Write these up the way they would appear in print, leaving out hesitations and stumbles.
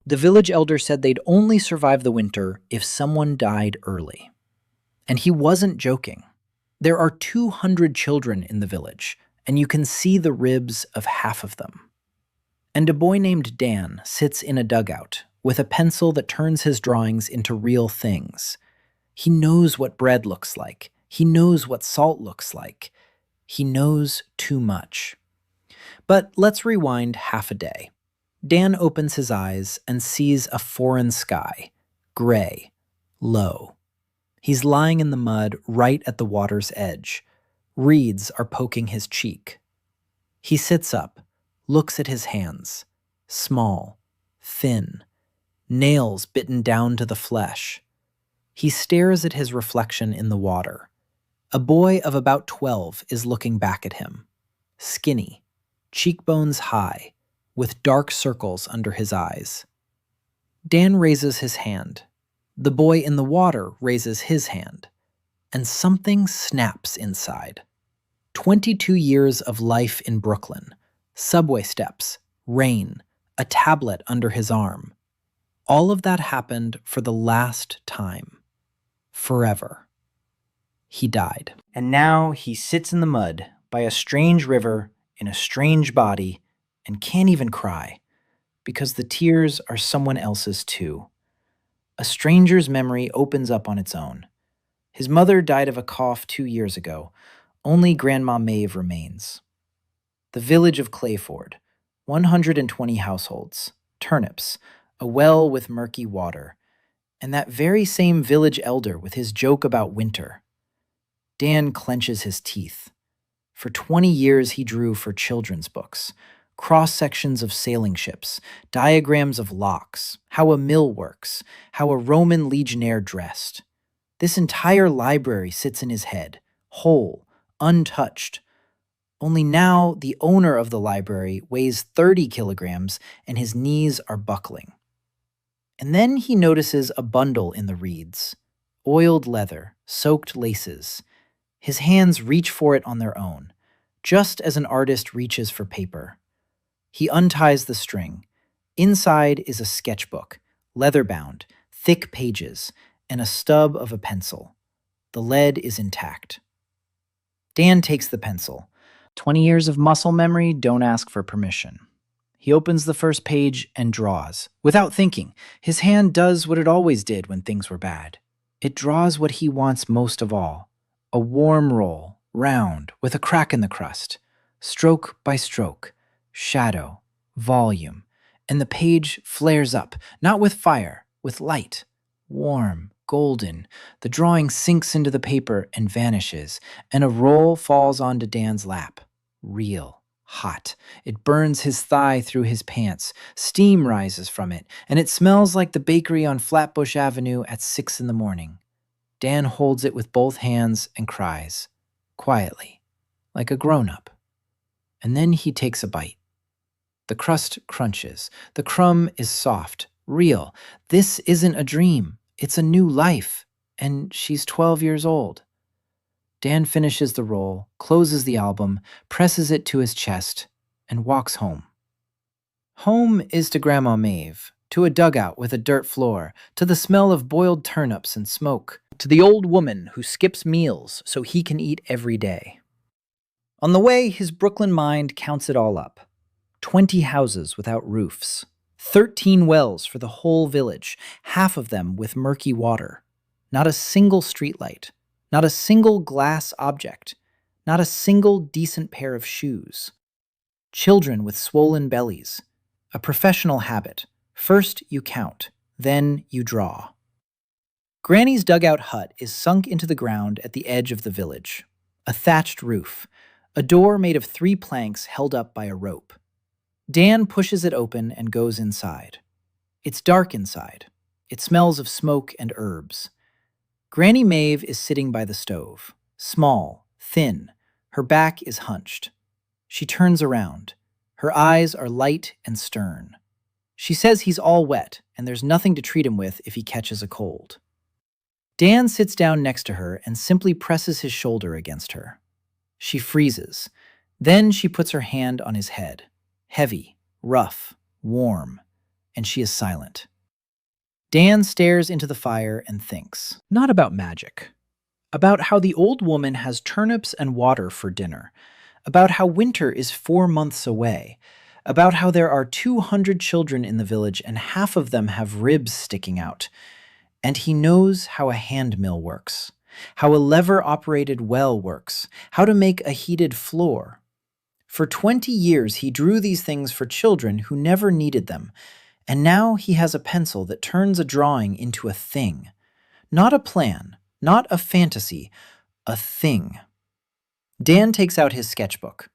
The village elder said they'd only survive the winter if someone died early. And he wasn't joking. There are 200 children in the village, and you can see the ribs of half of them. And a boy named Dan sits in a dugout with a pencil that turns his drawings into real things. He knows what bread looks like. He knows what salt looks like. He knows too much. But let's rewind half a day. Dan opens his eyes and sees a foreign sky, gray, low. He's lying in the mud right at the water's edge. Reeds are poking his cheek. He sits up, looks at his hands, small, thin, nails bitten down to the flesh. He stares at his reflection in the water. A boy of about 12 is looking back at him, skinny, cheekbones high, with dark circles under his eyes. Dan raises his hand. The boy in the water raises his hand. And something snaps inside. 22 years of life in Brooklyn, subway steps, rain, a tablet under his arm. All of that happened for the last time. Forever. He died. And now he sits in the mud by a strange river in a strange body and can't even cry, because the tears are someone else's too. A stranger's memory opens up on its own. His mother died of a cough 2 years ago. Only Grandma Maeve remains. The village of Clayford, 120 households, turnips, a well with murky water, and that very same village elder with his joke about winter. Dan clenches his teeth. For 20 years he drew for children's books, cross-sections of sailing ships, diagrams of locks, how a mill works, how a Roman legionnaire dressed. This entire library sits in his head, whole, untouched. Only now the owner of the library weighs 30 kilograms and his knees are buckling. And then he notices a bundle in the reeds, oiled leather, soaked laces. His hands reach for it on their own, just as an artist reaches for paper. He unties the string. Inside is a sketchbook, leather-bound, thick pages, and a stub of a pencil. The lead is intact. Dan takes the pencil. 20 years of muscle memory don't ask for permission. He opens the first page and draws. Without thinking, his hand does what it always did when things were bad. It draws what he wants most of all. A warm roll, round, with a crack in the crust. Stroke by stroke. Shadow, volume, and the page flares up, not with fire, with light, warm, golden. The drawing sinks into the paper and vanishes, and a roll falls onto Dan's lap. Real, hot. It burns his thigh through his pants. Steam rises from it, and it smells like the bakery on Flatbush Avenue at 6 a.m. Dan holds it with both hands and cries, quietly, like a grown-up. And then he takes a bite. The crust crunches. The crumb is soft, real. This isn't a dream. It's a new life. And she's 12 years old. Dan finishes the roll, closes the album, presses it to his chest, and walks home. Home is to Grandma Maeve, to a dugout with a dirt floor, to the smell of boiled turnips and smoke, to the old woman who skips meals so he can eat every day. On the way, his Brooklyn mind counts it all up. 20 houses without roofs. 13 wells for the whole village, half of them with murky water. Not a single streetlight. Not a single glass object. Not a single decent pair of shoes. Children with swollen bellies. A professional habit. First you count, then you draw. Granny's dugout hut is sunk into the ground at the edge of the village. A thatched roof. A door made of 3 planks held up by a rope. Dan pushes it open and goes inside. It's dark inside. It smells of smoke and herbs. Granny Maeve is sitting by the stove, small, thin. Her back is hunched. She turns around. Her eyes are light and stern. She says he's all wet and there's nothing to treat him with if he catches a cold. Dan sits down next to her and simply presses his shoulder against her. She freezes. Then she puts her hand on his head. Heavy, rough, warm. and she is silent. Dan stares into the fire and thinks, not about magic, about how the old woman has turnips and water for dinner, about how winter is 4 months away, about how there are 200 children in the village and half of them have ribs sticking out. And he knows how a handmill works, how a lever-operated well works, how to make a heated floor. For 20 years, he drew these things for children who never needed them, and now he has a pencil that turns a drawing into a thing. Not a plan, not a fantasy, a thing. Dan takes out his sketchbook.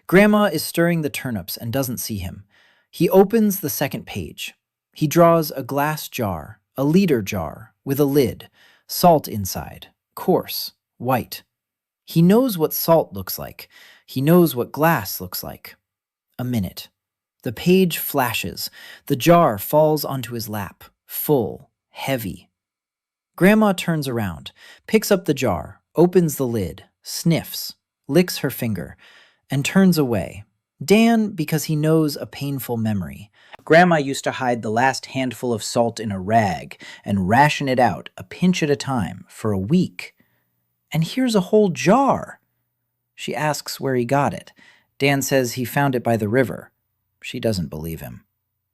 Grandma is stirring the turnips and doesn't see him. He opens the second page. He draws a glass jar, a liter jar, with a lid, salt inside, coarse, white. He knows what salt looks like. He knows what glass looks like. A minute. The page flashes. The jar falls onto his lap, full, heavy. Grandma turns around, picks up the jar, opens the lid, sniffs, licks her finger, and turns away. Dan, because he knows a painful memory. Grandma used to hide the last handful of salt in a rag and ration it out, a pinch at a time, for a week. And here's a whole jar. She asks where he got it. Dan says he found it by the river. She doesn't believe him.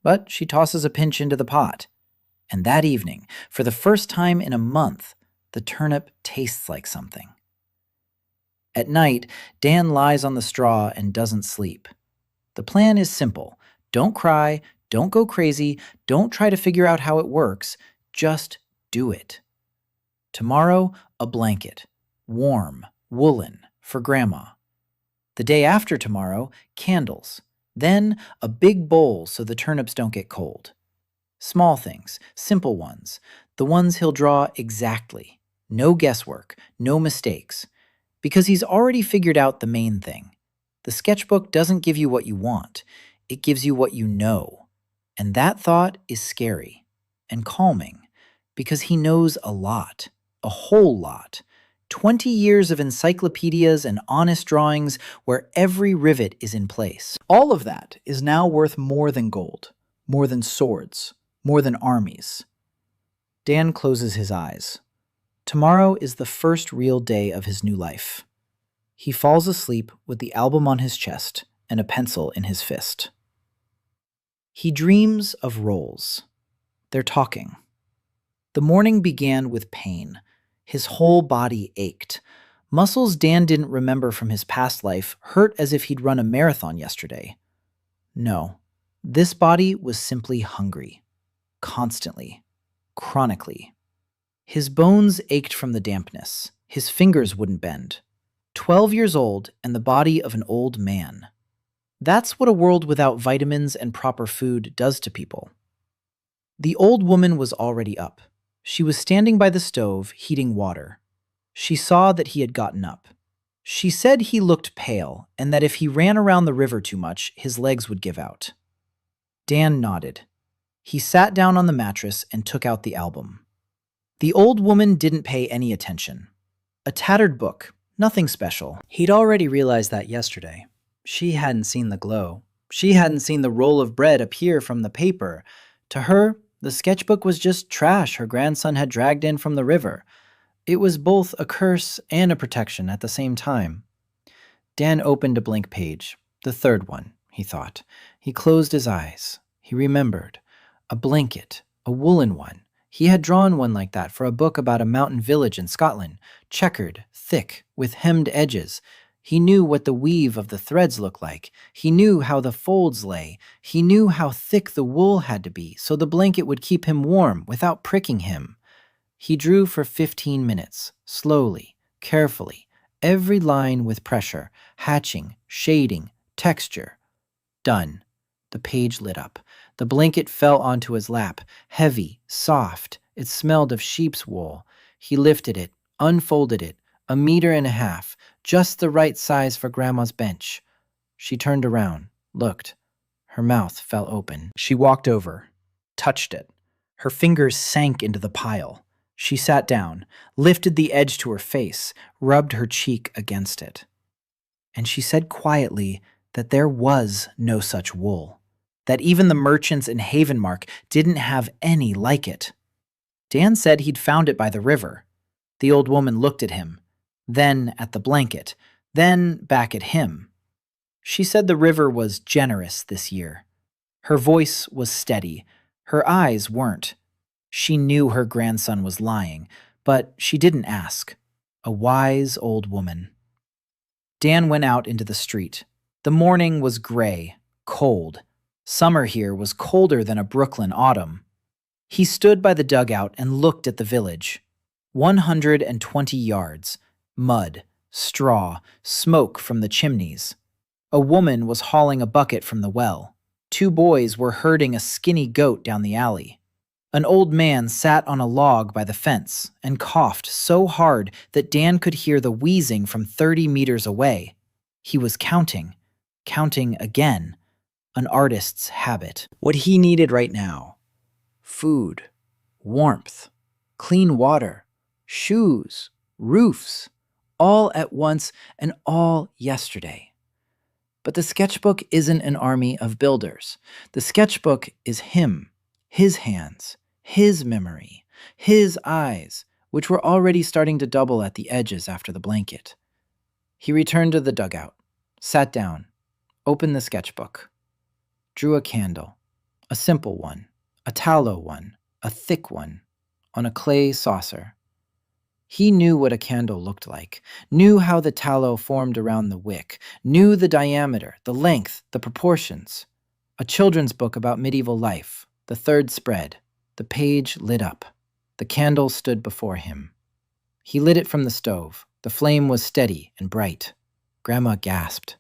But she tosses a pinch into the pot. And that evening, for the first time in a month, the turnip tastes like something. At night, Dan lies on the straw and doesn't sleep. The plan is simple. Don't cry, don't go crazy, don't try to figure out how it works, just do it. Tomorrow, a blanket, warm, woolen, for Grandma. The day after tomorrow, candles. Then, a big bowl so the turnips don't get cold. Small things, simple ones, the ones he'll draw exactly. No guesswork, no mistakes. Because he's already figured out the main thing. The sketchbook doesn't give you what you want. It gives you what you know. And that thought is scary and calming because he knows a lot, a whole lot. 20 years of encyclopedias and honest drawings where every rivet is in place. All of that is now worth more than gold, more than swords, more than armies. Dan closes his eyes. Tomorrow is the first real day of his new life. He falls asleep with the album on his chest and a pencil in his fist. He dreams of roles. They're talking. The morning began with pain. His whole body ached. Muscles Dan didn't remember from his past life hurt as if he'd run a marathon yesterday. No, this body was simply hungry. Constantly. Chronically. His bones ached from the dampness. His fingers wouldn't bend. 12 years old and the body of an old man. That's what a world without vitamins and proper food does to people. The old woman was already up. She was standing by the stove, heating water. She saw that he had gotten up. She said he looked pale and that if he ran around the river too much, his legs would give out. Dan nodded. He sat down on the mattress and took out the album. The old woman didn't pay any attention. A tattered book, nothing special. He'd already realized that yesterday. She hadn't seen the glow. She hadn't seen the roll of bread appear from the paper. To her, the sketchbook was just trash her grandson had dragged in from the river. It was both a curse and a protection at the same time. Dan opened a blank page. The third one, he thought. He closed his eyes. He remembered. A blanket, a woolen one. He had drawn one like that for a book about a mountain village in Scotland, checkered, thick, with hemmed edges. He knew what the weave of the threads looked like. He knew how the folds lay. He knew how thick the wool had to be so the blanket would keep him warm without pricking him. He drew for 15 minutes, slowly, carefully, every line with pressure, hatching, shading, texture. Done. The page lit up. The blanket fell onto his lap, heavy, soft. It smelled of sheep's wool. He lifted it, unfolded it, 1.5 meters, just the right size for Grandma's bench. She turned around, looked. Her mouth fell open. She walked over, touched it. Her fingers sank into the pile. She sat down, lifted the edge to her face, rubbed her cheek against it. And she said quietly that there was no such wool. that even the merchants in Havenmark didn't have any like it. Dan said he'd found it by the river. The old woman looked at him, then at the blanket, then back at him. She said the river was generous this year. Her voice was steady. Her eyes weren't. She knew her grandson was lying, but she didn't ask. A wise old woman. Dan went out into the street. The morning was gray, cold. Summer here was colder than a Brooklyn autumn. He stood by the dugout and looked at the village. 120 yards. Mud, straw, smoke from the chimneys. A woman was hauling a bucket from the well. 2 boys were herding a skinny goat down the alley. An old man sat on a log by the fence and coughed so hard that Dan could hear the wheezing from 30 meters away. He was counting again, an artist's habit. What he needed right now: food, warmth, clean water, shoes, roofs, all at once and all yesterday. But the sketchbook isn't an army of builders. The sketchbook is him, his hands, his memory, his eyes, which were already starting to double at the edges after the blanket. He returned to the dugout, sat down, opened the sketchbook, drew a candle, a simple one, a tallow one, a thick one, on a clay saucer. He knew what a candle looked like, knew how the tallow formed around the wick, knew the diameter, the length, the proportions. A children's book about medieval life, the 3rd spread. The page lit up. The candle stood before him. He lit it from the stove. The flame was steady and bright. Grandma gasped.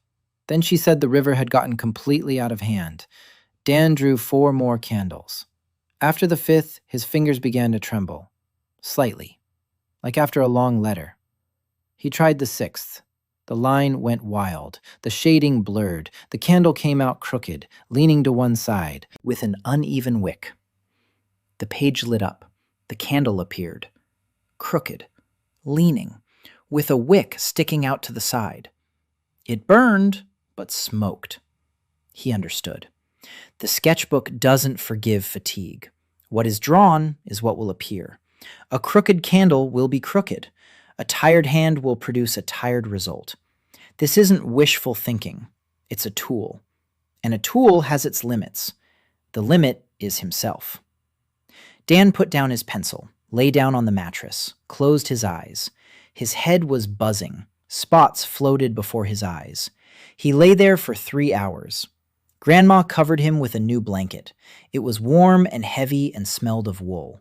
Then she said the river had gotten completely out of hand. Dan drew 4 more candles. After the 5th, his fingers began to tremble. Slightly. Like after a long letter. He tried the 6th. The line went wild. The shading blurred. The candle came out crooked, leaning to one side, with an uneven wick. The page lit up. The candle appeared. Crooked, leaning, with a wick sticking out to the side. It burned, but smoked. He understood. The sketchbook doesn't forgive fatigue. What is drawn is what will appear. A crooked candle will be crooked. A tired hand will produce a tired result. This isn't wishful thinking. It's a tool. And a tool has its limits. The limit is himself. Dan put down his pencil, lay down on the mattress, closed his eyes. His head was buzzing. Spots floated before his eyes. He lay there for 3 hours. Grandma covered him with a new blanket. It was warm and heavy and smelled of wool.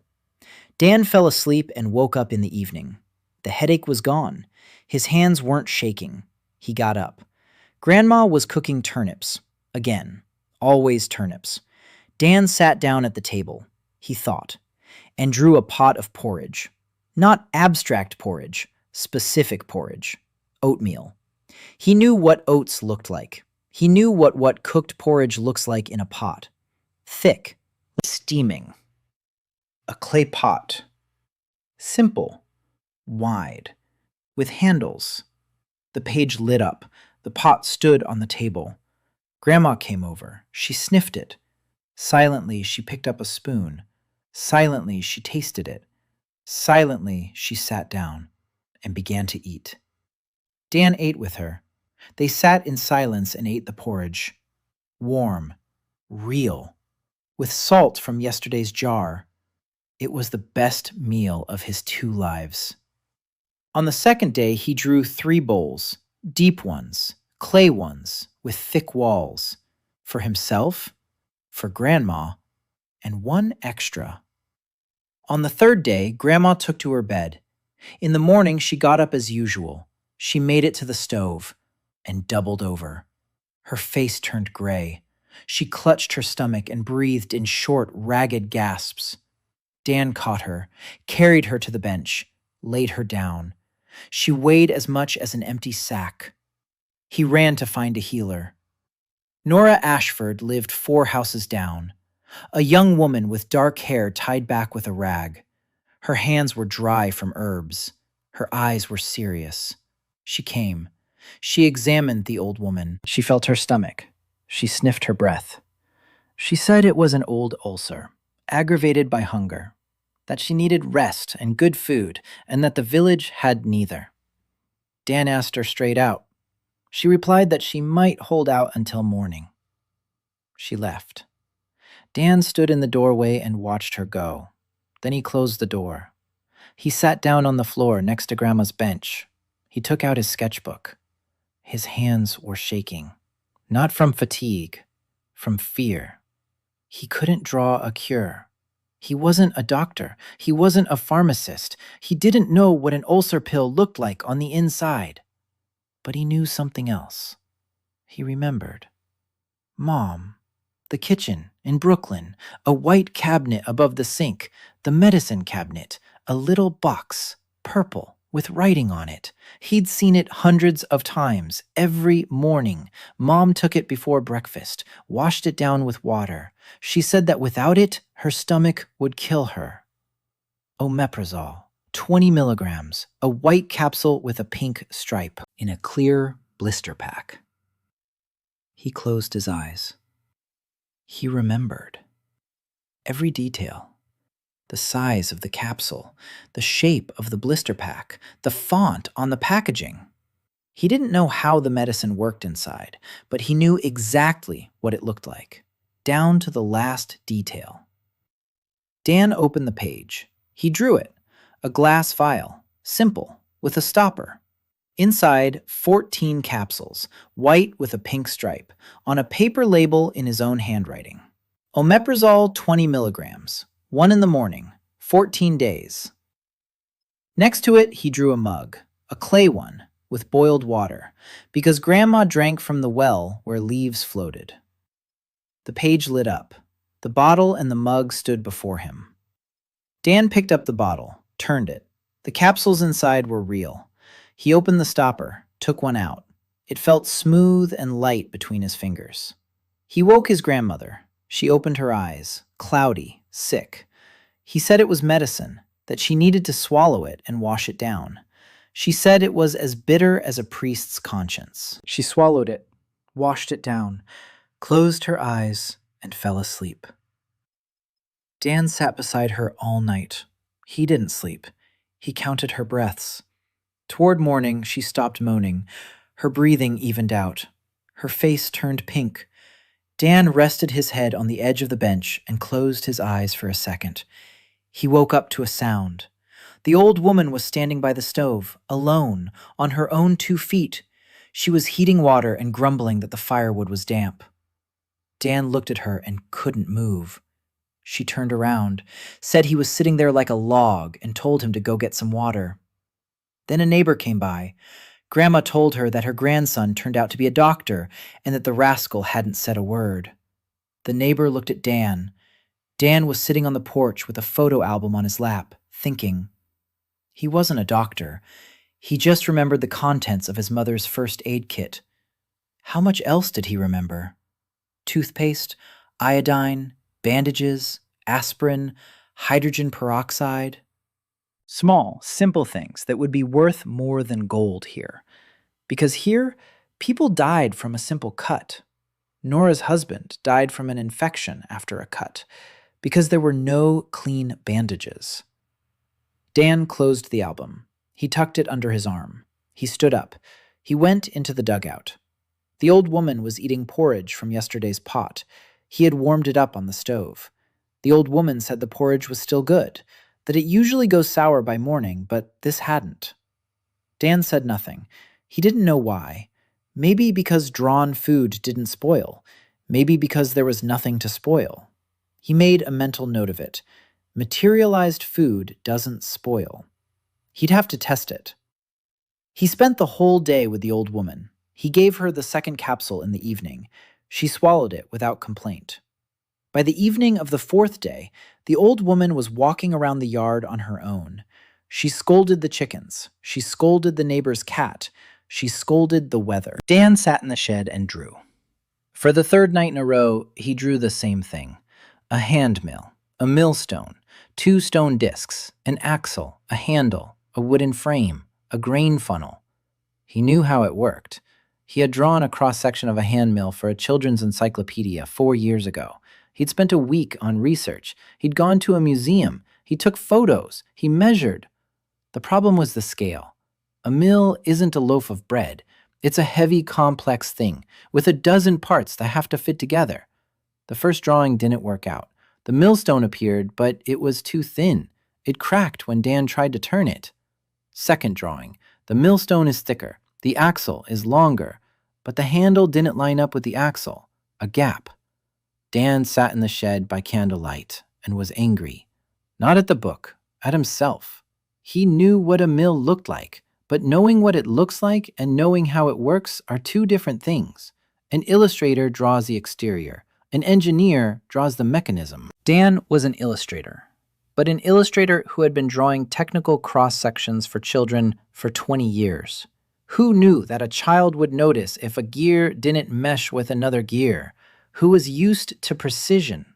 Dan fell asleep and woke up in the evening. The headache was gone. His hands weren't shaking. He got up. Grandma was cooking turnips. Again. Always turnips. Dan sat down at the table. He thought. And drew a pot of porridge. Not abstract porridge. Specific porridge. Oatmeal. He knew what oats looked like. He knew what cooked porridge looks like in a pot. Thick. Steaming. A clay pot. Simple. Wide. With handles. The page lit up. The pot stood on the table. Grandma came over. She sniffed it. Silently, she picked up a spoon. Silently, she tasted it. Silently, she sat down and began to eat. Dan ate with her. They sat in silence and ate the porridge. Warm. Real. With salt from yesterday's jar. It was the best meal of his 2 lives. On the 2nd day, he drew 3 bowls, deep ones, clay ones, with thick walls, for himself, for Grandma, and 1 extra. On the 3rd day, Grandma took to her bed. In the morning, she got up as usual. She made it to the stove and doubled over. Her face turned gray. She clutched her stomach and breathed in short, ragged gasps. Dan caught her, carried her to the bench, laid her down. She weighed as much as an empty sack. He ran to find a healer. Nora Ashford lived 4 houses down. A young woman with dark hair tied back with a rag. Her hands were dry from herbs. Her eyes were serious. She came. She examined the old woman. She felt her stomach. She sniffed her breath. She said it was an old ulcer, aggravated by hunger, that she needed rest and good food, and that the village had neither. Dan asked her straight out. She replied that she might hold out until morning. She left. Dan stood in the doorway and watched her go. Then he closed the door. He sat down on the floor next to Grandma's bench. He took out his sketchbook. His hands were shaking, not from fatigue, from fear. He couldn't draw a cure. He wasn't a doctor. He wasn't a pharmacist. He didn't know what an ulcer pill looked like on the inside. But he knew something else. He remembered. Mom, the kitchen in Brooklyn, a white cabinet above the sink, the medicine cabinet, a little box, purple, with writing on it. He'd seen it hundreds of times, every morning. Mom took it before breakfast, washed it down with water. She said that without it, her stomach would kill her. Omeprazole, 20 milligrams, a white capsule with a pink stripe, in a clear blister pack. He closed his eyes. He remembered. Every detail. The size of the capsule, the shape of the blister pack, the font on the packaging. He didn't know how the medicine worked inside, but he knew exactly what it looked like, down to the last detail. Dan opened the page. He drew it, a glass vial, simple, with a stopper. Inside, 14 capsules, white with a pink stripe, on a paper label in his own handwriting. Omeprazole 20 milligrams. 1 in the morning, 14 days. Next to it, he drew a mug, a clay one, with boiled water, because Grandma drank from the well where leaves floated. The page lit up. The bottle and the mug stood before him. Dan picked up the bottle, turned it. The capsules inside were real. He opened the stopper, took one out. It felt smooth and light between his fingers. He woke his grandmother. She opened her eyes, cloudy, sick. He said it was medicine, that she needed to swallow it and wash it down. She said it was as bitter as a priest's conscience. She swallowed it, washed it down, closed her eyes, and fell asleep. Dan sat beside her all night. He didn't sleep. He counted her breaths. Toward morning, she stopped moaning. Her breathing evened out. Her face turned pink. Dan rested his head on the edge of the bench and closed his eyes for a second. He woke up to a sound. The old woman was standing by the stove, alone, on her own 2 feet. She was heating water and grumbling that the firewood was damp. Dan looked at her and couldn't move. She turned around, said he was sitting there like a log, and told him to go get some water. Then a neighbor came by. Grandma told her that her grandson turned out to be a doctor and that the rascal hadn't said a word. The neighbor looked at Dan. Dan was sitting on the porch with a photo album on his lap, thinking. He wasn't a doctor. He just remembered the contents of his mother's first aid kit. How much else did he remember? Toothpaste, iodine, bandages, aspirin, hydrogen peroxide. Small, simple things that would be worth more than gold here. Because here, people died from a simple cut. Nora's husband died from an infection after a cut, because there were no clean bandages. Dan closed the album. He tucked it under his arm. He stood up. He went into the dugout. The old woman was eating porridge from yesterday's pot. He had warmed it up on the stove. The old woman said the porridge was still good, that it usually goes sour by morning, but this hadn't. Dan said nothing. He didn't know why. Maybe because drawn food didn't spoil. Maybe because there was nothing to spoil. He made a mental note of it. Materialized food doesn't spoil. He'd have to test it. He spent the whole day with the old woman. He gave her the second capsule in the evening. She swallowed it without complaint. By the evening of the 4th day, the old woman was walking around the yard on her own. She scolded the chickens. She scolded the neighbor's cat. She scolded the weather. Dan sat in the shed and drew. For the 3rd night in a row, he drew the same thing. A handmill, a millstone, 2 stone discs, an axle, a handle, a wooden frame, a grain funnel. He knew how it worked. He had drawn a cross-section of a handmill for a children's encyclopedia 4 years ago. He'd spent a week on research. He'd gone to a museum. He took photos. He measured. The problem was the scale. A mill isn't a loaf of bread. It's a heavy, complex thing with a dozen parts that have to fit together. The first drawing didn't work out. The millstone appeared, but it was too thin. It cracked when Dan tried to turn it. Second drawing. The millstone is thicker. The axle is longer, but the handle didn't line up with the axle. A gap. Dan sat in the shed by candlelight and was angry. Not at the book, at himself. He knew what a mill looked like, but knowing what it looks like and knowing how it works are two different things. An illustrator draws the exterior. An engineer draws the mechanism. Dan was an illustrator, but an illustrator who had been drawing technical cross-sections for children for 20 years. Who knew that a child would notice if a gear didn't mesh with another gear? Who was used to precision?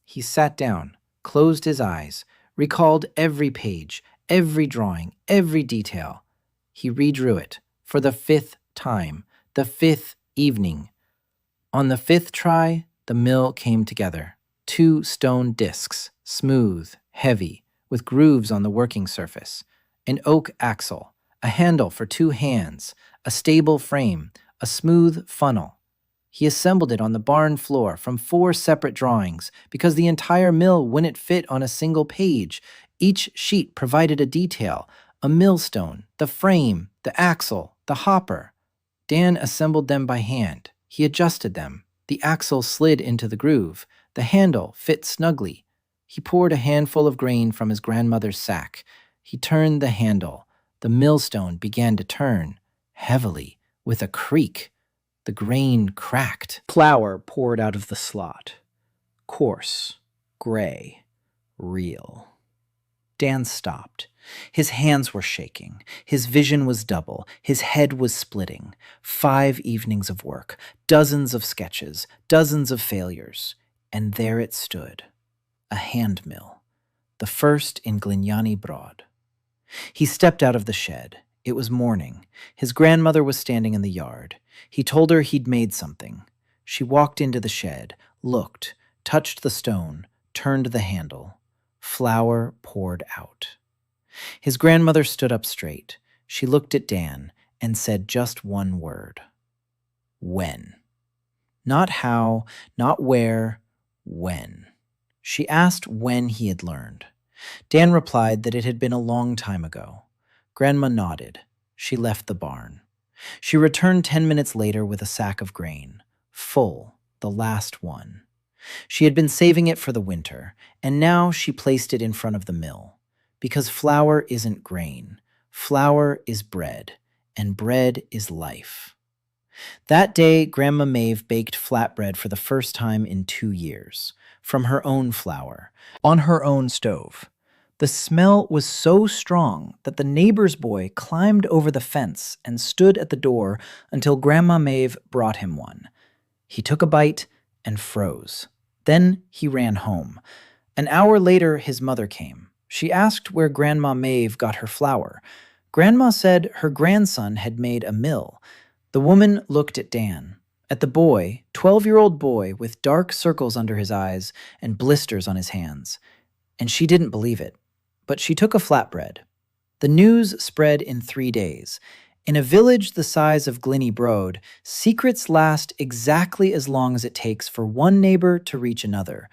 He sat down, closed his eyes, recalled every page, every drawing, every detail. He redrew it for the 5th time, the 5th evening. On the 5th try, the mill came together. 2 stone discs, smooth, heavy, with grooves on the working surface. An oak axle, a handle for 2 hands, a stable frame, a smooth funnel. He assembled it on the barn floor from 4 separate drawings because the entire mill wouldn't fit on a single page. Each sheet provided a detail, a millstone, the frame, the axle, the hopper. Dan assembled them by hand. He adjusted them. The axle slid into the groove. The handle fit snugly. He poured a handful of grain from his grandmother's sack. He turned the handle. The millstone began to turn, heavily, with a creak. The grain cracked. Flour poured out of the slot. Coarse, gray, real. Dan stopped. His hands were shaking. His vision was double. His head was splitting. 5 evenings of work, dozens of sketches, dozens of failures. And there it stood. A handmill. The first in Glenyani Broad. He stepped out of the shed. It was morning. His grandmother was standing in the yard. He told her he'd made something. She walked into the shed, looked, touched the stone, turned the handle. Flour poured out. His grandmother stood up straight. She looked at Dan and said just one word. When. Not how, not where, when. She asked when he had learned. Dan replied that it had been a long time ago. Grandma nodded. She left the barn. She returned 10 minutes later with a sack of grain, full, the last one. She had been saving it for the winter, and now she placed it in front of the mill. Because flour isn't grain. Flour is bread, and bread is life. That day, Grandma Maeve baked flatbread for the first time in 2 years, from her own flour, on her own stove. The smell was so strong that the neighbor's boy climbed over the fence and stood at the door until Grandma Maeve brought him one. He took a bite and froze. Then he ran home. An hour later, his mother came. She asked where Grandma Maeve got her flour. Grandma said her grandson had made a mill. The woman looked at Dan, at the boy, 12-year-old boy with dark circles under his eyes and blisters on his hands. And she didn't believe it. But she took a flatbread. The news spread in 3 days. In a village the size of Glenny Broad, secrets last exactly as long as it takes for one neighbor to reach another.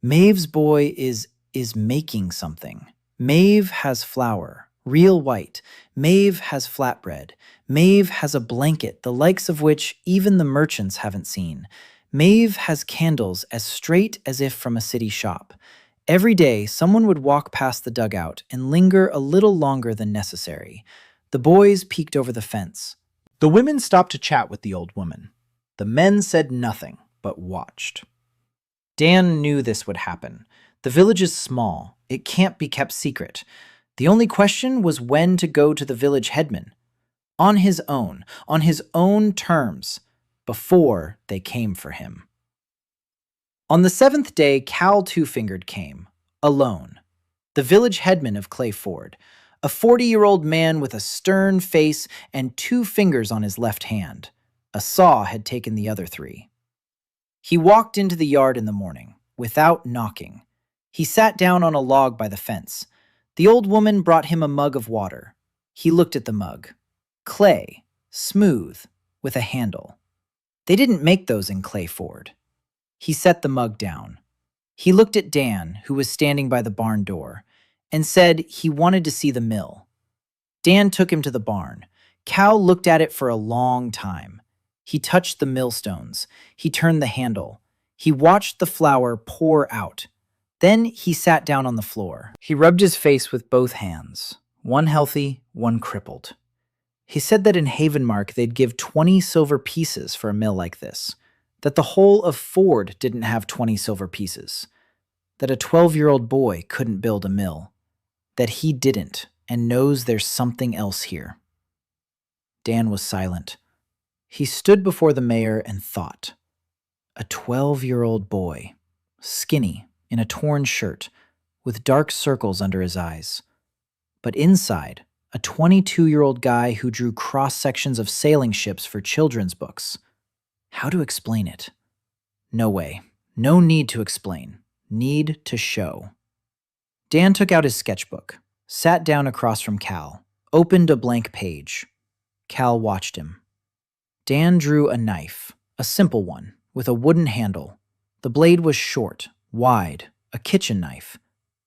Maeve's boy is making something. Maeve has flour, real white. Maeve has flatbread. Maeve has a blanket, the likes of which even the merchants haven't seen. Maeve has candles as straight as if from a city shop. Every day, someone would walk past the dugout and linger a little longer than necessary. The boys peeked over the fence. The women stopped to chat with the old woman. The men said nothing, but watched. Dan knew this would happen. The village is small. It can't be kept secret. The only question was when to go to the village headman. On his own terms, before they came for him. On the 7th day, Cal Two-Fingered came, alone. The village headman of Clay Ford, a 40-year-old man with a stern face and 2 fingers on his left hand. A saw had taken the other 3. He walked into the yard in the morning, without knocking. He sat down on a log by the fence. The old woman brought him a mug of water. He looked at the mug. Clay, smooth, with a handle. They didn't make those in clay, Ford. He set the mug down. He looked at Dan, who was standing by the barn door, and said he wanted to see the mill. Dan took him to the barn. Cal looked at it for a long time. He touched the millstones. He turned the handle. He watched the flour pour out. Then he sat down on the floor. He rubbed his face with both hands, one healthy, one crippled. He said that in Havenmark they'd give 20 silver pieces for a mill like this, that the whole of Ford didn't have 20 silver pieces, that a 12-year-old boy couldn't build a mill, that he didn't and knows there's something else here. Dan was silent. He stood before the mayor and thought. A 12-year-old boy, skinny, in a torn shirt, with dark circles under his eyes. But inside, a 22-year-old guy who drew cross-sections of sailing ships for children's books. How to explain it? No way. No need to explain. Need to show. Dan took out his sketchbook, sat down across from Cal, opened a blank page. Cal watched him. Dan drew a knife, a simple one, with a wooden handle. The blade was short, wide, a kitchen knife.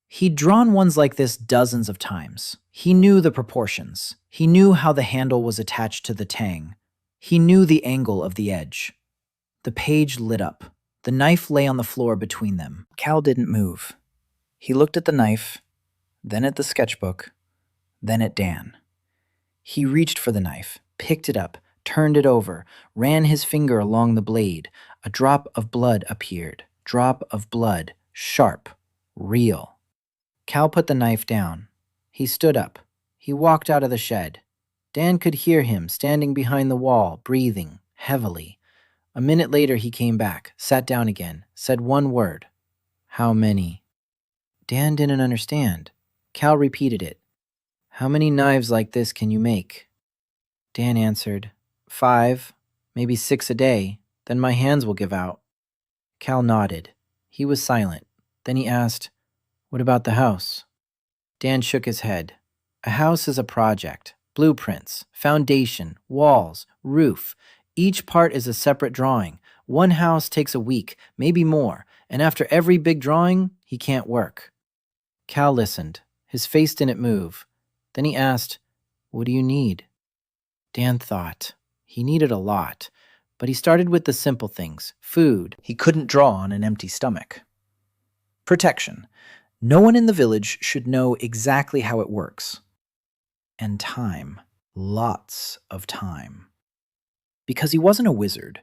He'd drawn ones like this dozens of times. He knew the proportions. He knew how the handle was attached to the tang. He knew the angle of the edge. The page lit up. The knife lay on the floor between them. Cal didn't move. He looked at the knife, then at the sketchbook, then at Dan. He reached for the knife, picked it up, turned it over, ran his finger along the blade. A drop of blood appeared. Drop of blood, sharp, real. Cal put the knife down. He stood up. He walked out of the shed. Dan could hear him standing behind the wall, breathing heavily. A minute later he came back, sat down again, said one word. How many? Dan didn't understand. Cal repeated it. How many knives like this can you make? Dan answered, 5, maybe 6 a day, then my hands will give out. Cal nodded. He was silent. Then he asked, what about the house? Dan shook his head. A house is a project. Blueprints, foundation, walls, roof. Each part is a separate drawing. One house takes a week, maybe more, and after every big drawing, he can't work. Cal listened. His face didn't move. Then he asked, what do you need? Dan thought. He needed a lot. But he started with the simple things. Food. He couldn't draw on an empty stomach. Protection. No one in the village should know exactly how it works. And time. Lots of time. Because he wasn't a wizard.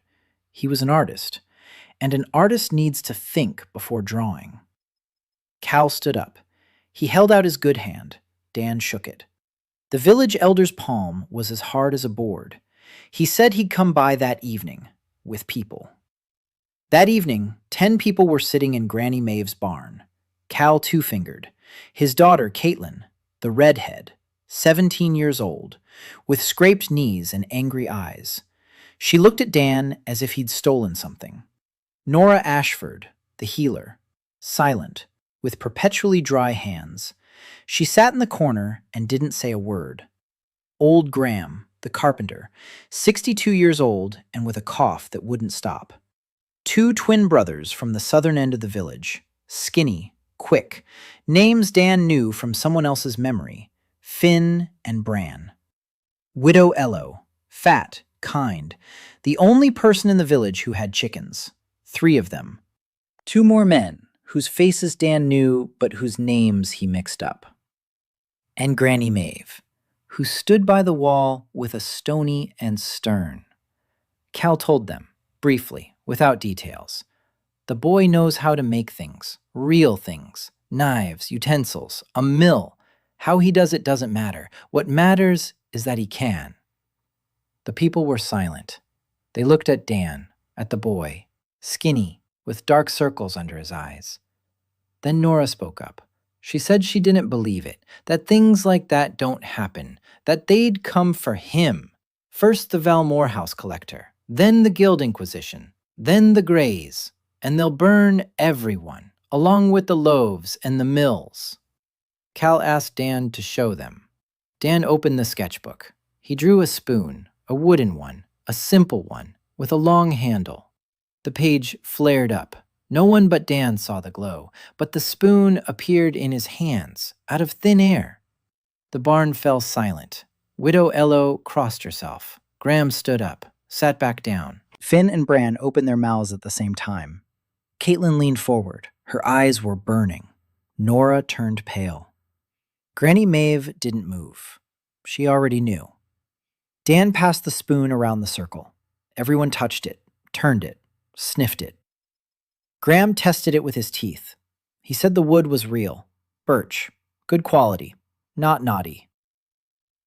He was an artist. And an artist needs to think before drawing. Cal stood up. He held out his good hand. Dan shook it. The village elder's palm was as hard as a board. He said he'd come by that evening, with people. That evening, 10 people were sitting in Granny Maeve's barn. Cal two-fingered. His daughter, Caitlin, the redhead, 17 years old, with scraped knees and angry eyes. She looked at Dan as if he'd stolen something. Nora Ashford, the healer, silent, with perpetually dry hands. She sat in the corner and didn't say a word. Old Graham, the carpenter, 62 years old and with a cough that wouldn't stop. 2 twin brothers from the southern end of the village, skinny, quick, names Dan knew from someone else's memory, Finn and Bran. Widow Ello, fat, kind, the only person in the village who had chickens, 3 of them. 2 more men, whose faces Dan knew but whose names he mixed up. And Granny Maeve, who stood by the wall with a stony and stern. Cal told them, briefly, without details. The boy knows how to make things, real things, knives, utensils, a mill. How he does it doesn't matter. What matters is that he can. The people were silent. They looked at Dan, at the boy, skinny, with dark circles under his eyes. Then Nora spoke up. She said she didn't believe it, that things like that don't happen, that they'd come for him. First the Valmor house collector, then the Guild Inquisition, then the Greys. And they'll burn everyone, along with the loaves and the mills. Cal asked Dan to show them. Dan opened the sketchbook. He drew a spoon, a wooden one, a simple one, with a long handle. The page flared up. No one but Dan saw the glow, but the spoon appeared in his hands, out of thin air. The barn fell silent. Widow Ello crossed herself. Graham stood up, sat back down. Finn and Bran opened their mouths at the same time. Caitlin leaned forward. Her eyes were burning. Nora turned pale. Granny Maeve didn't move. She already knew. Dan passed the spoon around the circle. Everyone touched it, turned it, sniffed it. Graham tested it with his teeth. He said the wood was real. Birch. Good quality. Not knotty.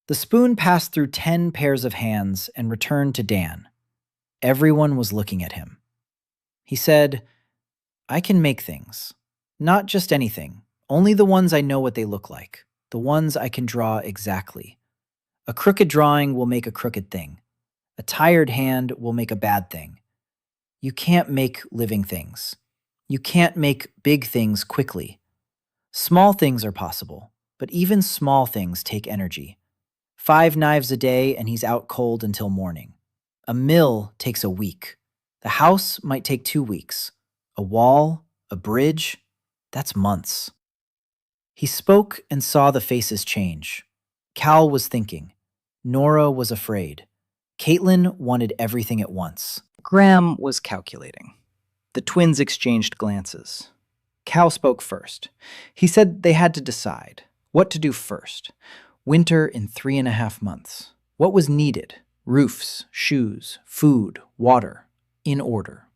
The spoon passed through 10 pairs of hands and returned to Dan. Everyone was looking at him. He said, I can make things. Not just anything. Only the ones I know what they look like. The ones I can draw exactly. A crooked drawing will make a crooked thing. A tired hand will make a bad thing. You can't make living things. You can't make big things quickly. Small things are possible, but even small things take energy. 5 knives a day and he's out cold until morning. A mill takes a week. The house might take 2 weeks. A wall, a bridge, that's months. He spoke and saw the faces change. Cal was thinking. Nora was afraid. Caitlin wanted everything at once. Graham was calculating. The twins exchanged glances. Cal spoke first. He said they had to decide what to do first. Winter in 3.5 months. What was needed? Roofs, shoes, food, water. In order.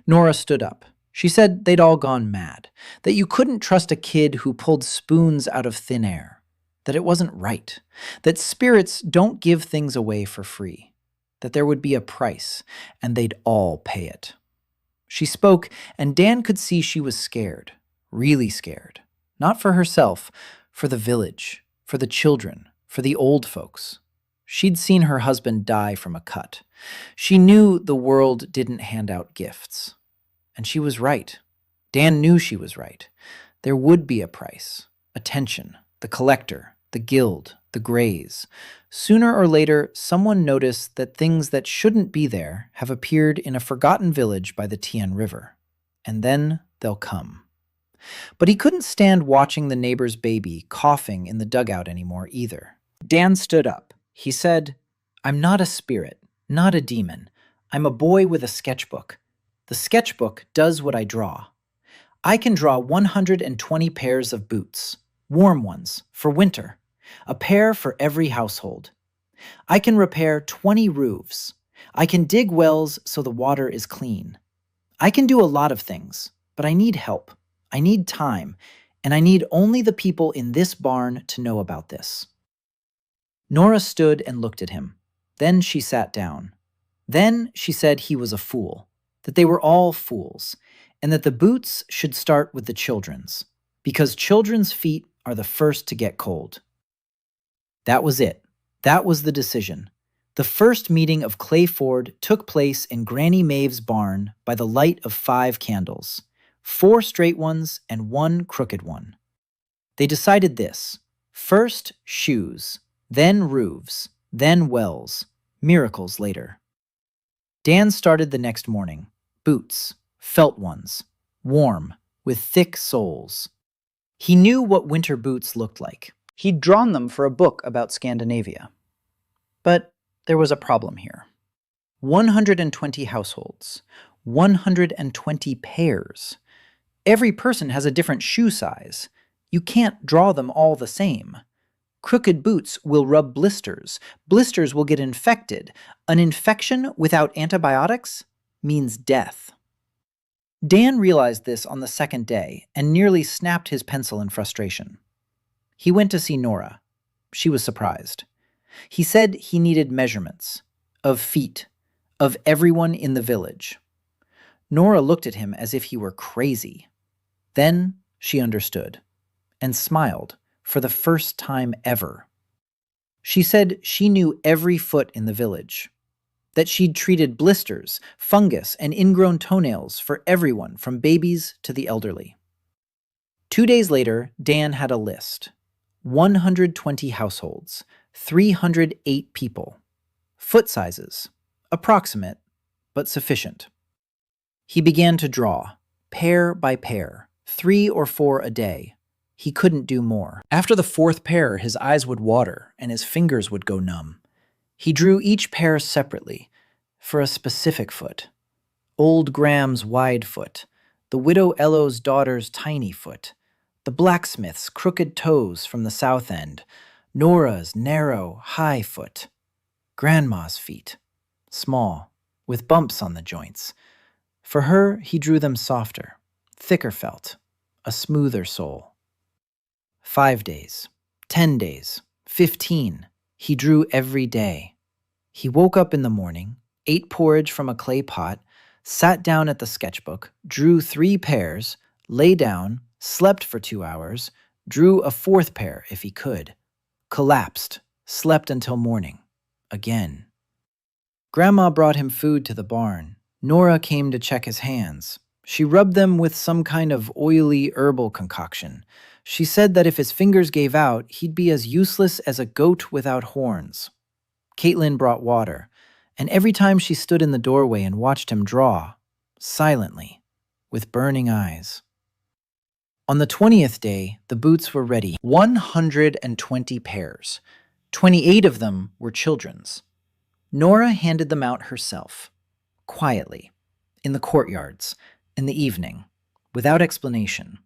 Nora stood up. She said they'd all gone mad. That you couldn't trust a kid who pulled spoons out of thin air. That it wasn't right. That spirits don't give things away for free. That there would be a price, and they'd all pay it. She spoke, and Dan could see she was scared. Really scared. Not for herself, for the village, for the children, for the old folks. She'd seen her husband die from a cut. She knew the world didn't hand out gifts. And she was right. Dan knew she was right. There would be a price. Attention. The collector. The guild. The grays. Sooner or later, someone noticed that things that shouldn't be there have appeared in a forgotten village by the Tien River. And then they'll come. But he couldn't stand watching the neighbor's baby coughing in the dugout anymore either. Dan stood up. He said, I'm not a spirit, not a demon. I'm a boy with a sketchbook. The sketchbook does what I draw. I can draw 120 pairs of boots, warm ones, for winter, a pair for every household. I can repair 20 roofs. I can dig wells so the water is clean. I can do a lot of things, but I need help. I need time, and I need only the people in this barn to know about this. Nora stood and looked at him. Then she sat down. Then she said he was a fool, that they were all fools, and that the boots should start with the children's, because children's feet are the first to get cold. That was it. That was the decision. The first meeting of Clay Ford took place in Granny Maeve's barn by the light of 5 candles, 4 straight ones and 1 crooked one. They decided this: first, shoes, then roofs, then wells, miracles later. Dan started the next morning. Boots, felt ones, warm, with thick soles. He knew what winter boots looked like. He'd drawn them for a book about Scandinavia. But there was a problem here. 120 households, 120 pairs. Every person has a different shoe size. You can't draw them all the same. Crooked boots will rub blisters. Blisters will get infected. An infection without antibiotics means death. Dan realized this on the second day and nearly snapped his pencil in frustration. He went to see Nora. She was surprised. He said he needed measurements of feet, of everyone in the village. Nora looked at him as if he were crazy. Then she understood and smiled for the first time ever. She said she knew every foot in the village. that she'd treated blisters, fungus, and ingrown toenails for everyone from babies to the elderly. 2 days later, Dan had a list. 120 households, 308 people. Foot sizes, approximate, but sufficient. He began to draw, pair by pair, 3 or 4 a day. He couldn't do more. After the 4th pair, his eyes would water and his fingers would go numb. He drew each pair separately, for a specific foot. Old Graham's wide foot, the widow Ello's daughter's tiny foot, the blacksmith's crooked toes from the south end, Nora's narrow, high foot, Grandma's feet, small, with bumps on the joints. For her, he drew them softer, thicker felt, a smoother sole. 5 days, 10 days, 15, he drew every day. He woke up in the morning, ate porridge from a clay pot, sat down at the sketchbook, drew 3 pairs, lay down, slept for 2 hours, drew a 4th pair if he could, collapsed, slept until morning, again. Grandma brought him food to the barn. Nora came to check his hands. She rubbed them with some kind of oily herbal concoction. She said that if his fingers gave out, he'd be as useless as a goat without horns. Caitlin brought water, and every time she stood in the doorway and watched him draw, silently, with burning eyes. On the 20th day, the boots were ready. 120 pairs. 28 of them were children's. Nora handed them out herself, quietly, in the courtyards, in the evening, without explanation.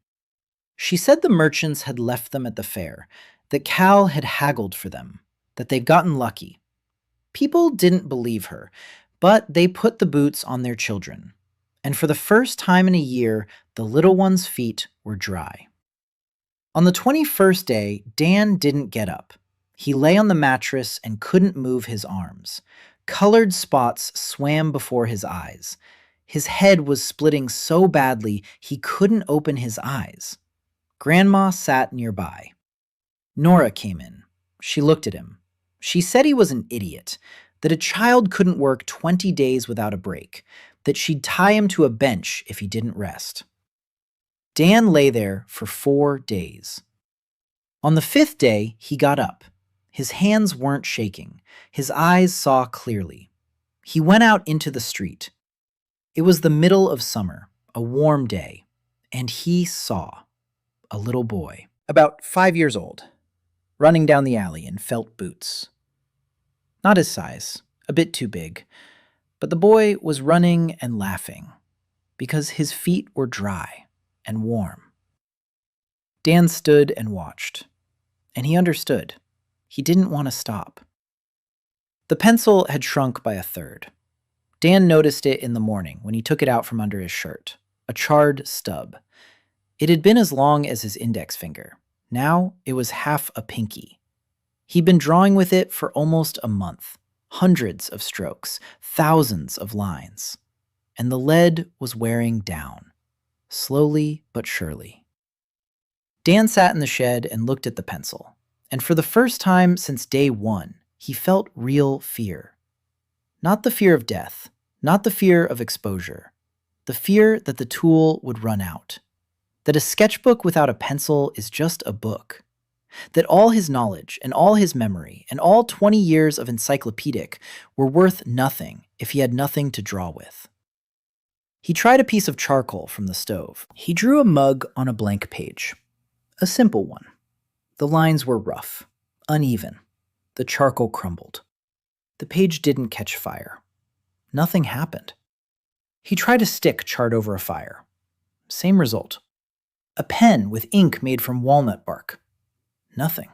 She said the merchants had left them at the fair, that Cal had haggled for them, that they'd gotten lucky. People didn't believe her, but they put the boots on their children. And for the first time in a year, the little one's feet were dry. On the 21st day, Dan didn't get up. He lay on the mattress and couldn't move his arms. Colored spots swam before his eyes. His head was splitting so badly he couldn't open his eyes. Grandma sat nearby. Nora came in. She looked at him. She said he was an idiot, that a child couldn't work 20 days without a break, that she'd tie him to a bench if he didn't rest. Dan lay there for 4 days. On the 5th day, he got up. His hands weren't shaking. His eyes saw clearly. He went out into the street. It was the middle of summer, a warm day, and he saw a little boy, about 5 years old, running down the alley in felt boots. Not his size, a bit too big, but the boy was running and laughing because his feet were dry and warm. Dan stood and watched, and he understood. He didn't want to stop. The pencil had shrunk by 1/3. Dan noticed it in the morning when he took it out from under his shirt, a charred stub. It had been as long as his index finger. Now it was half a pinky. He'd been drawing with it for almost a month, hundreds of strokes, thousands of lines. And the lead was wearing down, slowly but surely. Dan sat in the shed and looked at the pencil. And for the first time since day 1, he felt real fear. Not the fear of death, not the fear of exposure, the fear that the tool would run out, that a sketchbook without a pencil is just a book, that all his knowledge and all his memory and all 20 years of encyclopedic were worth nothing if he had nothing to draw with. He tried a piece of charcoal from the stove. He drew a mug on a blank page, a simple one. The lines were rough, uneven. The charcoal crumbled. The page didn't catch fire. Nothing happened. He tried a stick charred over a fire. Same result. A pen with ink made from walnut bark. Nothing.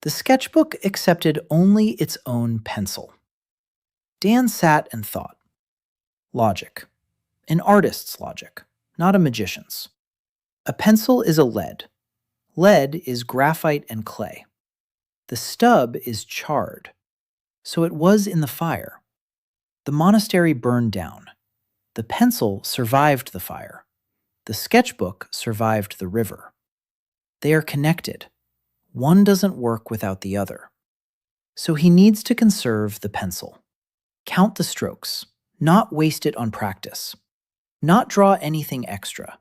The sketchbook accepted only its own pencil. Dan sat and thought. Logic. An artist's logic, not a magician's. A pencil is a lead. Lead is graphite and clay. The stub is charred. So it was in the fire. The monastery burned down. The pencil survived the fire. The sketchbook survived the river. They are connected. One doesn't work without the other. So he needs to conserve the pencil. Count the strokes, not waste it on practice. Not draw anything extra.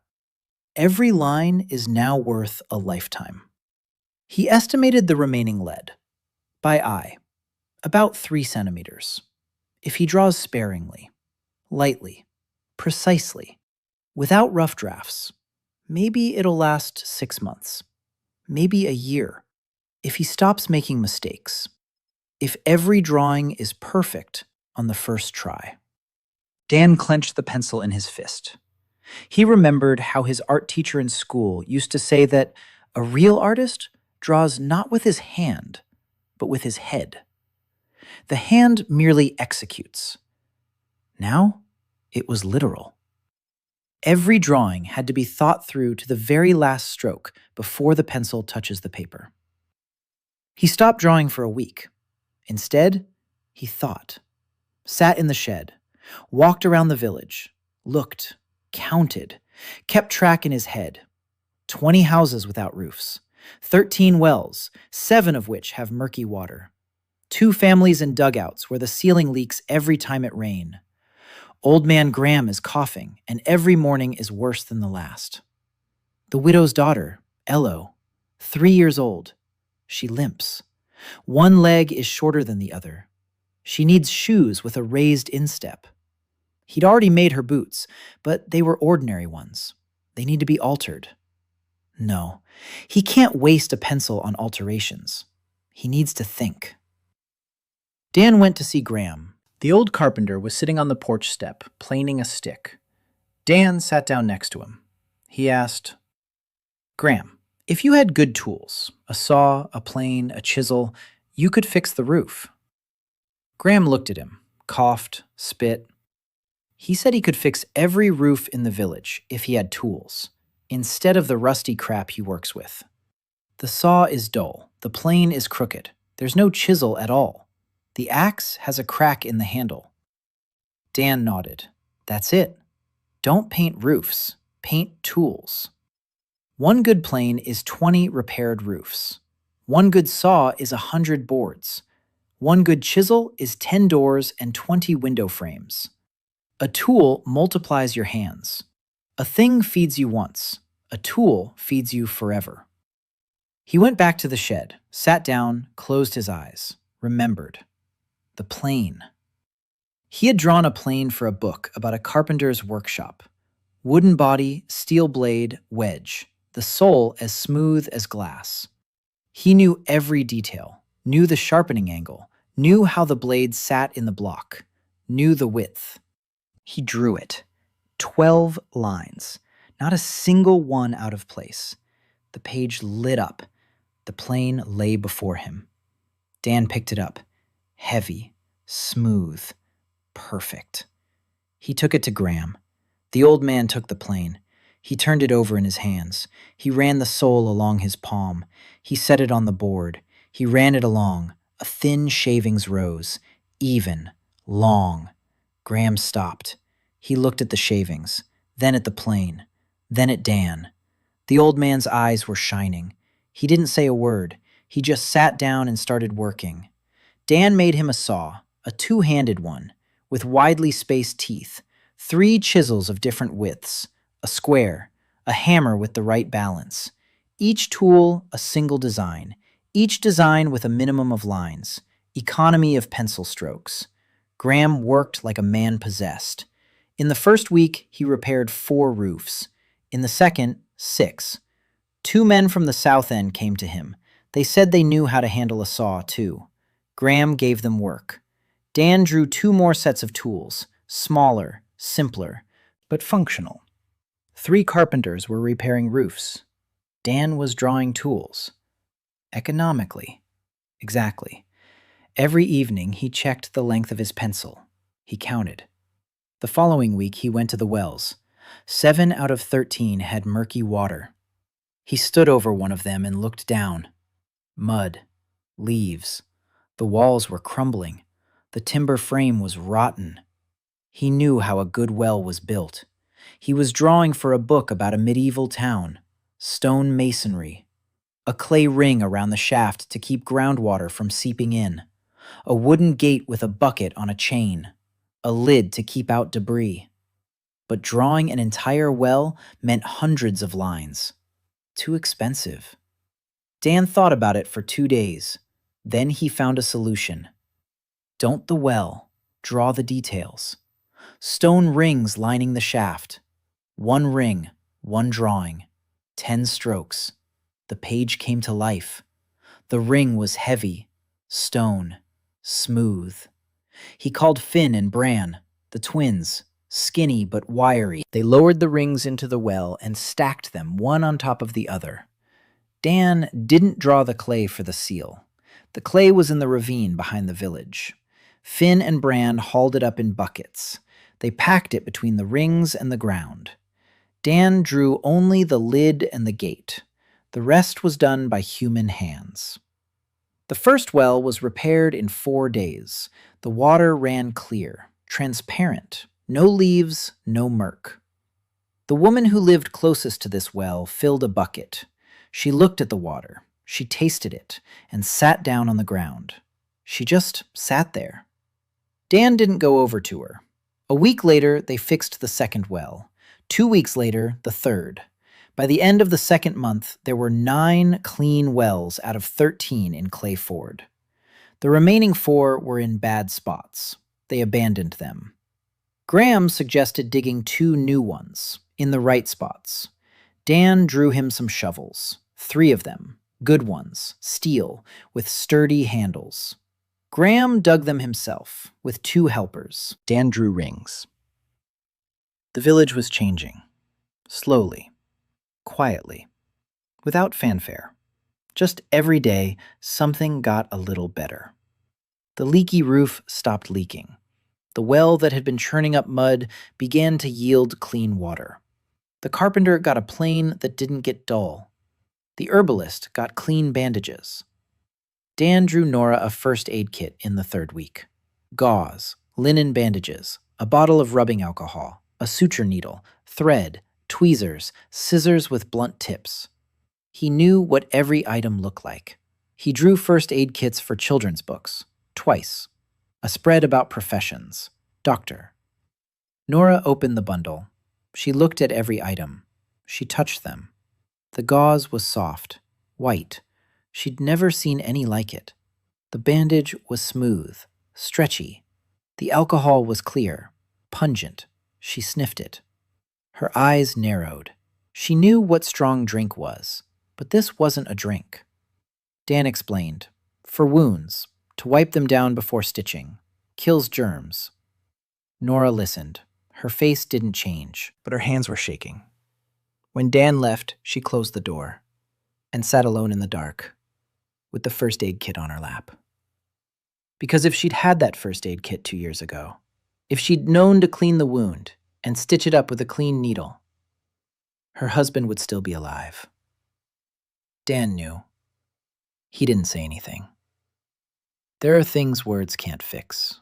Every line is now worth a lifetime. He estimated the remaining lead, by eye, about 3 centimeters. If he draws sparingly, lightly, precisely, without rough drafts, maybe it'll last 6 months, maybe a year, if he stops making mistakes, if every drawing is perfect on the first try. Dan clenched the pencil in his fist. He remembered how his art teacher in school used to say that a real artist draws not with his hand, but with his head. The hand merely executes. Now, it was literal. Every drawing had to be thought through to the very last stroke before the pencil touches the paper. He stopped drawing for a week. Instead, he thought, sat in the shed, walked around the village, looked, counted, kept track in his head. 20 houses without roofs, 13 wells, 7 of which have murky water. 2 families in dugouts where the ceiling leaks every time it rains. Old man Graham is coughing, and every morning is worse than the last. The widow's daughter, Ello, 3 years old. She limps. One leg is shorter than the other. She needs shoes with a raised instep. He'd already made her boots, but they were ordinary ones. They need to be altered. No, he can't waste a pencil on alterations. He needs to think. Dan went to see Graham. The old carpenter was sitting on the porch step, planing a stick. Dan sat down next to him. He asked, "Graham, if you had good tools, a saw, a plane, a chisel, you could fix the roof." Graham looked at him, coughed, spit. He said he could fix every roof in the village if he had tools, instead of the rusty crap he works with. The saw is dull, the plane is crooked, there's no chisel at all. The axe has a crack in the handle. Dan nodded. That's it. Don't paint roofs, paint tools. One good plane is 20 repaired roofs. One good saw is 100 boards. One good chisel is 10 doors and 20 window frames. A tool multiplies your hands. A thing feeds you once. A tool feeds you forever. He went back to the shed, sat down, closed his eyes, remembered. The plane. He had drawn a plane for a book about a carpenter's workshop. Wooden body, steel blade, wedge. The sole as smooth as glass. He knew every detail, knew the sharpening angle, knew how the blade sat in the block, knew the width. He drew it. 12 lines, not a single one out of place. The page lit up. The plane lay before him. Dan picked it up. Heavy, smooth, perfect. He took it to Graham. The old man took the plane. He turned it over in his hands. He ran the sole along his palm. He set it on the board. He ran it along. A thin shavings rose. Even. Long. Graham stopped. He looked at the shavings, then at the plane, then at Dan. The old man's eyes were shining. He didn't say a word. He just sat down and started working. Dan made him a saw, a 2-handed one, with widely spaced teeth, 3 chisels of different widths, a square, a hammer with the right balance. Each tool a single design, each design with a minimum of lines, economy of pencil strokes. Graham worked like a man possessed. In the first week, he repaired 4 roofs. In the second, 6. 2 men from the south end came to him. They said they knew how to handle a saw, too. Graham gave them work. Dan drew 2 more sets of tools, smaller, simpler, but functional. 3 carpenters were repairing roofs. Dan was drawing tools. Economically. Exactly. Every evening he checked the length of his pencil. He counted. The following week he went to the wells. 7 out of 13 had murky water. He stood over one of them and looked down. Mud. Leaves. The walls were crumbling. The timber frame was rotten. He knew how a good well was built. He was drawing for a book about a medieval town. Stone masonry. A clay ring around the shaft to keep groundwater from seeping in. A wooden gate with a bucket on a chain. a lid to keep out debris. But drawing an entire well meant hundreds of lines. Too expensive. Dan thought about it for 2 days. Then he found a solution. Don't the well, draw the details. Stone rings lining the shaft. 1 ring, 1 drawing. 10 strokes. The page came to life. The ring was heavy, stone, smooth. He called Finn and Bran, the twins, skinny but wiry. They lowered the rings into the well and stacked them one on top of the other. Dan didn't draw the clay for the seal. The clay was in the ravine behind the village. Finn and Bran hauled it up in buckets. They packed it between the rings and the ground. Dan drew only the lid and the gate. The rest was done by human hands. The first well was repaired in 4 days. The water ran clear, transparent, no leaves, no murk. The woman who lived closest to this well filled a bucket. She looked at the water, she tasted it, and sat down on the ground. She just sat there. Dan didn't go over to her. A week later, they fixed the second well. 2 weeks later, the third. By the end of the second month, there were 9 clean wells out of 13 in Clay Ford. The remaining 4 were in bad spots. They abandoned them. Graham suggested digging 2 new ones, in the right spots. Dan drew him some shovels, 3 of them, good ones, steel, with sturdy handles. Graham dug them himself, with 2 helpers. Dan drew rings. The village was changing. Slowly. Quietly. Without fanfare. Just every day, something got a little better. The leaky roof stopped leaking. The well that had been churning up mud began to yield clean water. The carpenter got a plane that didn't get dull. The herbalist got clean bandages. Dan drew Nora a first aid kit in the 3rd week. Gauze, linen bandages, a bottle of rubbing alcohol, a suture needle, thread, tweezers, scissors with blunt tips. He knew what every item looked like. He drew first aid kits for children's books, twice. A spread about professions, doctor. Nora opened the bundle. She looked at every item. She touched them. The gauze was soft, white. She'd never seen any like it. The bandage was smooth, stretchy. The alcohol was clear, pungent. She sniffed it. Her eyes narrowed. She knew what strong drink was, but this wasn't a drink. Dan explained. For wounds, to wipe them down before stitching. Kills germs. Nora listened. Her face didn't change, but her hands were shaking. When Dan left, she closed the door and sat alone in the dark, with the first aid kit on her lap. Because if she'd had that first aid kit 2 years ago, if she'd known to clean the wound and stitch it up with a clean needle, her husband would still be alive. Dan knew. He didn't say anything. There are things words can't fix.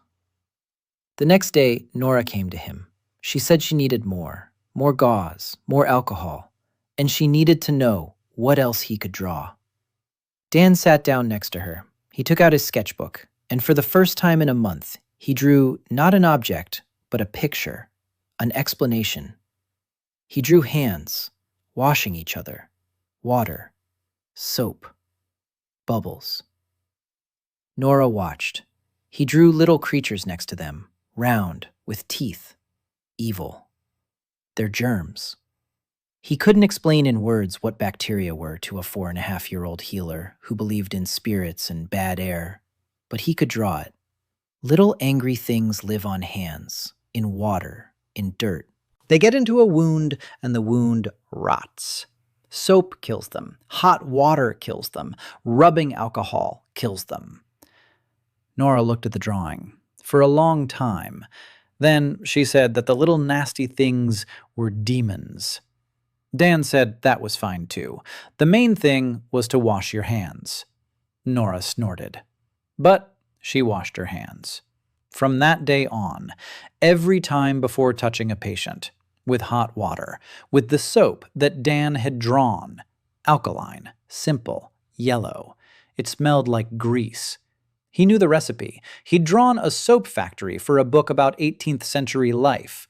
The next day, Nora came to him. She said she needed more gauze, more alcohol, and she needed to know what else he could draw. Dan sat down next to her. He took out his sketchbook, and for the first time in a month, he drew not an object, but a picture, an explanation. He drew hands, washing each other, water, soap, bubbles. Nora watched. He drew little creatures next to them, round, with teeth, evil. They're germs. He couldn't explain in words what bacteria were to a 4.5-year-old healer who believed in spirits and bad air, but he could draw it. Little angry things live on hands, in water, in dirt. They get into a wound, and the wound rots. Soap kills them. Hot water kills them. Rubbing alcohol kills them. Nora looked at the drawing for a long time. Then she said that the little nasty things were demons. Dan said that was fine too. The main thing was to wash your hands. Nora snorted. But she washed her hands. From that day on, every time before touching a patient, with hot water, with the soap that Dan had drawn, alkaline, simple, yellow. It smelled like grease. He knew the recipe. He'd drawn a soap factory for a book about 18th century life.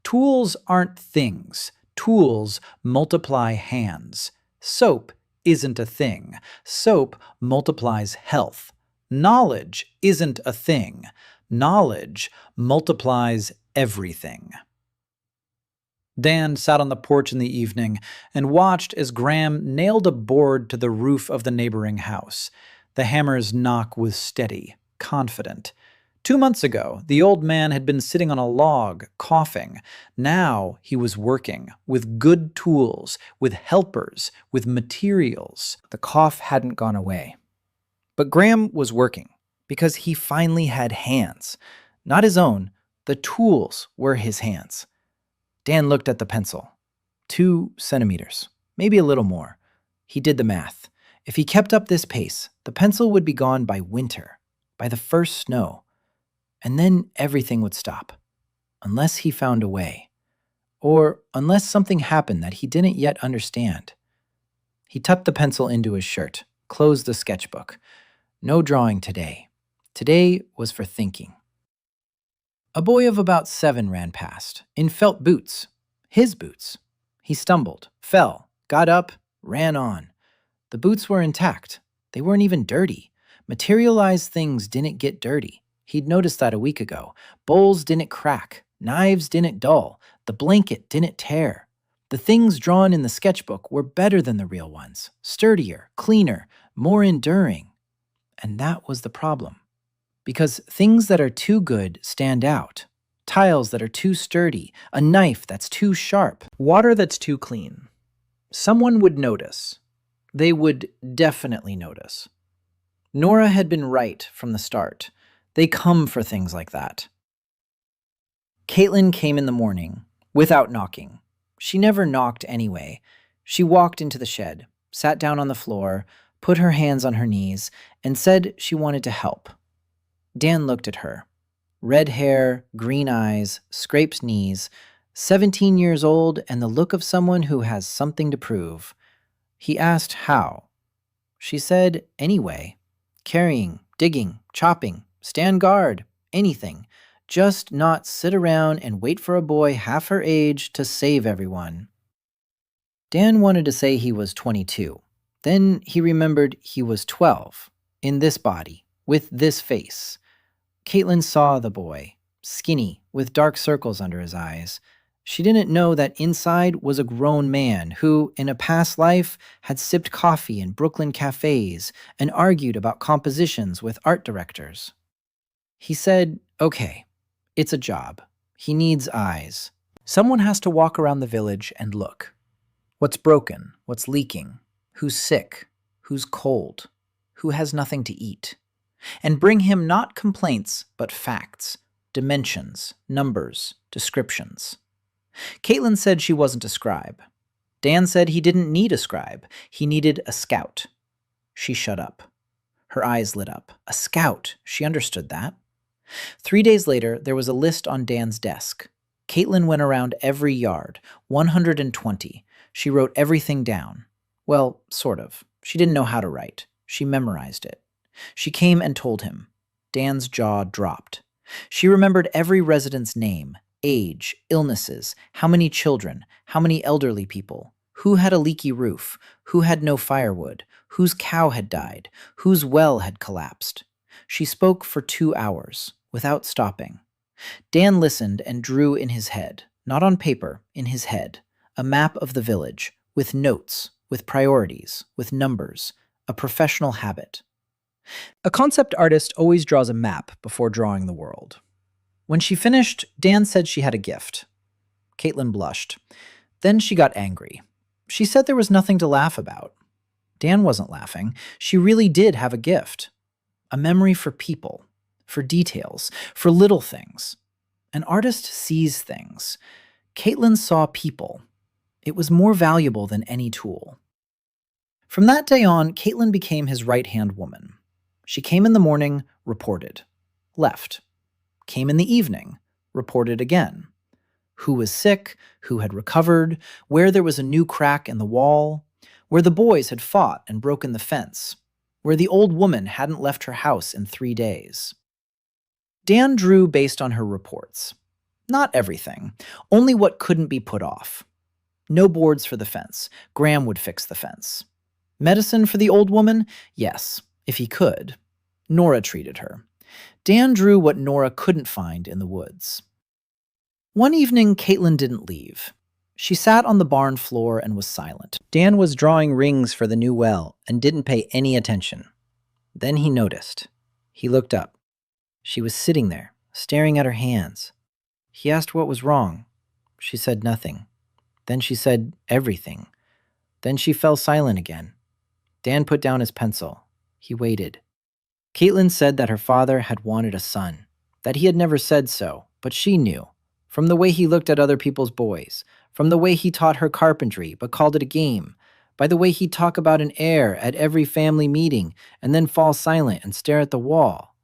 Tools aren't things. Tools multiply hands. Soap isn't a thing. Soap multiplies health. Knowledge isn't a thing. Knowledge multiplies everything. Dan sat on the porch in the evening and watched as Graham nailed a board to the roof of the neighboring house. The hammer's knock was steady, confident. 2 months ago, the old man had been sitting on a log, coughing. Now he was working, with good tools, with helpers, with materials. The cough hadn't gone away. But Graham was working, because he finally had hands. Not his own, the tools were his hands. Dan looked at the pencil. 2 centimeters, maybe a little more. He did the math. If he kept up this pace, the pencil would be gone by winter, by the first snow. And then everything would stop, unless he found a way, or unless something happened that he didn't yet understand. He tucked the pencil into his shirt, closed the sketchbook. No drawing today. Today was for thinking. A boy of about 7 ran past, in felt boots. His boots. He stumbled, fell, got up, ran on. The boots were intact. They weren't even dirty. Materialized things didn't get dirty. He'd noticed that a week ago. Bowls didn't crack. Knives didn't dull. The blanket didn't tear. The things drawn in the sketchbook were better than the real ones. Sturdier, cleaner, more enduring. And that was the problem. Because things that are too good stand out. Tiles that are too sturdy. A knife that's too sharp. Water that's too clean. Someone would notice. They would definitely notice. Nora had been right from the start. They come for things like that. Caitlin came in the morning, without knocking. She never knocked anyway. She walked into the shed, sat down on the floor, put her hands on her knees, and said she wanted to help. Dan looked at her. Red hair, green eyes, scraped knees, 17 years old, and the look of someone who has something to prove. He asked how. She said anyway. Carrying, digging, chopping, stand guard, anything. Just not sit around and wait for a boy half her age to save everyone. Dan wanted to say he was 22. Then he remembered he was 12, in this body, with this face. Caitlin saw the boy, skinny, with dark circles under his eyes. She didn't know that inside was a grown man who, in a past life, had sipped coffee in Brooklyn cafes and argued about compositions with art directors. He said, okay, it's a job. He needs eyes. Someone has to walk around the village and look. What's broken? What's leaking? Who's sick? Who's cold? Who has nothing to eat? And bring him not complaints, but facts, dimensions, numbers, descriptions. Caitlin said she wasn't a scribe. Dan said he didn't need a scribe. He needed a scout. She shut up. Her eyes lit up. A scout. She understood that. 3 days later, there was a list on Dan's desk. Caitlin went around every yard, 120. She wrote everything down. Well, sort of. She didn't know how to write. She memorized it. She came and told him. Dan's jaw dropped. She remembered every resident's name, age, illnesses, how many children, how many elderly people, who had a leaky roof, who had no firewood, whose cow had died, whose well had collapsed. She spoke for 2 hours, without stopping. Dan listened and drew in his head, not on paper, in his head, a map of the village, with notes, with priorities, with numbers, a professional habit. A concept artist always draws a map before drawing the world. When she finished, Dan said she had a gift. Caitlin blushed. Then she got angry. She said there was nothing to laugh about. Dan wasn't laughing. She really did have a gift. A memory for people, for details, for little things. An artist sees things. Caitlin saw people. It was more valuable than any tool. From that day on, Caitlin became his right-hand woman. She came in the morning, reported. Left. Came in the evening, reported again. Who was sick, who had recovered, where there was a new crack in the wall, where the boys had fought and broken the fence. where the old woman hadn't left her house in 3 days. Dan drew based on her reports. Not everything, only what couldn't be put off. No boards for the fence. Graham would fix the fence. Medicine for the old woman? Yes, if he could. Nora treated her. Dan drew what Nora couldn't find in the woods. One evening, Caitlin didn't leave. She sat on the barn floor and was silent. Dan was drawing rings for the new well and didn't pay any attention. Then he noticed. He looked up. She was sitting there, staring at her hands. He asked what was wrong. She said nothing. Then she said everything. Then she fell silent again. Dan put down his pencil. He waited. Caitlin said that her father had wanted a son, that he had never said so, but she knew. From the way he looked at other people's boys, from the way he taught her carpentry but called it a game, by the way he'd talk about an heir at every family meeting and then fall silent and stare at the wall.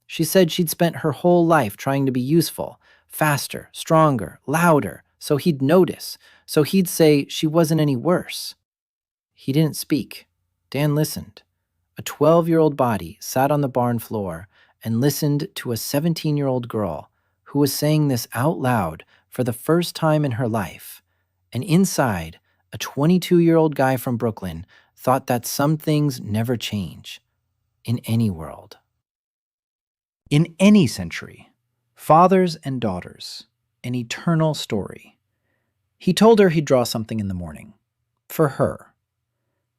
She said she'd spent her whole life trying to be useful, faster, stronger, louder, so he'd notice, so he'd say she wasn't any worse. He didn't speak. Dan listened. A 12-year-old body sat on the barn floor and listened to a 17-year-old girl who was saying this out loud for the first time in her life. And inside, a 22-year-old guy from Brooklyn thought that some things never change in any world. In any century, fathers and daughters, an eternal story. He told her he'd draw something in the morning. For her.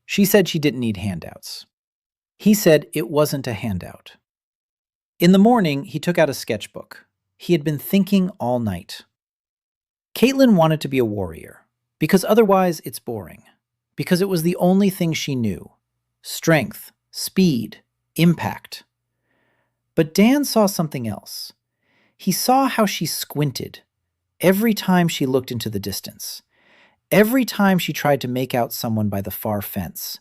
She said she didn't need handouts. He said it wasn't a handout. In the morning, he took out a sketchbook. He had been thinking all night. Caitlin wanted to be a warrior, because otherwise it's boring. Because it was the only thing she knew. Strength, speed, impact. But Dan saw something else. He saw how she squinted every time she looked into the distance. Every time she tried to make out someone by the far fence.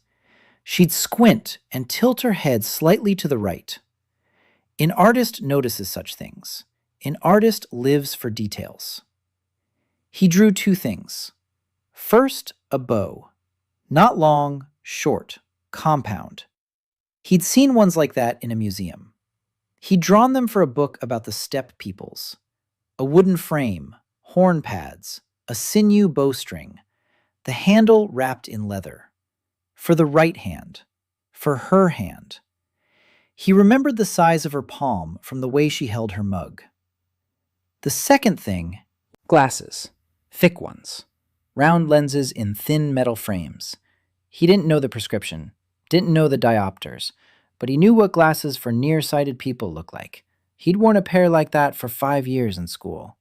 She'd squint and tilt her head slightly to the right. An artist notices such things. An artist lives for details. He drew 2 things. First, a bow. Not long, short, compound. He'd seen ones like that in a museum. He'd drawn them for a book about the steppe peoples. A wooden frame, horn pads, a sinew bowstring, the handle wrapped in leather. For the right hand. For her hand. He remembered the size of her palm from the way she held her mug. The second thing, glasses. Thick ones. Round lenses in thin metal frames. He didn't know the prescription, didn't know the diopters, but he knew what glasses for nearsighted people look like. He'd worn a pair like that for 5 years in school.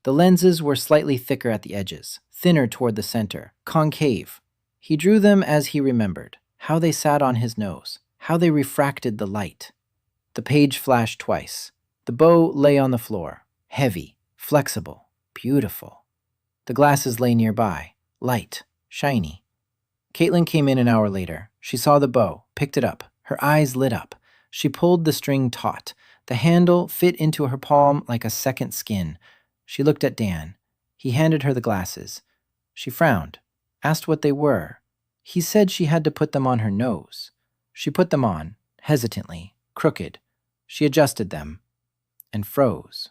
The lenses were slightly thicker at the edges, thinner toward the center, concave. He drew them as he remembered, how they sat on his nose, how they refracted the light. The page flashed twice. The bow lay on the floor, heavy, flexible, beautiful. The glasses lay nearby, light, shiny. Caitlin came in an hour later. She saw the bow, picked it up. Her eyes lit up. She pulled the string taut. The handle fit into her palm like a second skin. She looked at Dan. He handed her the glasses. She frowned. Asked what they were. He said she had to put them on her nose. She put them on, hesitantly, crooked. She adjusted them, and froze.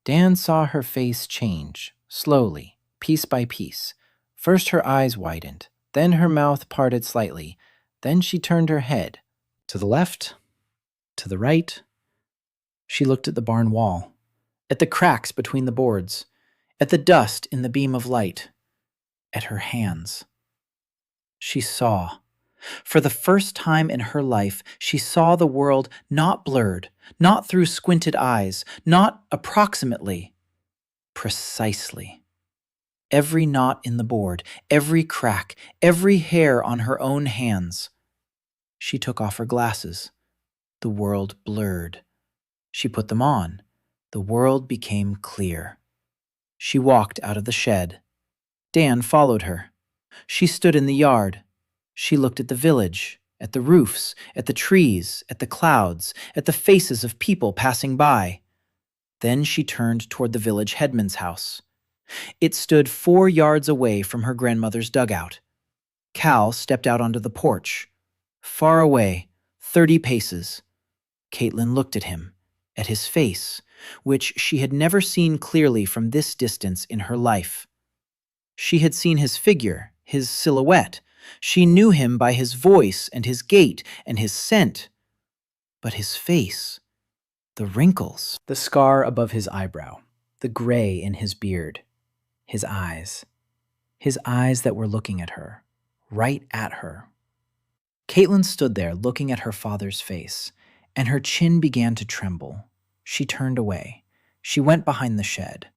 Dan saw her face change, slowly, piece by piece. First her eyes widened, then her mouth parted slightly, then she turned her head. To the left, to the right. She looked at the barn wall, at the cracks between the boards, at the dust in the beam of light. At her hands. She saw. For the first time in her life, she saw the world not blurred, not through squinted eyes, not approximately, precisely. Every knot in the board, every crack, every hair on her own hands. She took off her glasses. The world blurred. She put them on. The world became clear. She walked out of the shed. Dan followed her. She stood in the yard. She looked at the village, at the roofs, at the trees, at the clouds, at the faces of people passing by. Then she turned toward the village headman's house. It stood 4 yards away from her grandmother's dugout. Cal stepped out onto the porch. Far away, 30 paces. Caitlin looked at him, at his face, which she had never seen clearly from this distance in her life. She had seen his figure, his silhouette. She knew him by his voice and his gait and his scent. But his face, the wrinkles, the scar above his eyebrow, the gray in his beard, his eyes that were looking at her, right at her. Caitlin stood there looking at her father's face, and her chin began to tremble. She turned away. She went behind the shed.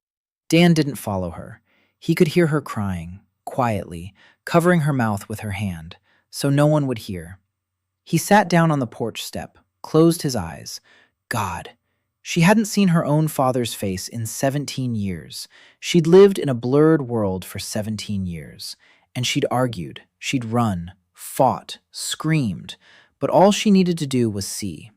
Dan didn't follow her. He could hear her crying, quietly, covering her mouth with her hand, so no one would hear. He sat down on the porch step, closed his eyes. God, she hadn't seen her own father's face in 17 years. She'd lived in a blurred world for 17 years, and she'd argued, she'd run, fought, screamed, but all she needed to do was see.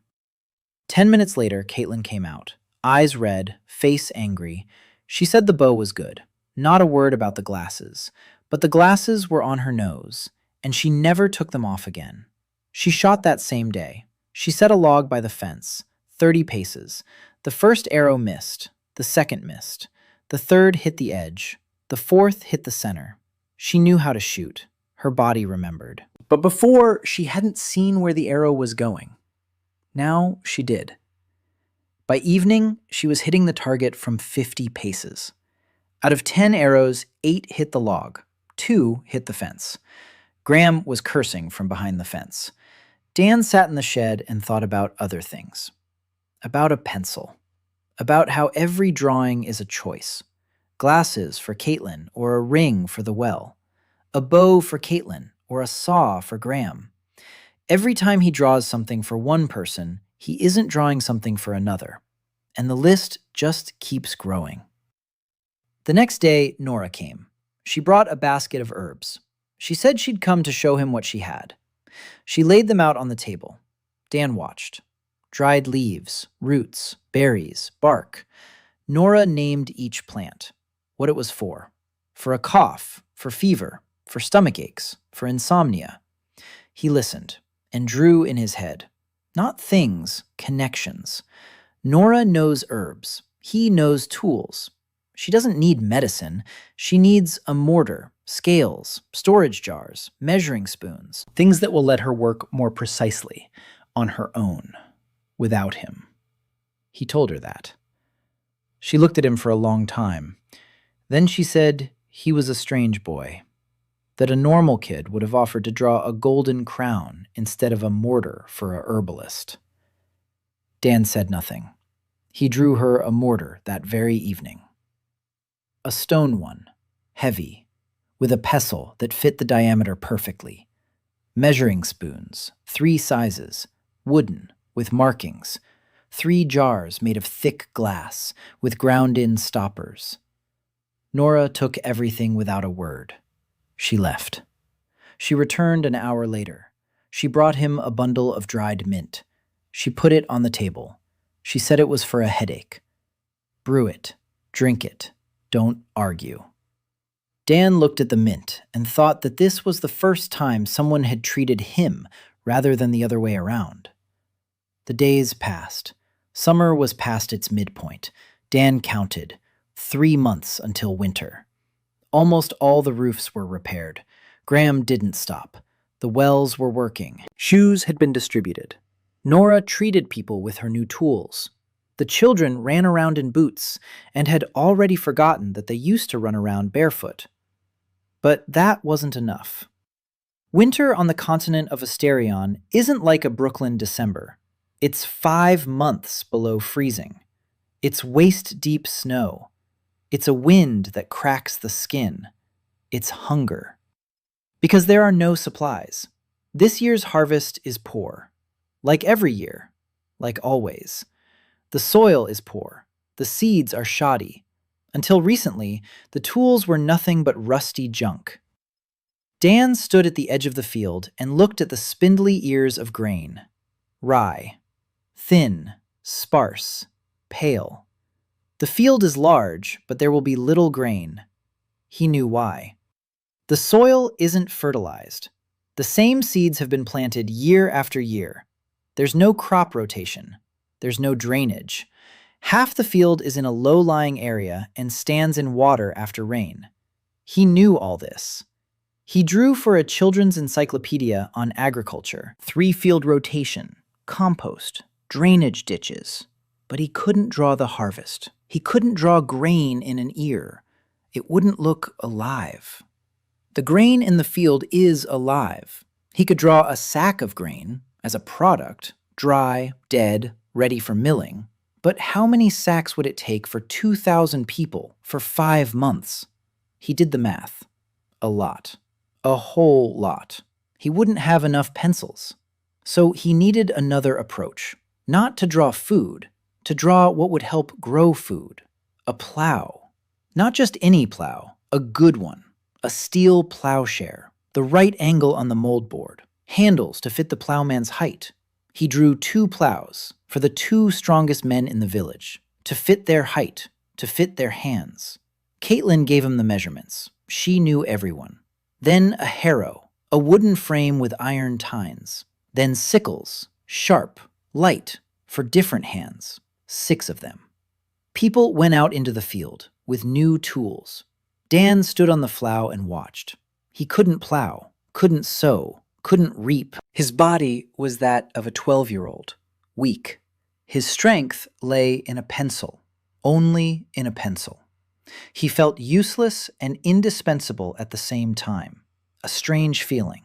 10 minutes later, Caitlin came out, eyes red, face angry. She said the bow was good, not a word about the glasses, but the glasses were on her nose, and she never took them off again. She shot that same day. She set a log by the fence, 30 paces. The first arrow missed, the second missed, the third hit the edge, the fourth hit the center. She knew how to shoot. Her body remembered. But before, she hadn't seen where the arrow was going. Now she did. By evening, she was hitting the target from 50 paces. Out of 10 arrows, 8 hit the log, 2 hit the fence. Graham was cursing from behind the fence. Dan sat in the shed and thought about other things. About a pencil. About how every drawing is a choice. Glasses for Caitlin or a ring for the well. A bow for Caitlin or a saw for Graham. Every time he draws something for one person, he isn't drawing something for another. And the list just keeps growing. The next day, Nora came. She brought a basket of herbs. She said she'd come to show him what she had. She laid them out on the table. Dan watched. Dried leaves, roots, berries, bark. Nora named each plant, what it was for a cough, for fever, for stomach aches, for insomnia. He listened and drew in his head. Not things, connections. Nora knows herbs. He knows tools. She doesn't need medicine. She needs a mortar, scales, storage jars, measuring spoons, things that will let her work more precisely on her own, without him. He told her that. She looked at him for a long time. Then she said he was a strange boy, that a normal kid would have offered to draw a golden crown instead of a mortar for a herbalist. Dan said nothing. He drew her a mortar that very evening. A stone one, heavy, with a pestle that fit the diameter perfectly. Measuring spoons, 3 sizes, wooden, with markings. 3 jars made of thick glass, with ground-in stoppers. Nora took everything without a word. She left. She returned an hour later. She brought him a bundle of dried mint. She put it on the table. She said it was for a headache. Brew it. Drink it. Don't argue. Dan looked at the mint and thought that this was the first time someone had treated him rather than the other way around. The days passed. Summer was past its midpoint. Dan counted. 3 months until winter. Almost all the roofs were repaired. Graham didn't stop. The wells were working. Shoes had been distributed. Nora treated people with her new tools. The children ran around in boots and had already forgotten that they used to run around barefoot. But that wasn't enough. Winter on the continent of Asterion isn't like a Brooklyn December. It's 5 months below freezing. It's waist-deep snow. It's a wind that cracks the skin. It's hunger. Because there are no supplies. This year's harvest is poor. Like every year. Like always. The soil is poor. The seeds are shoddy. Until recently, the tools were nothing but rusty junk. Dan stood at the edge of the field and looked at the spindly ears of grain. Rye. Thin, sparse, pale. The field is large, but there will be little grain. He knew why. The soil isn't fertilized. The same seeds have been planted year after year. There's no crop rotation. There's no drainage. Half the field is in a low-lying area and stands in water after rain. He knew all this. He drew for a children's encyclopedia on agriculture, 3-field rotation, compost, drainage ditches. But he couldn't draw the harvest. He couldn't draw grain in an ear. It wouldn't look alive. The grain in the field is alive. He could draw a sack of grain as a product, dry, dead, ready for milling. But how many sacks would it take for 2,000 people for 5 months? He did the math. A lot. A whole lot. He wouldn't have enough pencils. So he needed another approach. Not to draw food, to draw what would help grow food. A plow. Not just any plow, a good one. A steel plowshare. The right angle on the mold board. Handles to fit the plowman's height. He drew 2 plows for the 2 strongest men in the village, to fit their height, to fit their hands. Caitlin gave him the measurements. She knew everyone. Then a harrow, a wooden frame with iron tines. Then sickles, sharp, light, for different hands, 6 of them. People went out into the field with new tools. Dan stood on the plow and watched. He couldn't plow, couldn't sow, couldn't reap. His body was that of a 12-year-old, weak. His strength lay in a pencil, only in a pencil. He felt useless and indispensable at the same time, a strange feeling.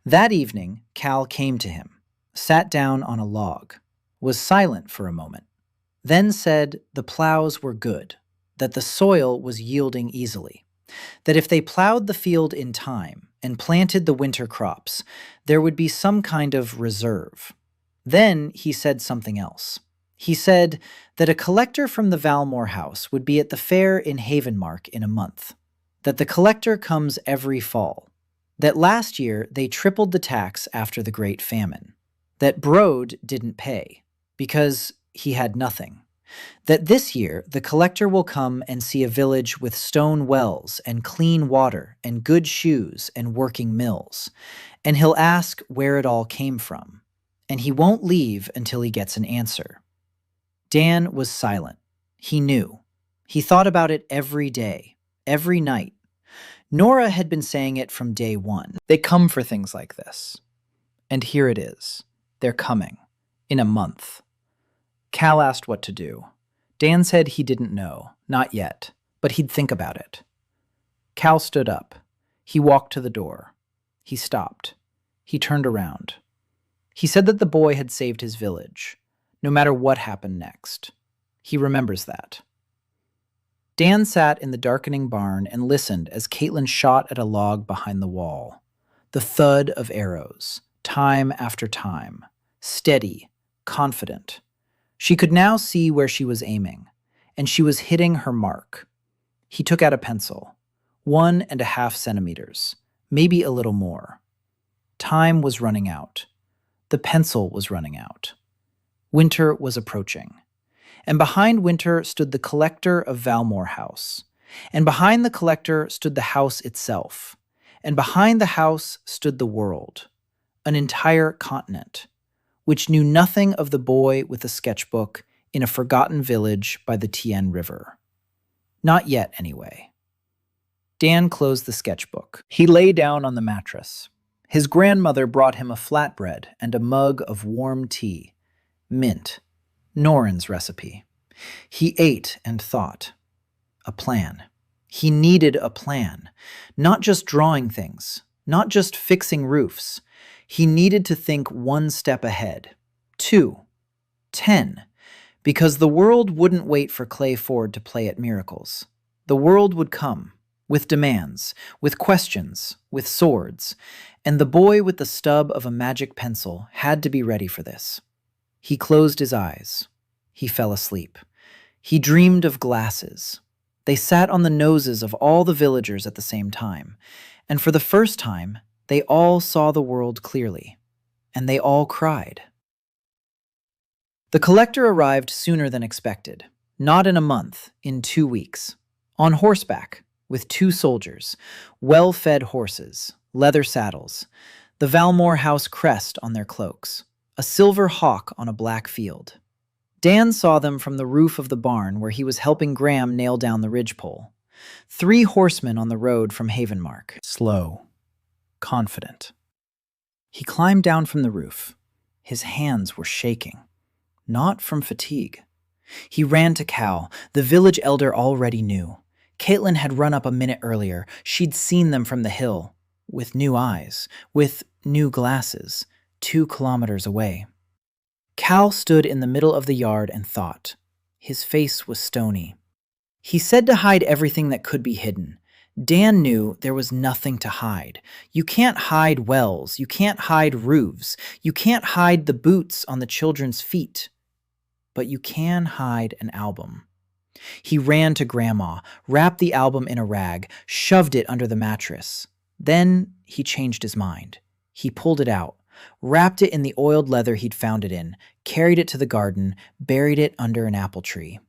That evening, Cal came to him, sat down on a log, was silent for a moment, then said the plows were good, that the soil was yielding easily, that if they plowed the field in time and planted the winter crops, there would be some kind of reserve. Then he said something else. He said that a collector from the Valmor house would be at the fair in Havenmark in a month, that the collector comes every fall, that last year they tripled the tax after the Great Famine, that Brode didn't pay because he had nothing, that this year the collector will come and see a village with stone wells and clean water and good shoes and working mills, and he'll ask where it all came from, and he won't leave until he gets an answer. Dan was silent. He knew. He thought about it every day, every night. Nora had been saying it from day one. They come for things like this. And here it is. They're coming. In a month. Cal asked what to do. Dan said he didn't know. Not yet. But he'd think about it. Cal stood up. He walked to the door. He stopped. He turned around. He said that the boy had saved his village, no matter what happened next. He remembers that. Dan sat in the darkening barn and listened as Caitlin shot at a log behind the wall. The thud of arrows, time after time, steady, confident. She could now see where she was aiming, and she was hitting her mark. He took out a pencil, 1.5 centimeters, maybe a little more. Time was running out. The pencil was running out. Winter was approaching. And behind Winter stood the collector of Valmor House. And behind the collector stood the house itself. And behind the house stood the world, an entire continent, which knew nothing of the boy with a sketchbook in a forgotten village by the Tien River. Not yet, anyway. Dan closed the sketchbook. He lay down on the mattress. His grandmother brought him a flatbread and a mug of warm tea. Mint. Norin's recipe. He ate and thought. A plan. He needed a plan. Not just drawing things. Not just fixing roofs. He needed to think 1 step ahead. 2. 10. Because the world wouldn't wait for Clay Ford to play at miracles. The world would come. With demands. With questions. With swords. And the boy with the stub of a magic pencil had to be ready for this. He closed his eyes. He fell asleep. He dreamed of glasses. They sat on the noses of all the villagers at the same time, and for the first time, they all saw the world clearly, and they all cried. The collector arrived sooner than expected, not in a month, in 2 weeks, on horseback, with 2 soldiers, well-fed horses, leather saddles, the Valmor house crest on their cloaks. a silver hawk on a black field. Dan saw them from the roof of the barn where he was helping Graham nail down the ridgepole. 3 horsemen on the road from Havenmark. Slow, confident. He climbed down from the roof. His hands were shaking, not from fatigue. He ran to Cal. The village elder already knew. Caitlin had run up a minute earlier. She'd seen them from the hill, with new eyes, with new glasses, 2 kilometers away. Cal stood in the middle of the yard and thought. His face was stony. He said to hide everything that could be hidden. Dan knew there was nothing to hide. You can't hide wells. You can't hide roofs. You can't hide the boots on the children's feet. But you can hide an album. He ran to Grandma, wrapped the album in a rag, shoved it under the mattress. Then he changed his mind. He pulled it out, wrapped it in the oiled leather he'd found it in, carried it to the garden, buried it under an apple tree.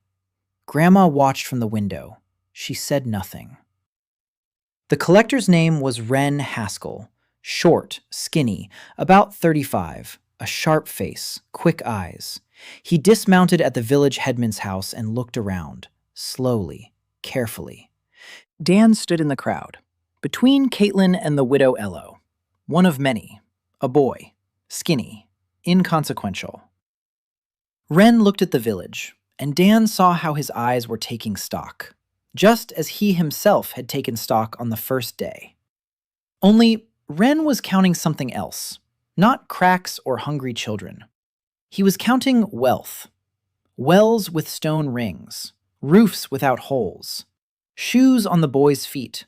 Grandma watched from the window. She said nothing. The collector's name was Wren Haskell, short, skinny, about 35, a sharp face, quick eyes. He dismounted at the village headman's house and looked around, slowly, carefully. Dan stood in the crowd, between Caitlin and the widow Ello, one of many, a boy, skinny, inconsequential. Wren looked at the village, and Dan saw how his eyes were taking stock, just as he himself had taken stock on the first day. Only Wren was counting something else, not cracks or hungry children. He was counting wealth. Wells with stone rings, roofs without holes, shoes on the boys' feet,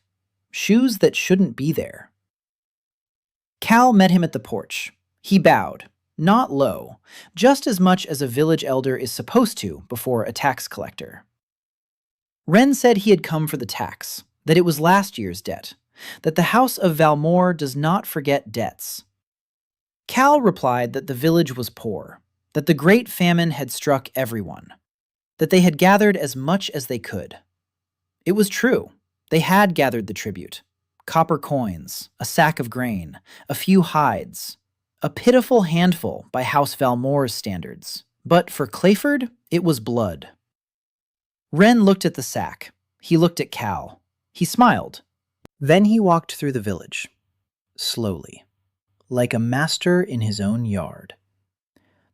shoes that shouldn't be there. Cal met him at the porch. He bowed, not low, just as much as a village elder is supposed to before a tax collector. Wren said he had come for the tax, that it was last year's debt, that the house of Valmor does not forget debts. Cal replied that the village was poor, that the great famine had struck everyone, that they had gathered as much as they could. It was true. They had gathered the tribute. Copper coins, a sack of grain, a few hides, a pitiful handful by House Valmor's standards. But for Clayford, it was blood. Wren looked at the sack. He looked at Cal. He smiled. Then he walked through the village, slowly, like a master in his own yard.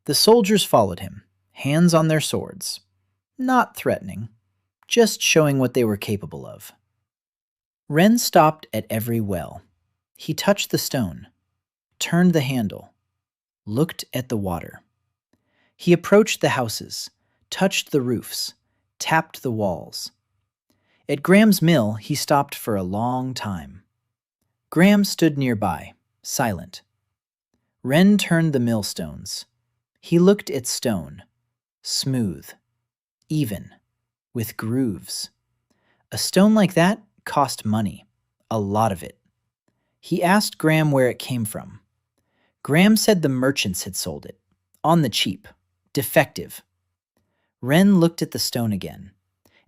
The soldiers followed him, hands on their swords, not threatening, just showing what they were capable of. Wren stopped at every well. He touched the stone, turned the handle, looked at the water. He approached the houses, touched the roofs, tapped the walls. At Graham's mill, he stopped for a long time. Graham stood nearby, silent. Wren turned the millstones. He looked at stone, smooth, even, with grooves. A stone like that cost money, a lot of it. He asked Graham where it came from. Graham said the merchants had sold it, on the cheap, defective. Wren looked at the stone again,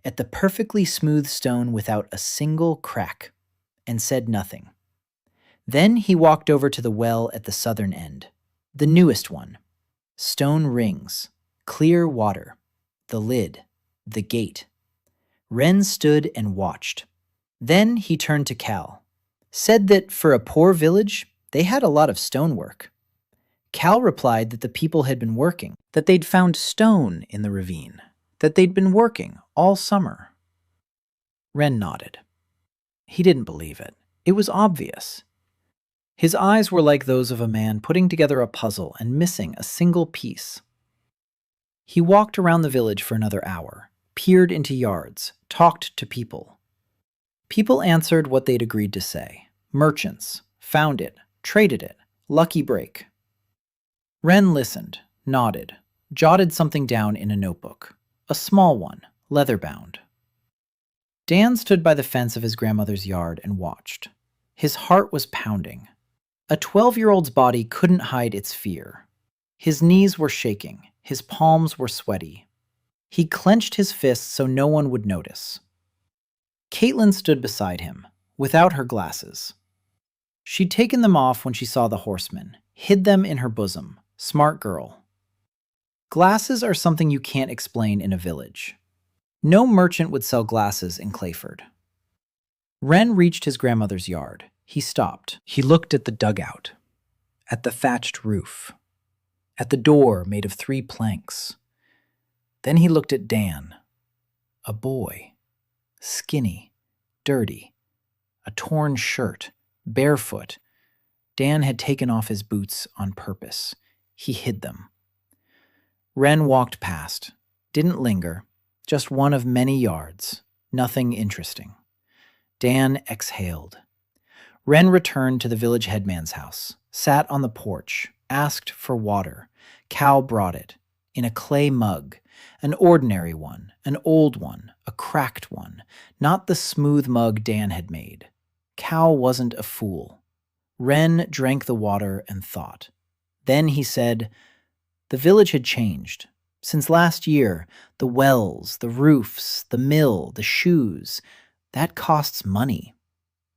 at the perfectly smooth stone without a single crack, and said nothing. Then he walked over to the well at the southern end, the newest one. Stone rings, clear water, the lid, the gate. Wren stood and watched. Then he turned to Cal, said that for a poor village, they had a lot of stonework. Cal replied that the people had been working, that they'd found stone in the ravine, that they'd been working all summer. Wren nodded. He didn't believe it. It was obvious. His eyes were like those of a man putting together a puzzle and missing a single piece. He walked around the village for another hour, peered into yards, talked to people. People answered what they'd agreed to say. Merchants, found it, traded it, lucky break. Wren listened, nodded, jotted something down in a notebook, a small one, leather-bound. Dan stood by the fence of his grandmother's yard and watched. His heart was pounding. A 12-year-old's body couldn't hide its fear. His knees were shaking, his palms were sweaty. He clenched his fists so no one would notice. Caitlin stood beside him, without her glasses. She'd taken them off when she saw the horsemen, hid them in her bosom, Smart girl. Glasses are something you can't explain in a village. No merchant would sell glasses in Clayford. Ren reached his grandmother's yard. He stopped. He looked at the dugout, at the thatched roof, at the door made of 3 planks. Then he looked at Dan, a boy, skinny, dirty, a torn shirt, barefoot. Dan had taken off his boots on purpose. He hid them. Ren walked past, didn't linger, just one of many yards, nothing interesting. Dan exhaled. Ren returned to the village headman's house, sat on the porch, asked for water. Cal brought it, in a clay mug, an ordinary one, an old one, a cracked one, not the smooth mug Dan had made. Cal wasn't a fool. Ren drank the water and thought. Then he said, the village had changed. Since last year, the wells, the roofs, the mill, the shoes, that costs money.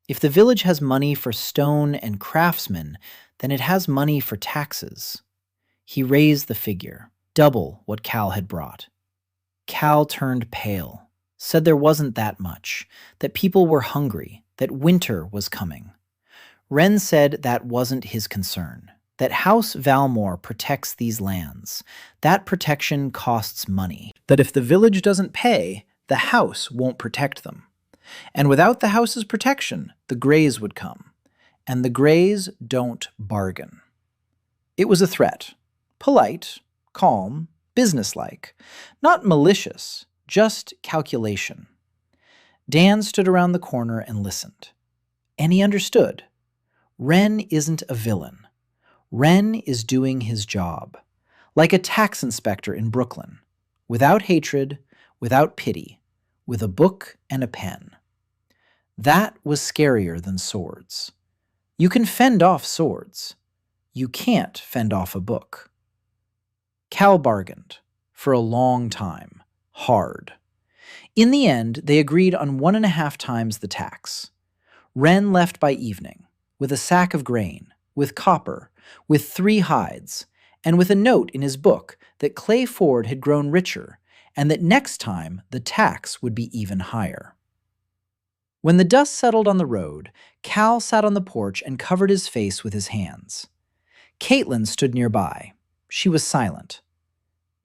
If the village has money for stone and craftsmen, then it has money for taxes. He raised the figure, double what Cal had brought. Cal turned pale, said there wasn't that much, that people were hungry, that winter was coming. Ren said that wasn't his concern, that House Valmor protects these lands. That protection costs money. That if the village doesn't pay, the house won't protect them. And without the house's protection, the Greys would come. And the Greys don't bargain. It was a threat. Polite, calm, businesslike. Not malicious, just calculation. Dan stood around the corner and listened. And he understood. Ren isn't a villain. Ren is doing his job. Like a tax inspector in Brooklyn. Without hatred, without pity, with a book and a pen. That was scarier than swords. You can fend off swords. You can't fend off a book. Cal bargained, for a long time, hard. In the end, they agreed on 1.5 times the tax. Ren left by evening, with a sack of grain, with copper, with 3 hides, and with a note in his book that Clay Ford had grown richer, and that next time the tax would be even higher. When the dust settled on the road, Cal sat on the porch and covered his face with his hands. Caitlin stood nearby. She was silent.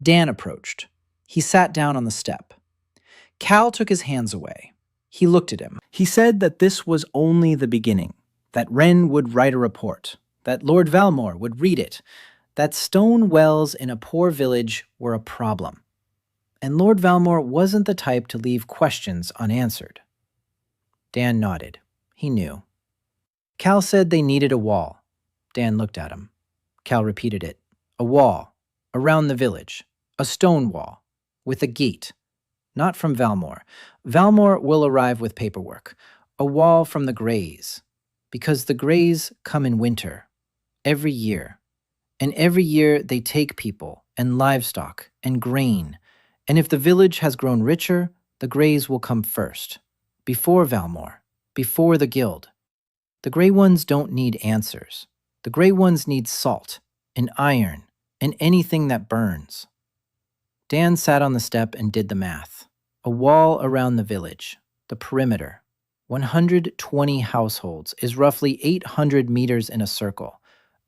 Dan approached. He sat down on the step. Cal took his hands away. He looked at him. He said that this was only the beginning, that Ren would write a report, that Lord Valmor would read it, that stone wells in a poor village were a problem. And Lord Valmor wasn't the type to leave questions unanswered. Dan nodded. He knew. Cal said they needed a wall. Dan looked at him. Cal repeated it. A wall. Around the village. A stone wall. With a gate. Not from Valmor. Valmor will arrive with paperwork. A wall from the Greys. Because the Greys come in winter. Every year. And every year they take people and livestock and grain. And if the village has grown richer, the Greys will come first. Before Valmor. Before the guild. The Grey ones don't need answers. The Grey ones need salt and iron and anything that burns. Dan sat on the step and did the math. A wall around the village. The perimeter. 120 households is roughly 800 meters in a circle.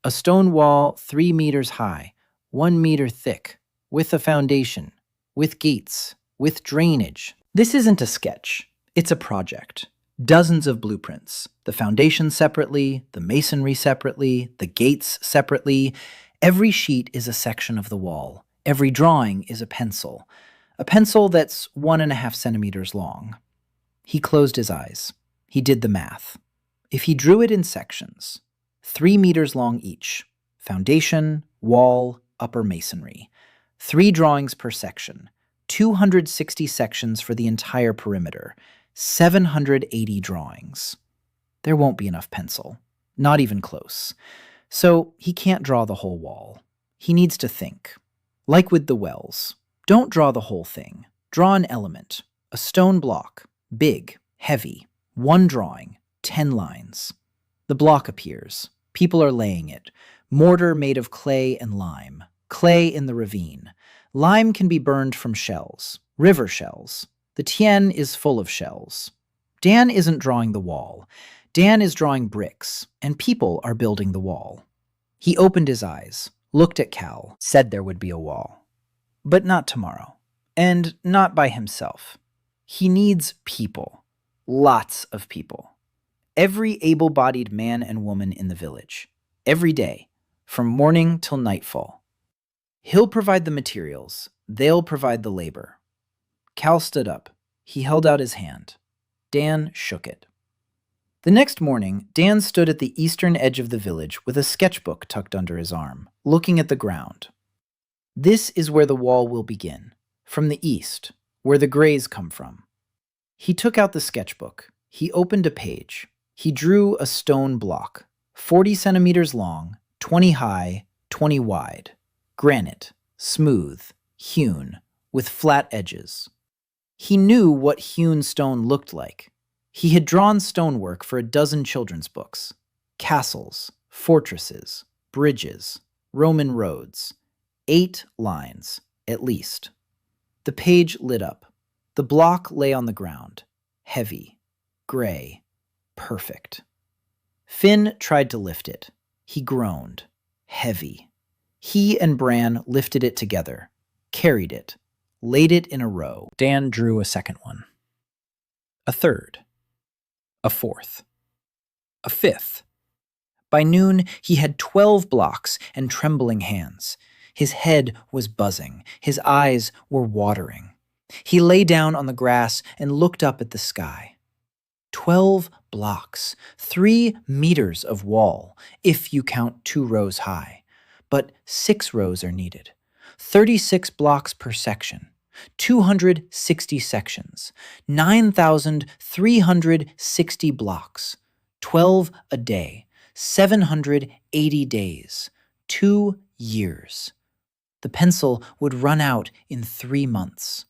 A stone wall 3 meters high, 1 meter thick, with a foundation, with gates, with drainage. This isn't a sketch. It's a project. Dozens of blueprints. The foundation separately, the masonry separately, the gates separately. Every sheet is a section of the wall. Every drawing is a pencil. A pencil that's 1.5 centimeters long. He closed his eyes. He did the math. If he drew it in sections, 3 meters long each, foundation, wall, upper masonry, 3 drawings per section, 260 sections for the entire perimeter, 780 drawings. There won't be enough pencil, not even close. So he can't draw the whole wall. He needs to think. Like with the wells. Don't draw the whole thing. Draw an element, a stone block, big, heavy, 1 drawing, 10 lines. The block appears. People are laying it, Mortar made of clay and lime. Clay in the ravine. Lime can be burned from shells, river shells. The Tien is full of shells. Dan isn't drawing the wall. Dan is drawing bricks, and people are building the wall. He opened his eyes, looked at Cal, said there would be a wall. But not tomorrow. And not by himself. He needs people. Lots of people. Every able-bodied man and woman in the village. Every day, from morning till nightfall. He'll provide the materials. They'll provide the labor. Cal stood up. He held out his hand. Dan shook it. The next morning, Dan stood at the eastern edge of the village with a sketchbook tucked under his arm, looking at the ground. This is where the wall will begin, from the east, where the grays come from. He took out the sketchbook. He opened a page. He drew a stone block, 40 centimeters long, 20 high, 20 wide. Granite, smooth, hewn, with flat edges. He knew what hewn stone looked like. He had drawn stonework for a dozen children's books. Castles, fortresses, bridges, Roman roads. 8 lines, at least. The page lit up. The block lay on the ground. Heavy, gray, perfect. Finn tried to lift it. He groaned. Heavy. He and Bran lifted it together, carried it, laid it in a row. Dan drew a second one. A third. A fourth. A fifth. By noon, he had 12 blocks and trembling hands. His head was buzzing. His eyes were watering. He lay down on the grass and looked up at the sky. 12 blocks, 3 meters of wall, if you count 2 rows high. But 6 rows are needed. 36 blocks per section. 260 sections, 9,360 blocks, 12 a day, 780 days, 2 years. The pencil would run out in 3 months.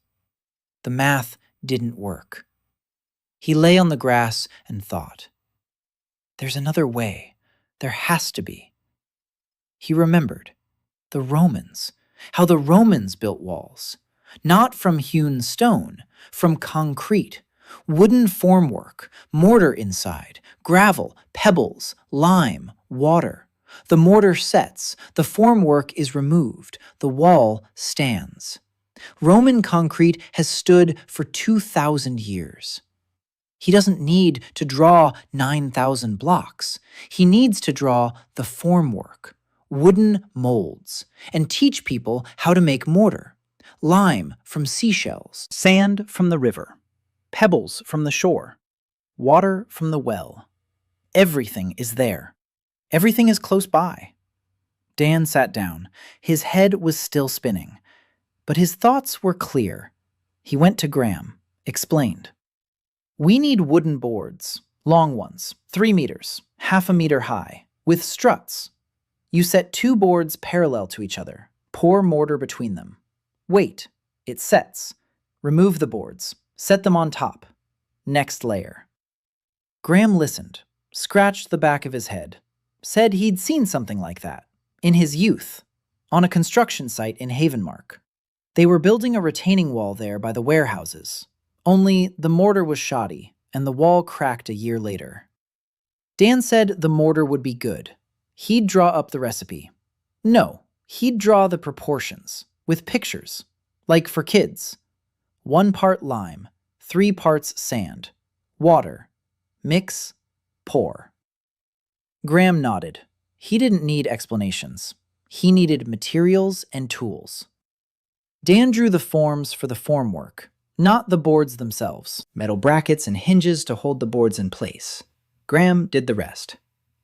The math didn't work. He lay on the grass and thought, there's another way. There has to be. He remembered the Romans, how the Romans built walls. Not from hewn stone, from concrete, wooden formwork, mortar inside, gravel, pebbles, lime, water. The mortar sets, the formwork is removed, the wall stands. Roman concrete has stood for 2,000 years. He doesn't need to draw 9,000 blocks. He needs to draw the formwork, wooden molds, and teach people how to make mortar. Lime from seashells, sand from the river, pebbles from the shore, water from the well. Everything is there. Everything is close by. Dan sat down. His head was still spinning, but his thoughts were clear. He went to Graham, explained. We need wooden boards, long ones, 3 meters, half a meter high, with struts. You set 2 boards parallel to each other, pour mortar between them. Wait, it sets. Remove the boards. Set them on top. Next layer. Graham listened, scratched the back of his head, said he'd seen something like that, in his youth, on a construction site in Havenmark. They were building a retaining wall there by the warehouses, only the mortar was shoddy, and the wall cracked a year later. Dan said the mortar would be good. He'd draw up the recipe. No, he'd draw the proportions. With pictures, like for kids. 1 part lime, 3 parts sand, water, mix, pour. Graham nodded. He didn't need explanations. He needed materials and tools. Dan drew the forms for the formwork, not the boards themselves. Metal brackets and hinges to hold the boards in place. Graham did the rest.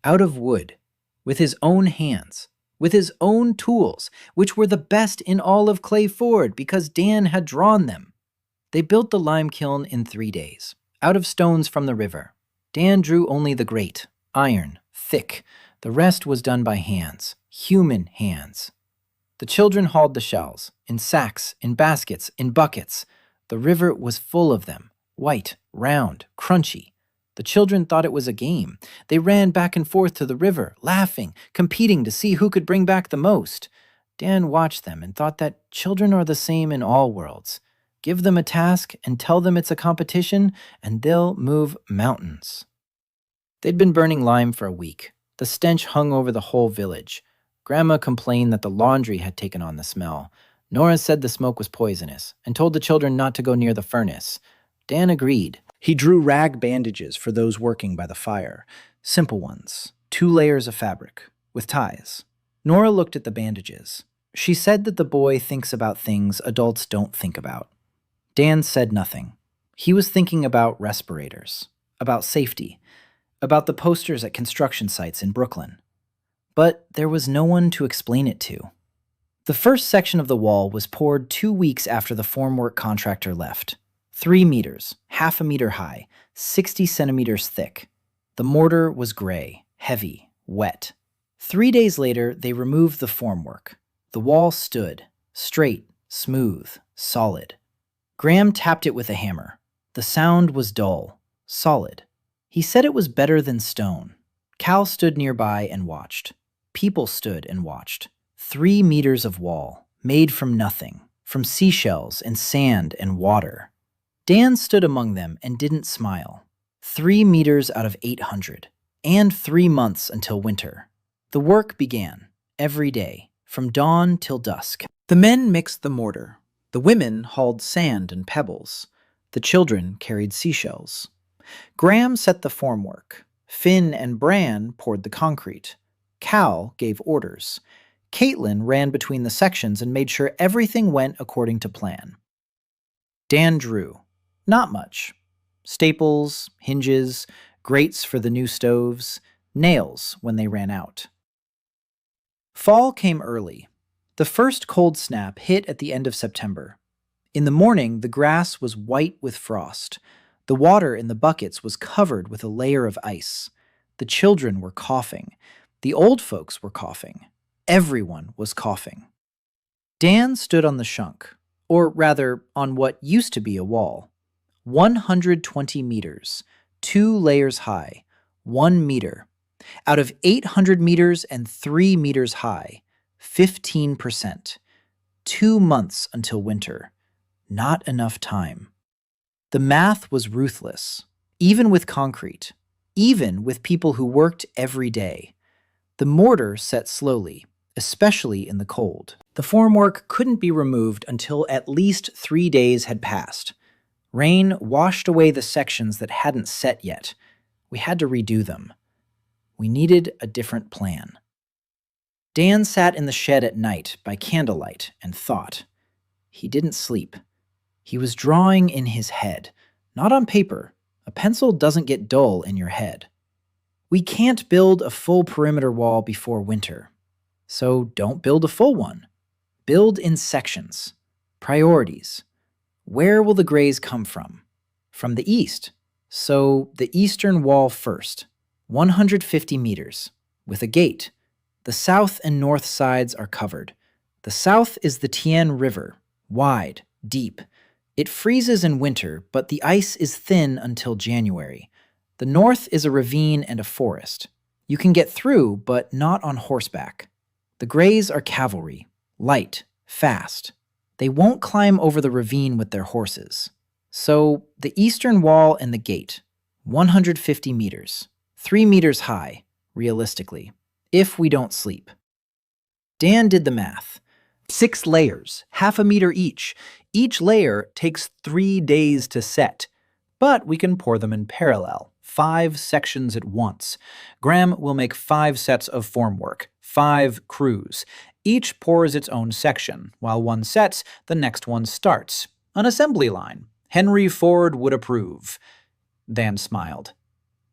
Out of wood, with his own hands. With his own tools, which were the best in all of Clay Ford because Dan had drawn them. They built the lime kiln in 3 days, out of stones from the river. Dan drew only the grate, iron, thick. The rest was done by hands, human hands. The children hauled the shells, in sacks, in baskets, in buckets. The river was full of them, white, round, crunchy. The children thought it was a game. They ran back and forth to the river, laughing, competing to see who could bring back the most. Dan watched them and thought that children are the same in all worlds. Give them a task and tell them it's a competition, and they'll move mountains. They'd been burning lime for a week. The stench hung over the whole village. Grandma complained that the laundry had taken on the smell. Nora said the smoke was poisonous and told the children not to go near the furnace. Dan agreed. He drew rag bandages for those working by the fire. Simple ones, 2 layers of fabric, with ties. Nora looked at the bandages. She said that the boy thinks about things adults don't think about. Dan said nothing. He was thinking about respirators, about safety, about the posters at construction sites in Brooklyn. But there was no one to explain it to. The first section of the wall was poured 2 weeks after the formwork contractor left. 3 meters, half a meter high, 60 centimeters thick. The mortar was gray, heavy, wet. 3 days later, they removed the formwork. The wall stood, straight, smooth, solid. Graham tapped it with a hammer. The sound was dull, solid. He said it was better than stone. Cal stood nearby and watched. People stood and watched. 3 meters of wall, made from nothing, from seashells and sand and water. Dan stood among them and didn't smile. 3 meters out of 800, and 3 months until winter. The work began, every day, from dawn till dusk. The men mixed the mortar. The women hauled sand and pebbles. The children carried seashells. Graham set the formwork. Finn and Bran poured the concrete. Cal gave orders. Caitlin ran between the sections and made sure everything went according to plan. Dan drew. Not much. Staples, hinges, grates for the new stoves, nails when they ran out. Fall came early. The first cold snap hit at the end of September. In the morning, the grass was white with frost. The water in the buckets was covered with a layer of ice. The children were coughing. The old folks were coughing. Everyone was coughing. Dan stood on the shunk, or rather, on what used to be a wall. 120 meters, 2 layers high, 1 meter. Out of 800 meters and 3 meters high, 15%. 2 months until winter. Not enough time. The math was ruthless, even with concrete, even with people who worked every day. The mortar set slowly, especially in the cold. The formwork couldn't be removed until at least 3 days had passed. Rain washed away the sections that hadn't set yet. We had to redo them. We needed a different plan. Dan sat in the shed at night by candlelight and thought. He didn't sleep. He was drawing in his head, not on paper. A pencil doesn't get dull in your head. We can't build a full perimeter wall before winter. So don't build a full one. Build in sections. Priorities. Where will the grays come from? From the east. So the eastern wall first. 150 meters. With a gate. The south and north sides are covered. The south is the Tien River. Wide. Deep. It freezes in winter, but the ice is thin until January. The north is a ravine and a forest. You can get through, but not on horseback. The Greys are cavalry, light, fast. They won't climb over the ravine with their horses. So, the eastern wall and the gate, 150 meters, 3 meters high, realistically, if we don't sleep. Dan did the math. 6 layers, half a meter each. Each layer takes 3 days to set, but we can pour them in parallel, 5 sections at once. Graham will make 5 sets of formwork, 5 crews. Each pours its own section. While one sets, the next one starts. An assembly line. Henry Ford would approve. Dan smiled.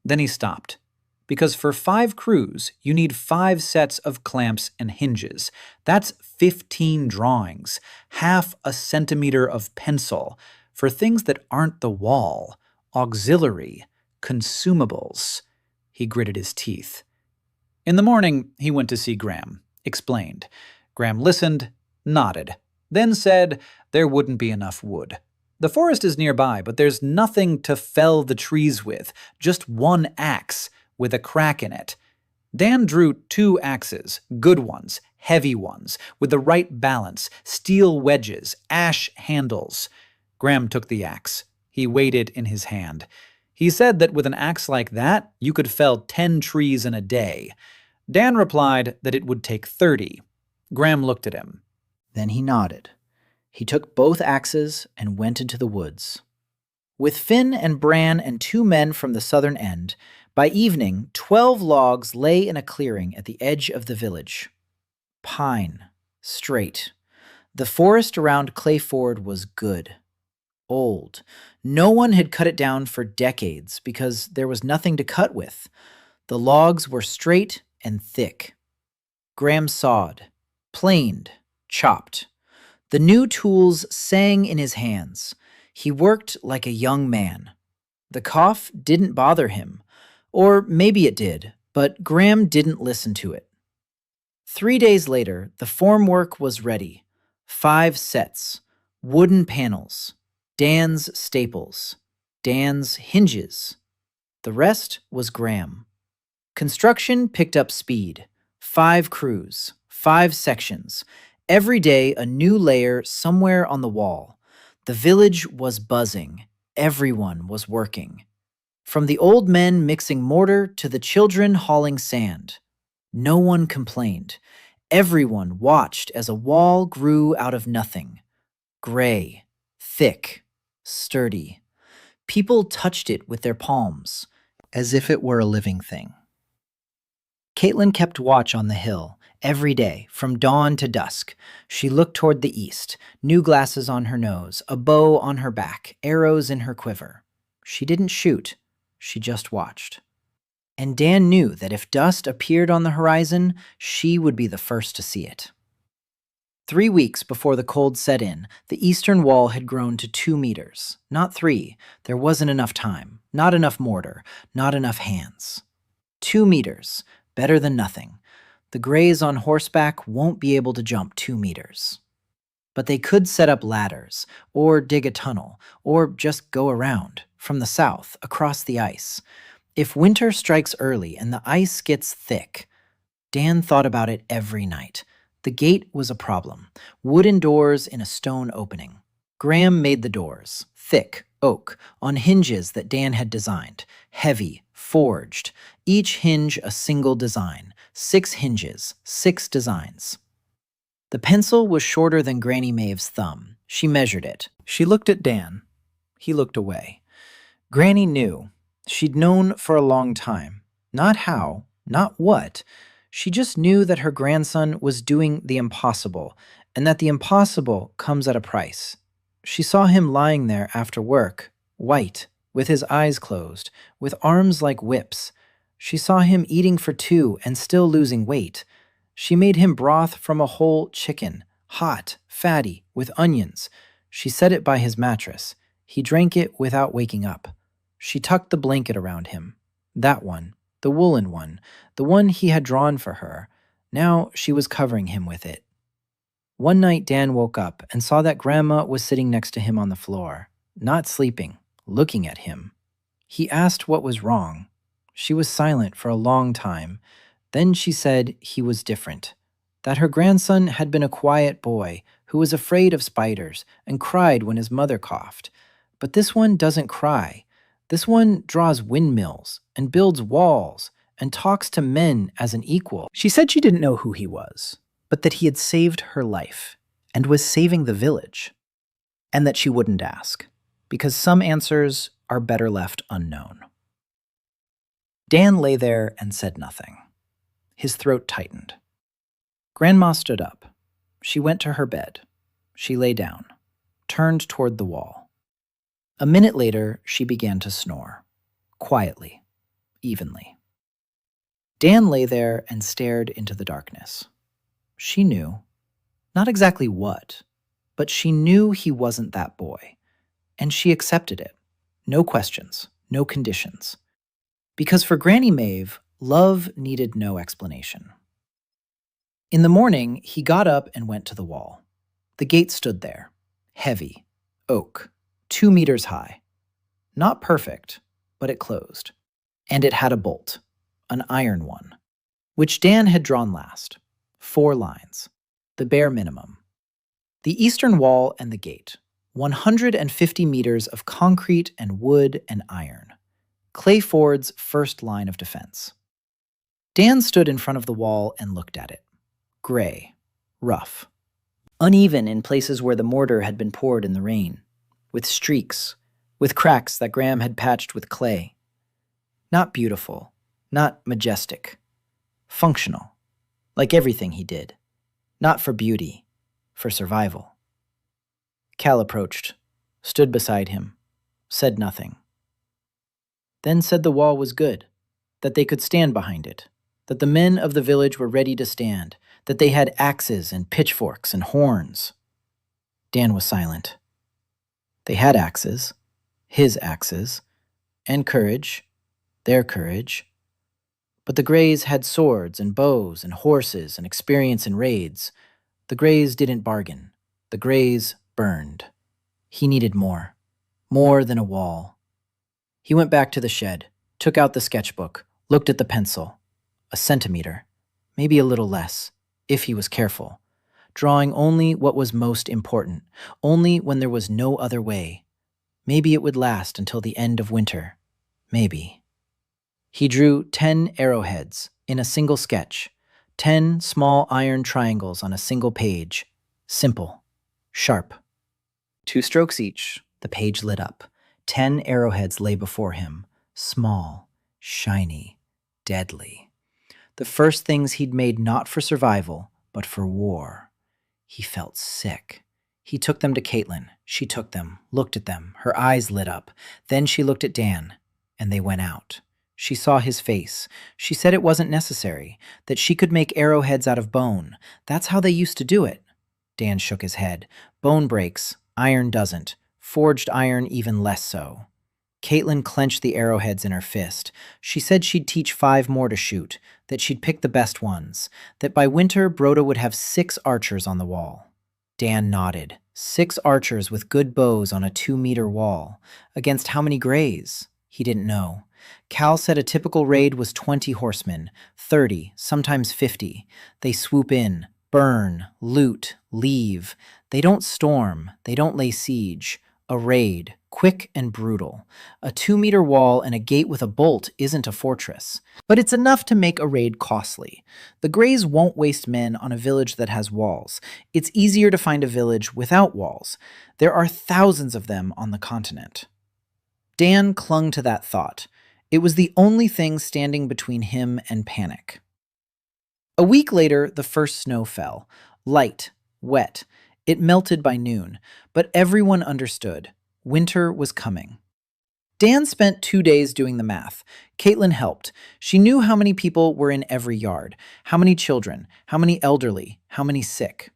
Then he stopped. Because for 5 crews, you need 5 sets of clamps and hinges. That's 15 drawings, half a centimeter of pencil, for things that aren't the wall, auxiliary, consumables. He gritted his teeth. In the morning, he went to see Graham, explained. Graham listened, nodded, then said there wouldn't be enough wood. The forest is nearby, but there's nothing to fell the trees with, just one axe with a crack in it. Dan drew 2 axes, good ones, heavy ones, with the right balance, steel wedges, ash handles. Graham took the axe. He weighed it in his hand. He said that with an axe like that, you could fell 10 trees in a day. Dan replied that it would take 30. Graham looked at him. Then he nodded. He took both axes and went into the woods. With Finn and Bran and 2 men from the southern end, by evening, 12 logs lay in a clearing at the edge of the village. Pine, straight. The forest around Clay Ford was good. Old. No one had cut it down for decades because there was nothing to cut with. The logs were straight and thick. Graham sawed, planed, chopped. The new tools sang in his hands. He worked like a young man. The cough didn't bother him. Or maybe it did, but Graham didn't listen to it. 3 days later, the formwork was ready. 5 sets, wooden panels, Dan's staples, Dan's hinges. The rest was Graham. Construction picked up speed. 5 crews, 5 sections. Every day a new layer somewhere on the wall. The village was buzzing. Everyone was working. From the old men mixing mortar to the children hauling sand. No one complained. Everyone watched as a wall grew out of nothing. Gray, thick, sturdy. People touched it with their palms, as if it were a living thing. Caitlin kept watch on the hill, every day, from dawn to dusk. She looked toward the east, new glasses on her nose, a bow on her back, arrows in her quiver. She didn't shoot. She just watched. And Dan knew that if dust appeared on the horizon, she would be the first to see it. 3 weeks before the cold set in, the eastern wall had grown to 2 meters. Not 3. There wasn't enough time. Not enough mortar. Not enough hands. 2 meters. Better than nothing. The Greys on horseback won't be able to jump 2 meters. But they could set up ladders, or dig a tunnel, or just go around, from the south, across the ice. If winter strikes early and the ice gets thick, Dan thought about it every night. The gate was a problem. Wooden doors in a stone opening. Graham made the doors, thick, oak, on hinges that Dan had designed, heavy, forged, each hinge a single design, 6 hinges, 6 designs. The pencil was shorter than Granny Maeve's thumb. She measured it. She looked at Dan. He looked away. Granny knew. She'd known for a long time. Not how, not what. She just knew that her grandson was doing the impossible, and that the impossible comes at a price. She saw him lying there after work, white, with his eyes closed, with arms like whips. She saw him eating for 2 and still losing weight. She made him broth from a whole chicken, hot, fatty, with onions. She set it by his mattress. He drank it without waking up. She tucked the blanket around him. That one, the woolen one, the one he had drawn for her. Now she was covering him with it. One night Dan woke up and saw that Grandma was sitting next to him on the floor, not sleeping, looking at him. He asked what was wrong. She was silent for a long time. Then she said he was different, that her grandson had been a quiet boy who was afraid of spiders and cried when his mother coughed. But this one doesn't cry. This one draws windmills and builds walls and talks to men as an equal. She said she didn't know who he was, but that he had saved her life and was saving the village, and that she wouldn't ask, because some answers are better left unknown. Dan lay there and said nothing. His throat tightened. Grandma stood up. She went to her bed. She lay down, turned toward the wall. A minute later, she began to snore, quietly, evenly. Dan lay there and stared into the darkness. She knew, not exactly what, but she knew he wasn't that boy, and she accepted it. No questions, no conditions. Because for Granny Maeve, love needed no explanation. In the morning, he got up and went to the wall. The gate stood there, heavy, oak, 2 meters high. Not perfect, but it closed. And it had a bolt, an iron one, which Dan had drawn last. 4 lines, the bare minimum. The eastern wall and the gate, 150 meters of concrete and wood and iron. Clay Ford's first line of defense. Dan stood in front of the wall and looked at it. Gray, rough, uneven in places where the mortar had been poured in the rain, with streaks, with cracks that Graham had patched with clay. Not beautiful, not majestic. Functional, like everything he did. Not for beauty, for survival. Cal approached, stood beside him, said nothing. Then said the wall was good, that they could stand behind it, that the men of the village were ready to stand, that they had axes and pitchforks and horns. Dan was silent. They had axes, his axes, and courage, their courage. But the Greys had swords and bows and horses and experience in raids. The Greys didn't bargain. The Greys burned. He needed more than a wall. He went back to the shed, took out the sketchbook, looked at the pencil. A centimeter, maybe a little less, if he was careful, drawing only what was most important, only when there was no other way. Maybe it would last until the end of winter. Maybe. He drew 10 arrowheads in a single sketch, 10 small iron triangles on a single page. Simple. Sharp. 2 strokes each, the page lit up. 10 arrowheads lay before him, small, shiny, deadly. The first things he'd made not for survival, but for war. He felt sick. He took them to Caitlin. She took them, looked at them. Her eyes lit up. Then she looked at Dan, and they went out. She saw his face. She said it wasn't necessary, that she could make arrowheads out of bone. That's how they used to do it. Dan shook his head. Bone breaks, iron doesn't. Forged iron even less so. Caitlin clenched the arrowheads in her fist. She said she'd teach 5 more to shoot, that she'd pick the best ones, that by winter Broda would have 6 archers on the wall. Dan nodded. 6 archers with good bows on a 2-meter wall. Against how many Greys? He didn't know. Cal said a typical raid was 20 horsemen, 30, sometimes 50. They swoop in, burn, loot, leave. They don't storm, they don't lay siege. A raid, quick and brutal. A 2-meter wall and a gate with a bolt isn't a fortress. But it's enough to make a raid costly. The Greys won't waste men on a village that has walls. It's easier to find a village without walls. There are thousands of them on the continent. Dan clung to that thought. It was the only thing standing between him and panic. A week later, the first snow fell. Light, wet. It melted by noon, but everyone understood. Winter was coming. Dan spent 2 days doing the math. Caitlin helped. She knew how many people were in every yard, how many children, how many elderly, how many sick.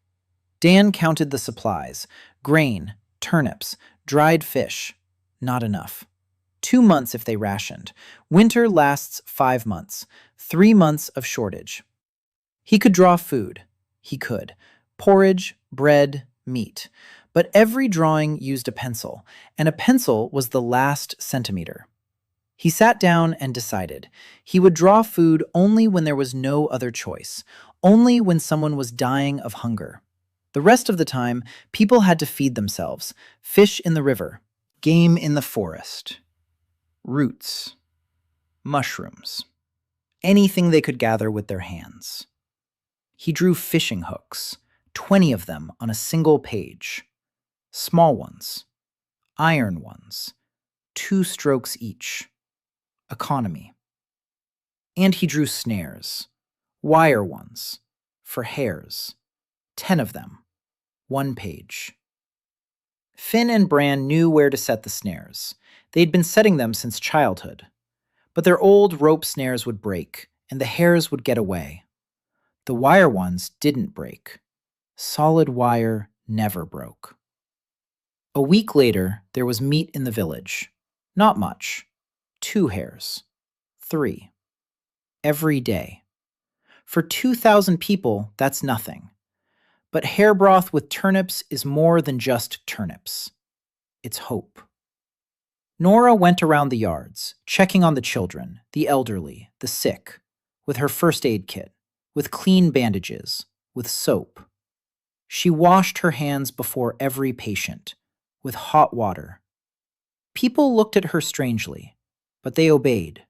Dan counted the supplies. Grain, turnips, dried fish. Not enough. 2 months if they rationed. Winter lasts 5 months. 3 months of shortage. He could draw food. He could. Porridge, bread, meat. But every drawing used a pencil, and a pencil was the last centimeter. He sat down and decided. He would draw food only when there was no other choice, only when someone was dying of hunger. The rest of the time, people had to feed themselves. Fish in the river, game in the forest, roots, mushrooms, anything they could gather with their hands. He drew fishing hooks, 20 of them on a single page. Small ones, iron ones, 2 strokes each. Economy. And he drew snares, wire ones, for hares. 10 of them, 1 page. Finn and Bran knew where to set the snares. They'd been setting them since childhood. But their old rope snares would break, and the hares would get away. The wire ones didn't break. Solid wire never broke. A week later, there was meat in the village. Not much. 2 hares. 3. Every day. For 2,000 people, that's nothing. But hare broth with turnips is more than just turnips. its hope. Nora went around the yards, checking on the children, the elderly, the sick, with her first aid kit, with clean bandages, with soap. She washed her hands before every patient, with hot water. People looked at her strangely, but they obeyed,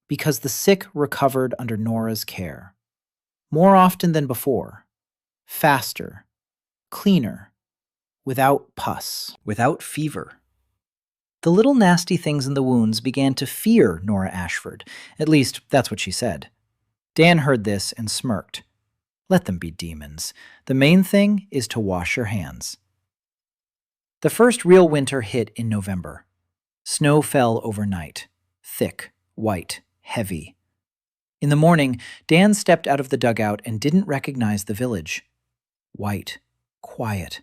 because the sick recovered under Nora's care. More often than before, faster, cleaner, without pus, without fever. The little nasty things in the wounds began to fear Nora Ashford. At least, that's what she said. Dan heard this and smirked. Let them be demons. The main thing is to wash your hands. The first real winter hit in November. Snow fell overnight. Thick, white, heavy. In the morning, Dan stepped out of the dugout and didn't recognize the village. White, quiet.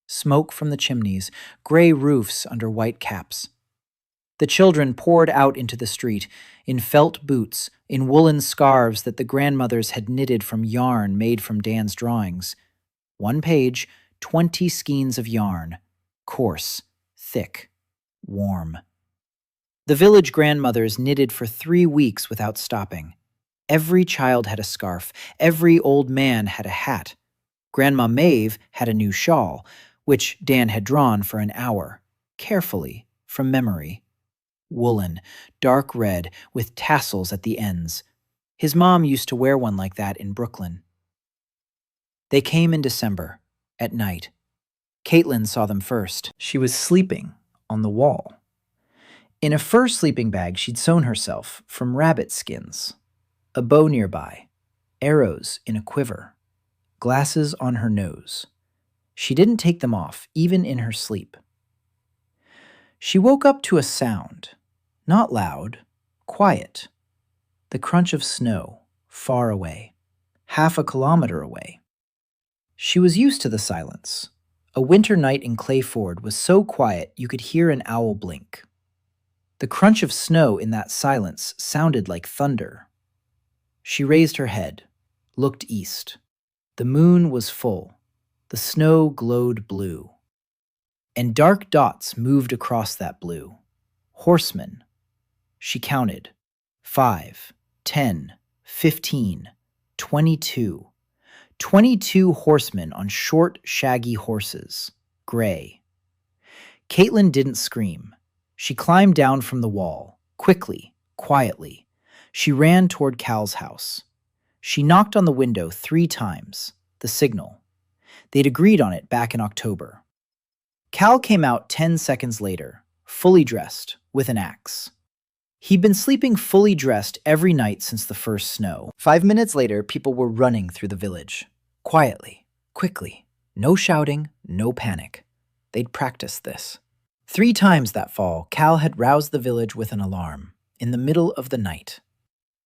Smoke from the chimneys, gray roofs under white caps. The children poured out into the street, in felt boots, in woolen scarves that the grandmothers had knitted from yarn made from Dan's drawings. 1 page, 20 skeins of yarn, coarse, thick, warm. The village grandmothers knitted for 3 weeks without stopping. Every child had a scarf, every old man had a hat. Grandma Maeve had a new shawl, which Dan had drawn for an hour, carefully, from memory. Woolen, dark red, with tassels at the ends. His mom used to wear one like that in Brooklyn. They came in December, at night. Caitlin saw them first. She was sleeping on the wall. In a fur sleeping bag she'd sewn herself from rabbit skins. A bow nearby, arrows in a quiver, glasses on her nose. She didn't take them off, even in her sleep. She woke up to a sound, not loud, quiet. The crunch of snow, far away, 1/2 kilometer away. She was used to the silence. A winter night in Clay Ford was so quiet you could hear an owl blink. The crunch of snow in that silence sounded like thunder. She raised her head, looked east. The moon was full. The snow glowed blue. And dark dots moved across that blue. Horsemen. She counted. 5, 10, 15, 22. 22 horsemen on short, shaggy horses, gray. Caitlin didn't scream. She climbed down from the wall, quickly, quietly. She ran toward Cal's house. She knocked on the window 3 times, the signal. They'd agreed on it back in October. Cal came out 10 seconds later, fully dressed, with an axe. He'd been sleeping fully dressed every night since the first snow. 5 minutes later, people were running through the village. Quietly, quickly. No shouting, no panic. They'd practiced this. 3 times that fall, Cal had roused the village with an alarm, in the middle of the night.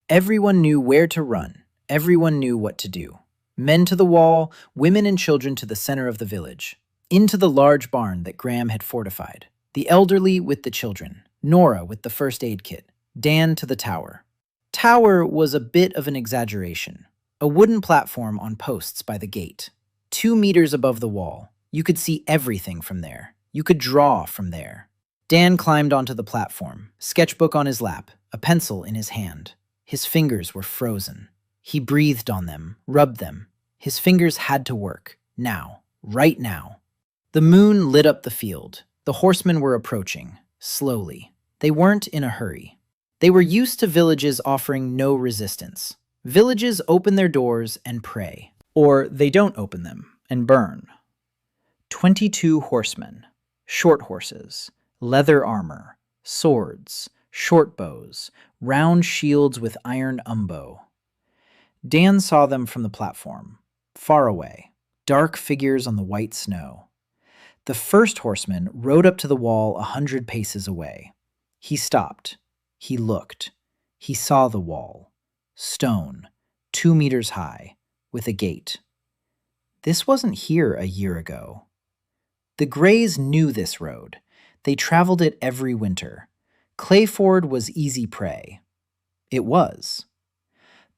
Everyone knew where to run. Everyone knew what to do. Men to the wall, women and children to the center of the village. Into the large barn that Graham had fortified. The elderly with the children. Nora with the first aid kit. Dan to the tower. Tower was a bit of an exaggeration. A wooden platform on posts by the gate. 2 meters above the wall. You could see everything from there. You could draw from there. Dan climbed onto the platform, sketchbook on his lap, a pencil in his hand. His fingers were frozen. He breathed on them, rubbed them. His fingers had to work. Now. Right now. The moon lit up the field. The horsemen were approaching, slowly. They weren't in a hurry. They were used to villages offering no resistance. Villages open their doors and pray. Or they don't open them and burn. 22 horsemen. Short horses. Leather armor. Swords. Short bows. Round shields with iron umbo. Dan saw them from the platform, far away, dark figures on the white snow. The first horseman rode up to the wall 100 paces away. He stopped. He looked. He saw the wall. Stone, 2 meters high, with a gate. This wasn't here a year ago. The Greys knew this road. They traveled it every winter. Clayford was easy prey. It was.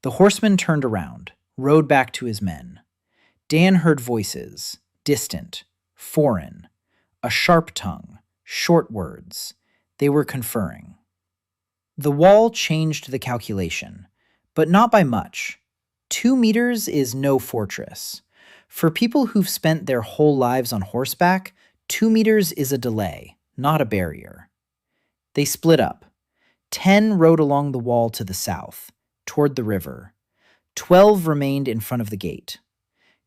The horseman turned around, rode back to his men. Dan heard voices, distant, foreign, a sharp tongue, Short words. They were conferring. The wall changed the calculation, but not by much. 2 meters is no fortress. For people who've spent their whole lives on horseback, 2 meters is a delay, not a barrier. They split up. 10 rode along the wall to the south, toward the river. 12 remained in front of the gate.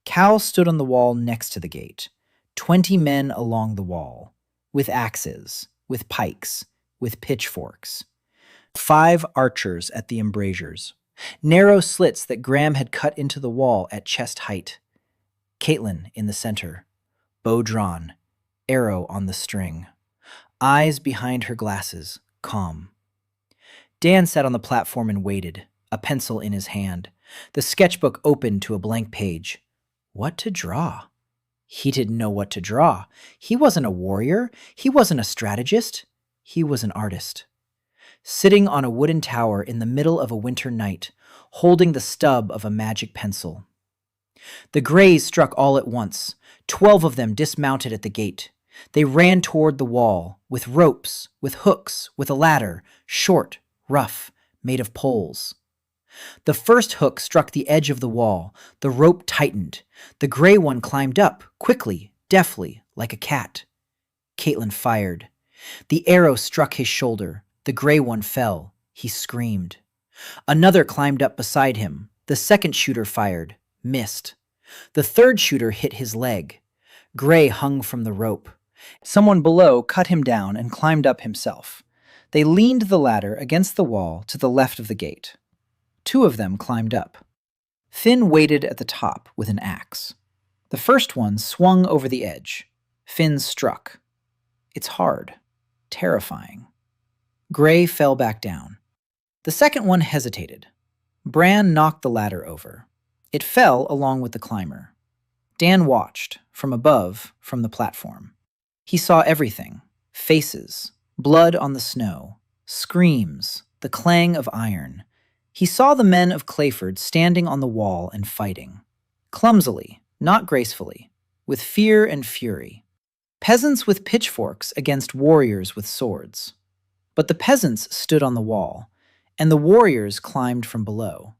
Cal stood on the wall next to the gate. 20 men along the wall, with axes, with pikes, with pitchforks. 5 archers at the embrasures, narrow slits that Graham had cut into the wall at chest height. Caitlin in the center, bow drawn, arrow on the string, eyes behind her glasses, calm. Dan sat on the platform and waited, a pencil in his hand, the sketchbook open to a blank page. What to draw? He didn't know what to draw. He wasn't a warrior. He wasn't a strategist. He was an artist. Sitting on a wooden tower in the middle of a winter night, holding the stub of a magic pencil. The Greys struck all at once. 12 of them dismounted at the gate. They ran toward the wall, with ropes, with hooks, with a ladder, short, rough, made of poles. The first hook struck the edge of the wall. The rope tightened. The Grey one climbed up, quickly, deftly, like a cat. Caitlin fired. The arrow struck his shoulder. The Grey one fell. He screamed. Another climbed up beside him. The second shooter fired. Missed. The third shooter hit his leg. Grey hung from the rope. Someone below cut him down and climbed up himself. They leaned the ladder against the wall to the left of the gate. 2 of them climbed up. Finn waited at the top with an axe. The first one swung over the edge. Finn struck. It's hard. Terrifying. Grey fell back down. The second one hesitated. Bran knocked the ladder over. It fell along with the climber. Dan watched, from above, from the platform. He saw everything. Faces, blood on the snow, screams, the clang of iron. He saw the men of Clayford standing on the wall and fighting. Clumsily, not gracefully, with fear and fury. Peasants with pitchforks against warriors with swords. But the peasants stood on the wall, and the warriors climbed from below.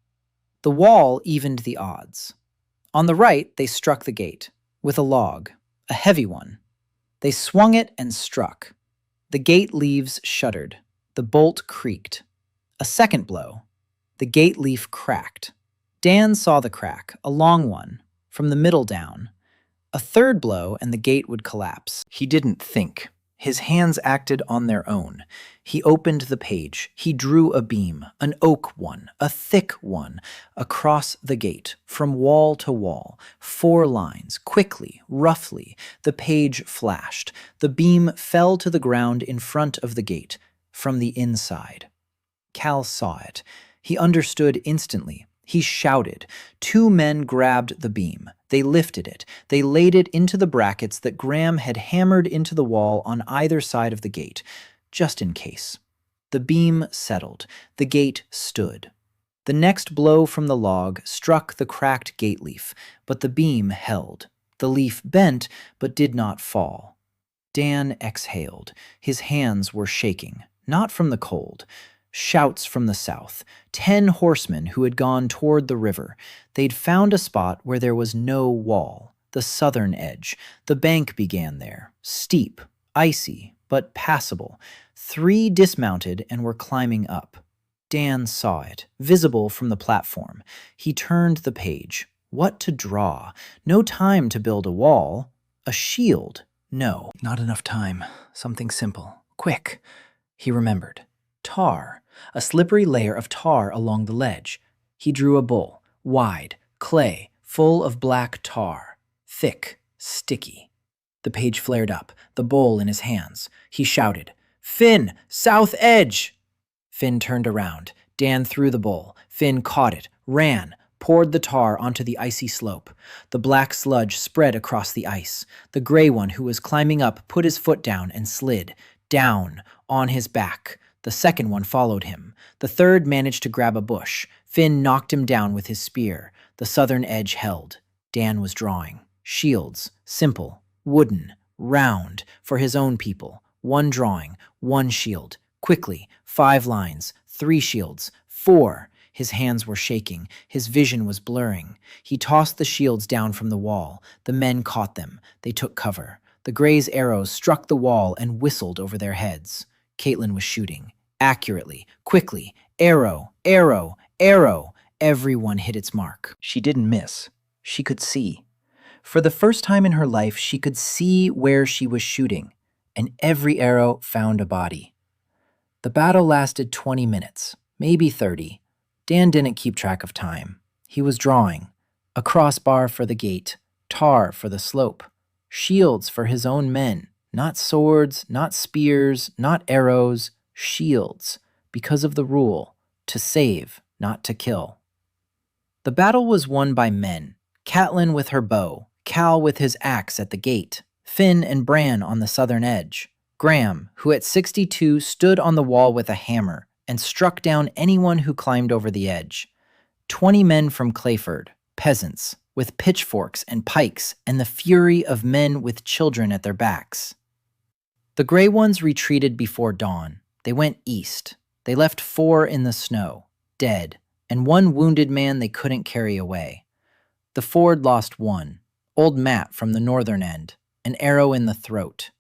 The wall evened the odds. On the right, they struck the gate, with a log, a heavy one. They swung it and struck. The gate leaves shuddered. The bolt creaked. A second blow. The gate leaf cracked. Dan saw the crack, a long one, from the middle down. A third blow and the gate would collapse. He didn't think. His hands acted on their own. He opened the page. He drew a beam, an oak one, a thick one, across the gate, from wall to wall. 4 lines, quickly, roughly. The page flashed. The beam fell to the ground in front of the gate, from the inside. Cal saw it. He understood instantly. He shouted. 2 men grabbed the beam. They lifted it. They laid it into the brackets that Graham had hammered into the wall on either side of the gate, just in case. The beam settled. The gate stood. The next blow from the log struck the cracked gate leaf, but the beam held. The leaf bent, but did not fall. Dan exhaled. His hands were shaking, not from the cold. Shouts from the south. 10 horsemen who had gone toward the river. They'd found a spot where there was no wall, the southern edge. The bank began there, steep, icy, but passable. 3 dismounted and were climbing up. Dan saw it, visible from the platform. He turned the page. What to draw? No time to build a wall. A shield? No, not enough time. Something simple. Quick. He remembered. Tar. A slippery layer of tar along the ledge. He drew a bowl, wide, clay, full of black tar, thick, sticky. The page flared up, the bowl in his hands. He shouted, "Finn, south edge!" Finn turned around. Dan threw the bowl. Finn caught it, ran, poured the tar onto the icy slope. The black sludge spread across the ice. The Grey one who was climbing up put his foot down and slid, down, on his back. The second one followed him. The third managed to grab a bush. Finn knocked him down with his spear. The southern edge held. Dan was drawing. Shields, simple, wooden, round, for his own people. One drawing, one shield. Quickly, 5 lines, 3 shields, 4. His hands were shaking. His vision was blurring. He tossed the shields down from the wall. The men caught them. They took cover. The Grey's arrows struck the wall and whistled over their heads. Caitlin was shooting. Accurately, quickly. Arrow, arrow, arrow. Everyone hit its mark. She didn't miss. She could see. For the first time in her life, she could see where she was shooting, and every arrow found a body. The battle lasted 20 minutes, maybe 30. Dan didn't keep track of time. He was drawing. A crossbar for the gate, tar for the slope, shields for his own men, not swords, not spears, not arrows, shields, because of the rule, to save, not to kill. The battle was won by men, Catelyn with her bow, Cal with his axe at the gate, Finn and Bran on the southern edge, Graham, who at 62 stood on the wall with a hammer and struck down anyone who climbed over the edge, 20 men from Clayford, peasants, with pitchforks and pikes and the fury of men with children at their backs. The Grey Ones retreated before dawn. They went east. They left 4 in the snow, dead, and 1 wounded man they couldn't carry away. The Ford lost 1, old Matt from the northern end, an arrow in the throat.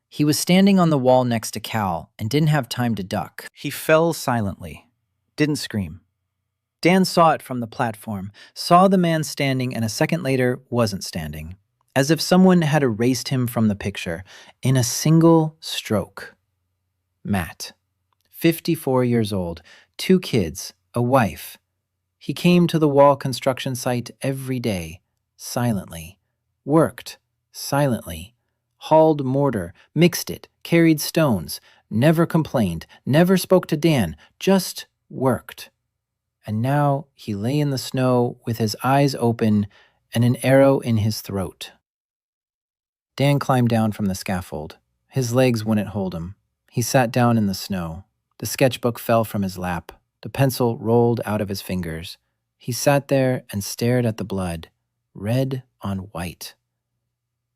He was standing on the wall next to Cal and didn't have time to duck. He fell silently, didn't scream. Dan saw it from the platform, saw the man standing, and a second later wasn't standing, as if someone had erased him from the picture in a single stroke. Matt, 54 years old, 2 kids, a wife. He came to the wall construction site every day, silently, worked silently, hauled mortar, mixed it, carried stones, never complained, never spoke to Dan, just worked. And now he lay in the snow with his eyes open and an arrow in his throat. Dan climbed down from the scaffold. His legs wouldn't hold him. He sat down in the snow. The sketchbook fell from his lap. The pencil rolled out of his fingers. He sat there and stared at the blood, red on white.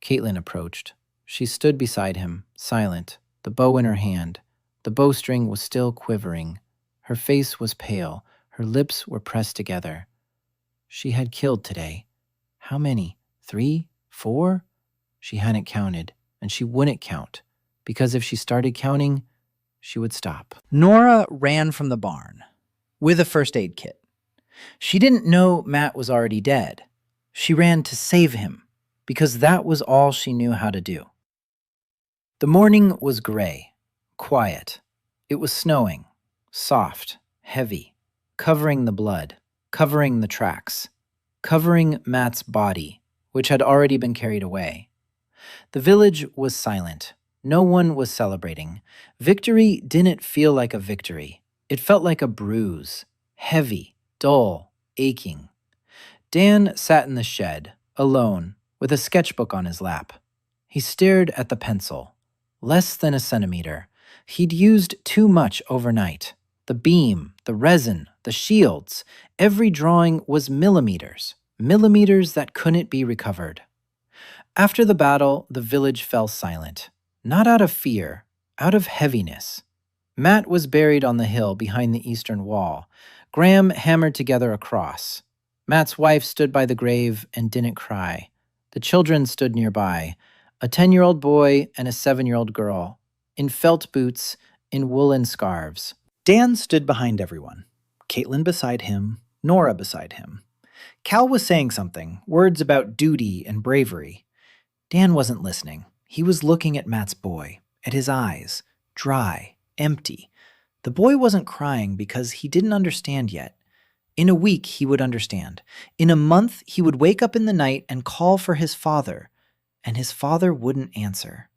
Caitlin approached. She stood beside him, silent, the bow in her hand. The bowstring was still quivering. Her face was pale. Her lips were pressed together. She had killed today. How many? 3? 4? She hadn't counted, and she wouldn't count, because if she started counting, she would stop. Nora ran from the barn with a first aid kit. She didn't know Matt was already dead. She ran to save him, because that was all she knew how to do. The morning was gray, quiet. It was snowing, soft, heavy, covering the blood, covering the tracks, covering Matt's body, which had already been carried away. The village was silent. No one was celebrating. Victory didn't feel like a victory. It felt like a bruise, heavy, dull, aching. Dan sat in the shed, alone, with a sketchbook on his lap. He stared at the pencil. Less than a centimeter. He'd used too much overnight. The beam, the resin, the shields, every drawing was millimeters, millimeters that couldn't be recovered. After the battle, the village fell silent, not out of fear, out of heaviness. Matt was buried on the hill behind the eastern wall. Graham hammered together a cross. Matt's wife stood by the grave and didn't cry. The children stood nearby, a 10-year-old boy and a 7-year-old girl, in felt boots, in woolen scarves. Dan stood behind everyone, Caitlin beside him, Nora beside him. Cal was saying something, words about duty and bravery. Dan wasn't listening. He was looking at Matt's boy, at his eyes, dry, empty. The boy wasn't crying because he didn't understand yet. In a week, he would understand. In a month, he would wake up in the night and call for his father, and his father wouldn't answer.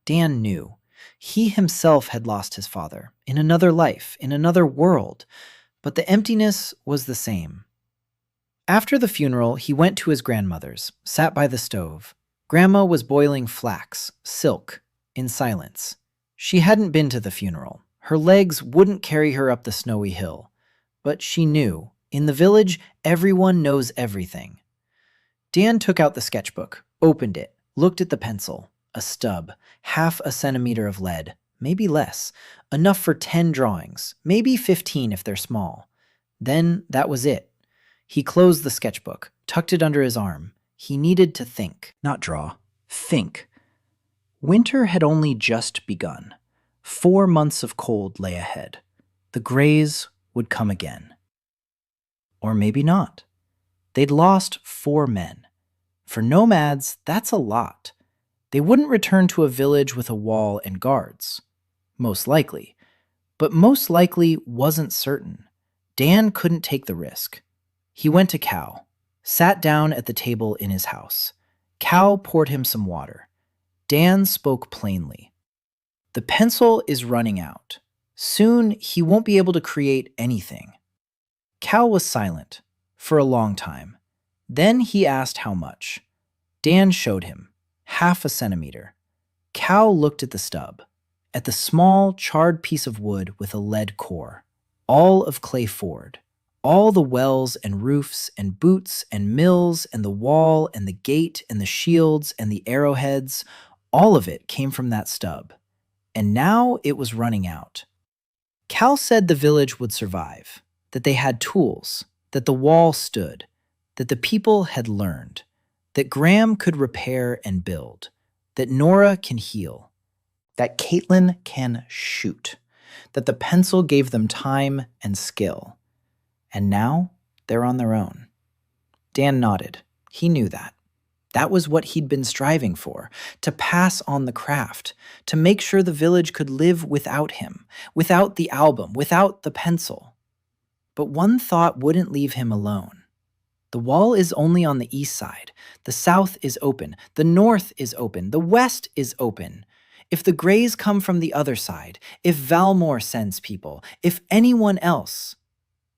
Dan knew. He himself had lost his father, in another life, in another world, but the emptiness was the same. After the funeral, he went to his grandmother's, sat by the stove. Grandma was boiling flax, silk, in silence. She hadn't been to the funeral. Her legs wouldn't carry her up the snowy hill. But she knew. In the village, everyone knows everything. Dan took out the sketchbook, opened it, looked at the pencil. a stub, half a centimeter of lead, maybe less, enough for 10 drawings, maybe 15 if they're small. Then that was it. He closed the sketchbook, tucked it under his arm. He needed to think, not draw, think. Winter had only just begun. 4 months of cold lay ahead. The grays would come again. Or maybe not. They'd lost 4 men. For nomads, that's a lot. They wouldn't return to a village with a wall and guards. Most likely. But most likely wasn't certain. Dan couldn't take the risk. He went to Cal, sat down at the table in his house. Cal poured him some water. Dan spoke plainly. The pencil is running out. Soon he won't be able to create anything. Cal was silent for a long time. Then he asked how much. Dan showed him, half a centimeter. Cal looked at the stub, at the small, charred piece of wood with a lead core, all of clay Ford, all the wells and roofs and boots and mills and the wall and the gate and the shields and the arrowheads, all of it came from that stub. And now it was running out. Cal said the village would survive, that they had tools, that the wall stood, that the people had learned, that Graham could repair and build, that Nora can heal, that Caitlin can shoot, that the pencil gave them time and skill. And now they're on their own. Dan nodded. He knew that. That was what he'd been striving for, to pass on the craft, to make sure the village could live without him, without the album, without the pencil. But one thought wouldn't leave him alone. The wall is only on the east side. The south is open. The north is open. The west is open. If the Greys come from the other side, if Valmor sends people, if anyone else,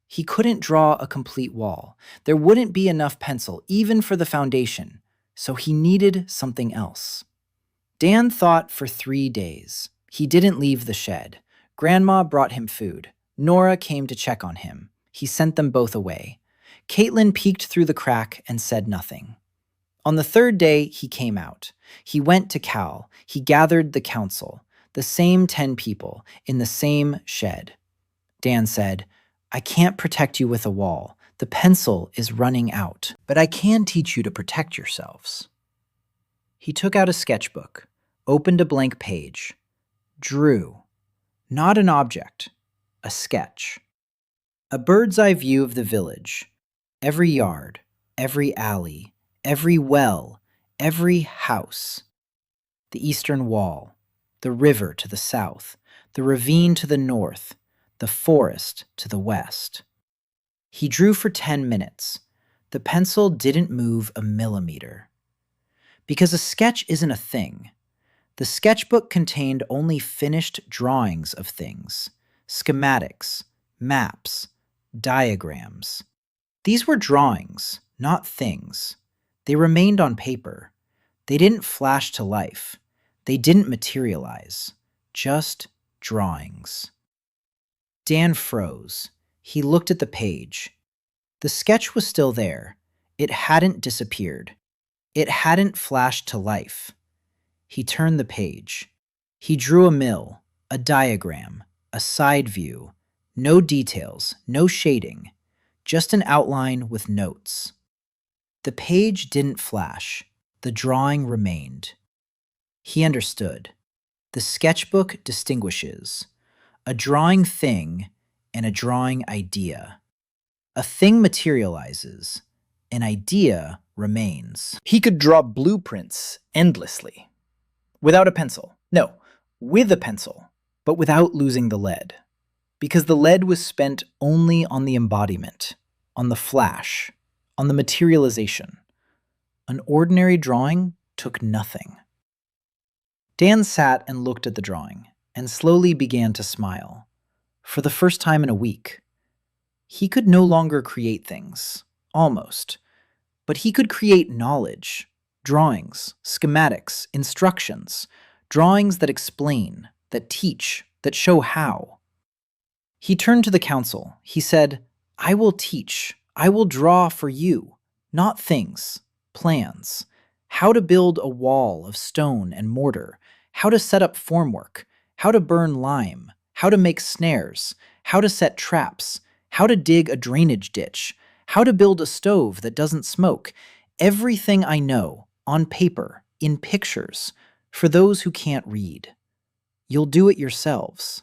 he couldn't draw a complete wall. There wouldn't be enough pencil, even for the foundation. So he needed something else. Dan thought for 3 days. He didn't leave the shed. Grandma brought him food. Nora came to check on him. He sent them both away. Caitlin peeked through the crack and said nothing. On the 3rd day, he came out. He went to Cal. He gathered the council, the same 10 people, in the same shed. Dan said, "I can't protect you with a wall. The pencil is running out, but I can teach you to protect yourselves." He took out a sketchbook, opened a blank page, drew, not an object, a sketch. A bird's eye view of the village, every yard, every alley, every well, every house. The eastern wall, the river to the south, the ravine to the north, the forest to the west. He drew for 10 minutes. The pencil didn't move a millimeter. Because a sketch isn't a thing. The sketchbook contained only finished drawings of things, schematics, maps, diagrams. These were drawings, not things. They remained on paper. They didn't flash to life. They didn't materialize. Just drawings. Dan froze. He looked at the page. The sketch was still there. It hadn't disappeared. It hadn't flashed to life. He turned the page. He drew a mill, a diagram, a side view. No details, no shading. Just an outline with notes. The page didn't flash. The drawing remained. He understood. The sketchbook distinguishes a drawing thing and a drawing idea. A thing materializes. An idea remains. He could draw blueprints endlessly. Without a pencil. No, with a pencil, but without losing the lead. Because the lead was spent only on the embodiment, on the flash, on the materialization. An ordinary drawing took nothing. Dan sat and looked at the drawing, and slowly began to smile. For the first time in a week. He could no longer create things, almost. But he could create knowledge, drawings, schematics, instructions, drawings that explain, that teach, that show how. He turned to the council. He said, "I will teach. I will draw for you. Not things, plans. how to build a wall of stone and mortar, how to set up formwork, how to burn lime, how to make snares, how to set traps, how to dig a drainage ditch, how to build a stove that doesn't smoke. Everything I know, on paper, in pictures, for those who can't read. You'll do it yourselves.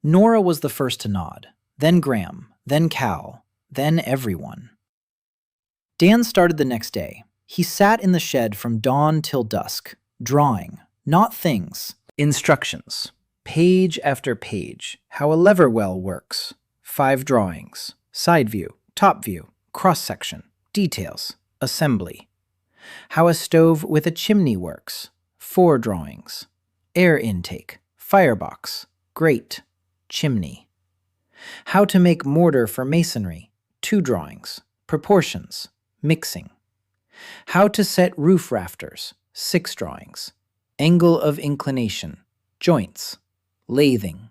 Nora was the first to nod, then Graham, then Cal, then everyone. Dan started the next day. He sat in the shed from dawn till dusk, drawing, not things, instructions. Page after page, how a lever well works. 5 drawings, side view, top view, cross-section, details, assembly. How a stove with a chimney works. 4 drawings, air intake, firebox, grate, chimney. How to make mortar for masonry. 2 drawings, proportions, mixing. How to set roof rafters. 6 drawings, angle of inclination, joints, lathing.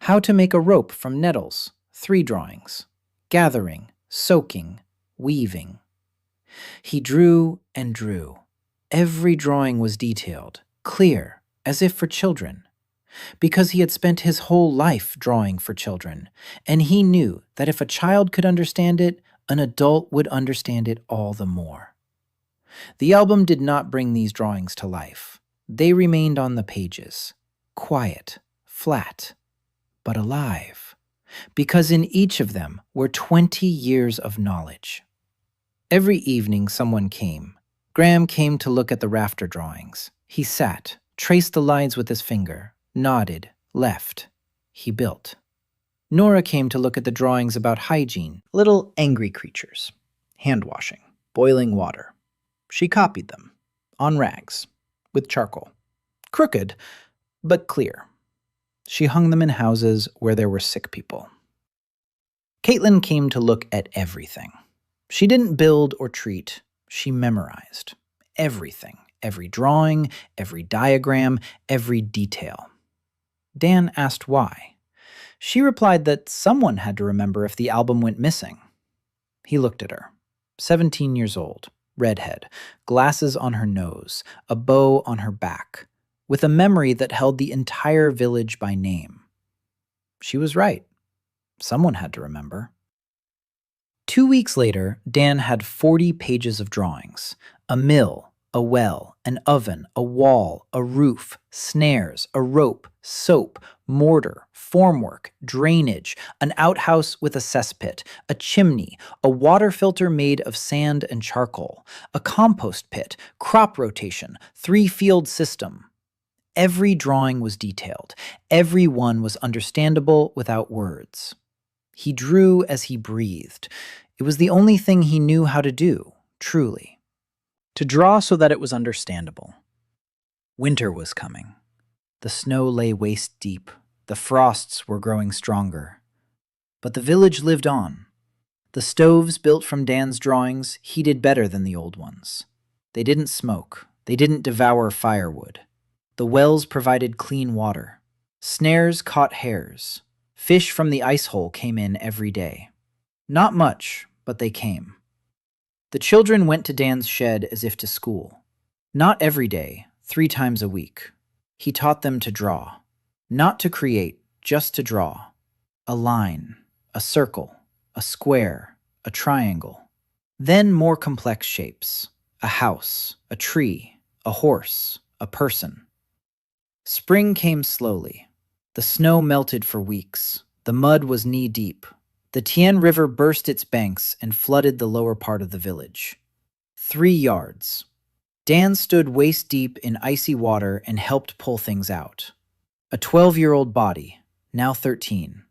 How to make a rope from nettles. 3 drawings, gathering, soaking, weaving. He drew and drew. Every drawing was detailed, clear, as if for children, because he had spent his whole life drawing for children, and he knew that if a child could understand it, an adult would understand it all the more. The album did not bring these drawings to life. They remained on the pages, quiet, flat, but alive, because in each of them were 20 years of knowledge. Every evening someone came. Graham came to look at the rafter drawings. He sat, traced the lines with his finger, nodded, left. He built. Nora came to look at the drawings about hygiene, little angry creatures, hand washing, boiling water. She copied them, on rags, with charcoal. Crooked, but clear. She hung them in houses where there were sick people. Caitlin came to look at everything. She didn't build or treat, she memorized. Everything, every drawing, every diagram, every detail. Dan asked why. She replied that someone had to remember if the album went missing. He looked at her. 17 years old, redhead, glasses on her nose, a bow on her back, with a memory that held the entire village by name. She was right. Someone had to remember. 2 weeks later, Dan had 40 pages of drawings. A mill, a well, an oven, a wall, a roof, snares, a rope, soap, mortar, formwork, drainage, an outhouse with a cesspit, a chimney, a water filter made of sand and charcoal, a compost pit, crop rotation, 3-field system. Every drawing was detailed. Every one was understandable without words. He drew as he breathed. It was the only thing he knew how to do, truly. To draw so that it was understandable. Winter was coming. The snow lay waist deep. The frosts were growing stronger. But the village lived on. The stoves built from Dan's drawings heated better than the old ones. They didn't smoke. They didn't devour firewood. The wells provided clean water. Snares caught hares. Fish from the ice hole came in every day. Not much, but they came. The children went to Dan's shed as if to school. Not every day, 3 times a week. He taught them to draw. Not to create, just to draw. A line, a circle, a square, a triangle. Then more complex shapes. A house, a tree, a horse, a person. Spring came slowly. The snow melted for weeks. The mud was knee-deep. The Tien River burst its banks and flooded the lower part of the village. 3 yards. Dan stood waist-deep in icy water and helped pull things out. A 12-year-old body, now 13.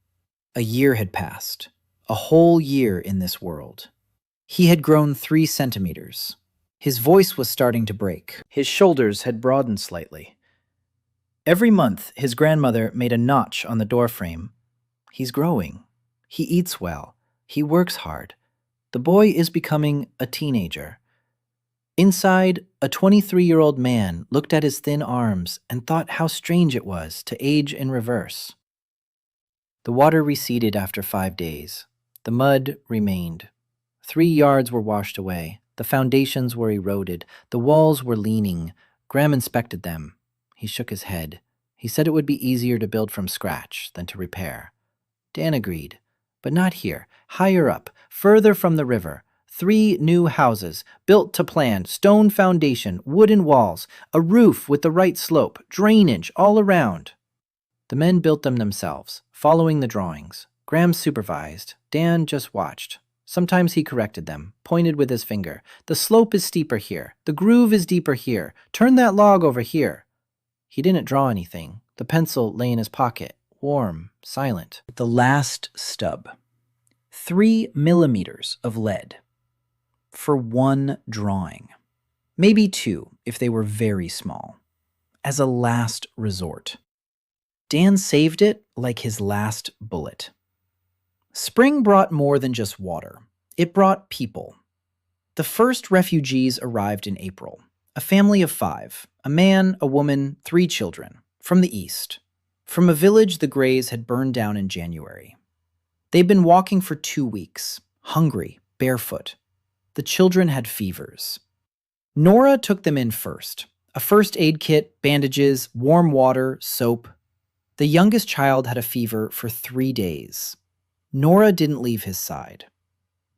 A year had passed. A whole year in this world. He had grown 3 centimeters. His voice was starting to break. His shoulders had broadened slightly. Every month, his grandmother made a notch on the doorframe. He's growing. He eats well. He works hard. The boy is becoming a teenager. Inside, a 23-year-old man looked at his thin arms and thought how strange it was to age in reverse. The water receded after 5 days. The mud remained. 3 yards were washed away. The foundations were eroded. The walls were leaning. Graham inspected them. He shook his head. He said it would be easier to build from scratch than to repair. Dan agreed. But not here. Higher up, further from the river. 3 new houses, built to plan, stone foundation, wooden walls, a roof with the right slope, drainage all around. The men built them themselves, following the drawings. Graham supervised. Dan just watched. Sometimes he corrected them, pointed with his finger. The slope is steeper here. The groove is deeper here. Turn that log over here. He didn't draw anything. The pencil lay in his pocket, warm, silent. The last stub. 3 millimeters of lead. For 1 drawing. Maybe 2 if they were very small. As a last resort. Dan saved it like his last bullet. Spring brought more than just water. It brought people. The first refugees arrived in April. A family of 5. A man, a woman, 3 children. From the east. From a village the Greys had burned down in January. They'd been walking for 2 weeks. Hungry, barefoot. The children had fevers. Nora took them in first. A first aid kit, bandages, warm water, soap. The youngest child had a fever for 3 days. Nora didn't leave his side.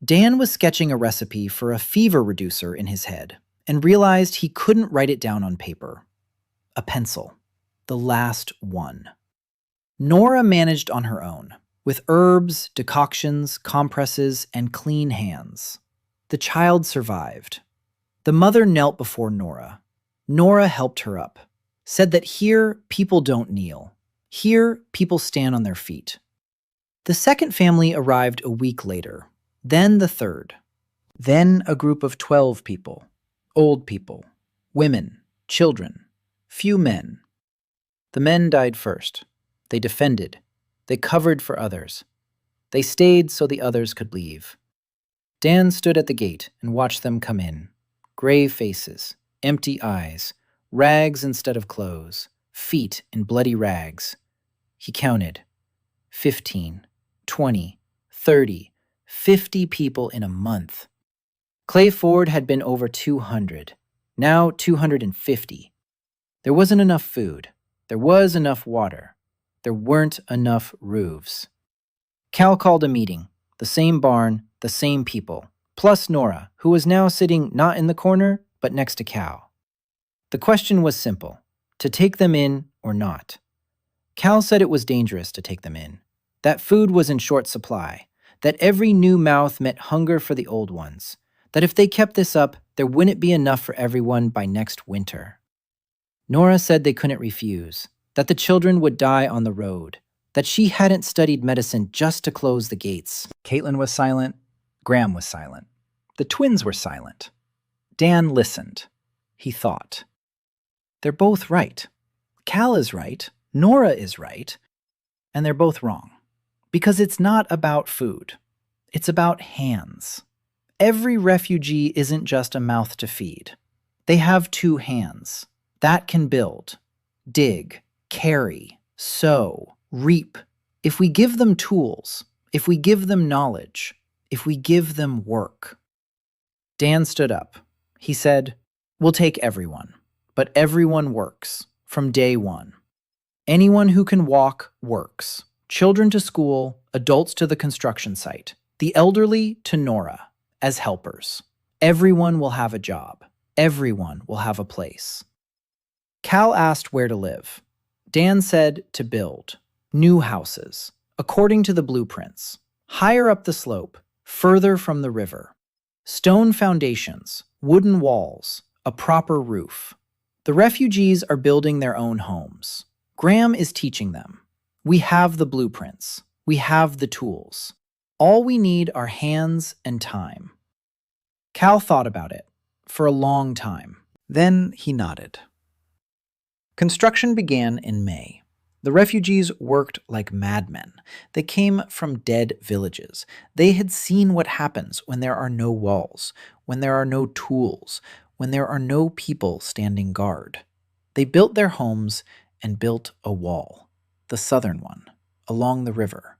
Dan was sketching a recipe for a fever reducer in his head and realized he couldn't write it down on paper. A pencil. The last one. Nora managed on her own, with herbs, decoctions, compresses, and clean hands. The child survived. The mother knelt before Nora. Nora helped her up, said that here people don't kneel. Here people stand on their feet. The second family arrived a week later, then the third. Then a group of 12 people, old people, women, children, few men. The men died first. They defended. They covered for others. They stayed so the others could leave. Dan stood at the gate and watched them come in. Gray faces, empty eyes, rags instead of clothes, feet in bloody rags. He counted. 15, 20, 30, 50 people in a month. Clay Ford had been over 200, now 250. There wasn't enough food. There was enough water. There weren't enough roofs. Cal called a meeting. The same barn, the same people, plus Nora, who was now sitting not in the corner, but next to Cal. The question was simple, to take them in or not. Cal said it was dangerous to take them in, that food was in short supply, that every new mouth meant hunger for the old ones, that if they kept this up, there wouldn't be enough for everyone by next winter. Nora said they couldn't refuse, that the children would die on the road, that she hadn't studied medicine just to close the gates. Caitlin was silent. Graham was silent. The twins were silent. Dan listened. He thought. They're both right. Cal is right. Nora is right. And they're both wrong. Because it's not about food. It's about hands. Every refugee isn't just a mouth to feed. They have 2 hands. That can build, dig, carry, sow, reap. If we give them tools, if we give them knowledge, if we give them work. Dan stood up. He said, "We'll take everyone, but everyone works from day one. Anyone who can walk works. Children to school, adults to the construction site, the elderly to Nora as helpers. Everyone will have a job. Everyone will have a place." Cal asked where to live. Dan said to build. New houses, according to the blueprints, higher up the slope, further from the river. Stone foundations, wooden walls, a proper roof. The refugees are building their own homes. Graham is teaching them. We have the blueprints. We have the tools. All we need are hands and time. Cal thought about it for a long time. Then he nodded. Construction began in May. The refugees worked like madmen. They came from dead villages. They had seen what happens when there are no walls, when there are no tools, when there are no people standing guard. They built their homes and built a wall, the southern one, along the river.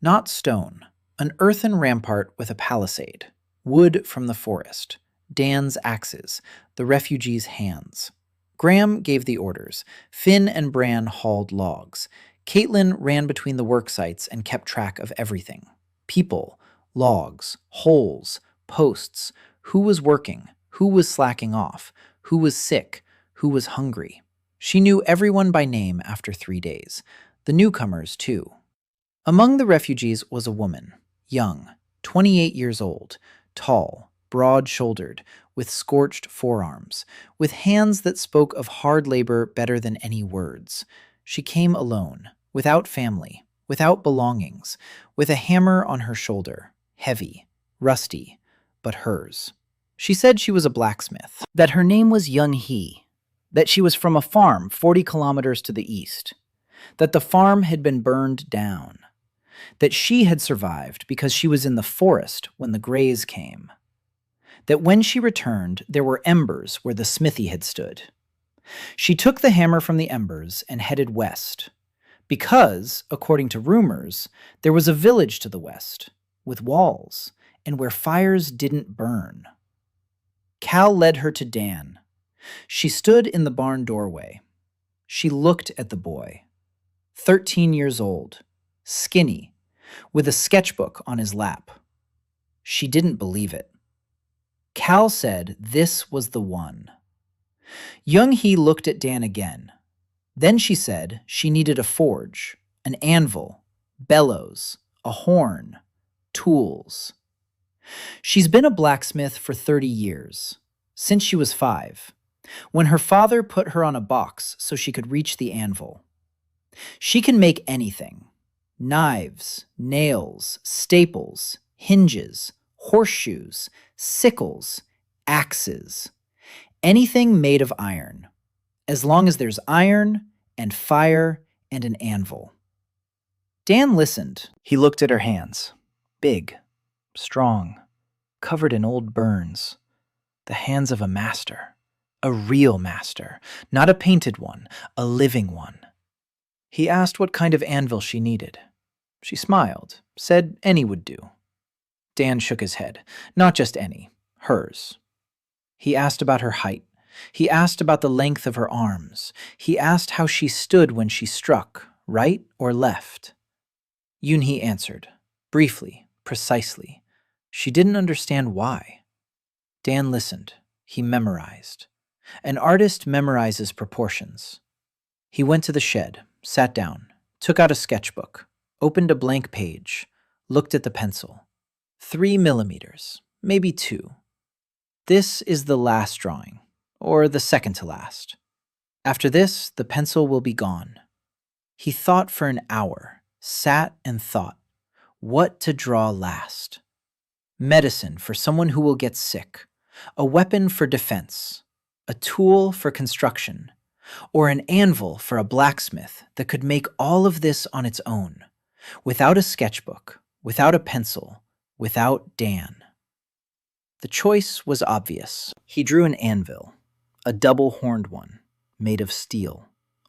Not stone, an earthen rampart with a palisade, wood from the forest, Dan's axes, the refugees' hands. Graham gave the orders. Finn and Bran hauled logs. Caitlin ran between the work sites and kept track of everything. People, logs, holes, posts, who was working, who was slacking off, who was sick, who was hungry. She knew everyone by name after 3 days. The newcomers, too. Among the refugees was a woman, young, 28 years old, tall, broad-shouldered, with scorched forearms, with hands that spoke of hard labor better than any words. She came alone, without family, without belongings, with a hammer on her shoulder, heavy, rusty, but hers. She said she was a blacksmith, that her name was Yun-hee, that she was from a farm 40 kilometers to the east, that the farm had been burned down, that she had survived because she was in the forest when the Greys came, that when she returned, there were embers where the smithy had stood. She took the hammer from the embers and headed west, because, according to rumors, there was a village to the west, with walls, and where fires didn't burn. Cal led her to Dan. She stood in the barn doorway. She looked at the boy. 13 years old, skinny, with a sketchbook on his lap. She didn't believe it. Cal said this was the one. Yun-hee looked at Dan again. Then she said she needed a forge, an anvil, bellows, a horn, tools. She's been a blacksmith for 30 years, since she was 5, when her father put her on a box so she could reach the anvil. She can make anything: knives, nails, staples, hinges, horseshoes, sickles, axes, anything made of iron, as long as there's iron and fire and an anvil. Dan listened. He looked at her hands. Big, strong, covered in old burns. The hands of a master. A real master. Not a painted one, a living one. He asked what kind of anvil she needed. She smiled, said any would do. Dan shook his head. Not just any. Hers. He asked about her height. He asked about the length of her arms. He asked how she stood when she struck, right or left. Yun-hee answered, briefly, precisely. She didn't understand why. Dan listened. He memorized. An artist memorizes proportions. He went to the shed, sat down, took out a sketchbook, opened a blank page, looked at the pencil. 3 millimeters, maybe 2. This is the last drawing, or the second to last. After this, the pencil will be gone. He thought for an hour, sat and thought, what to draw last. Medicine for someone who will get sick, a weapon for defense, a tool for construction, or an anvil for a blacksmith that could make all of this on its own, without a sketchbook, without a pencil, without Dan. The choice was obvious. He drew an anvil, a double-horned one, made of steel,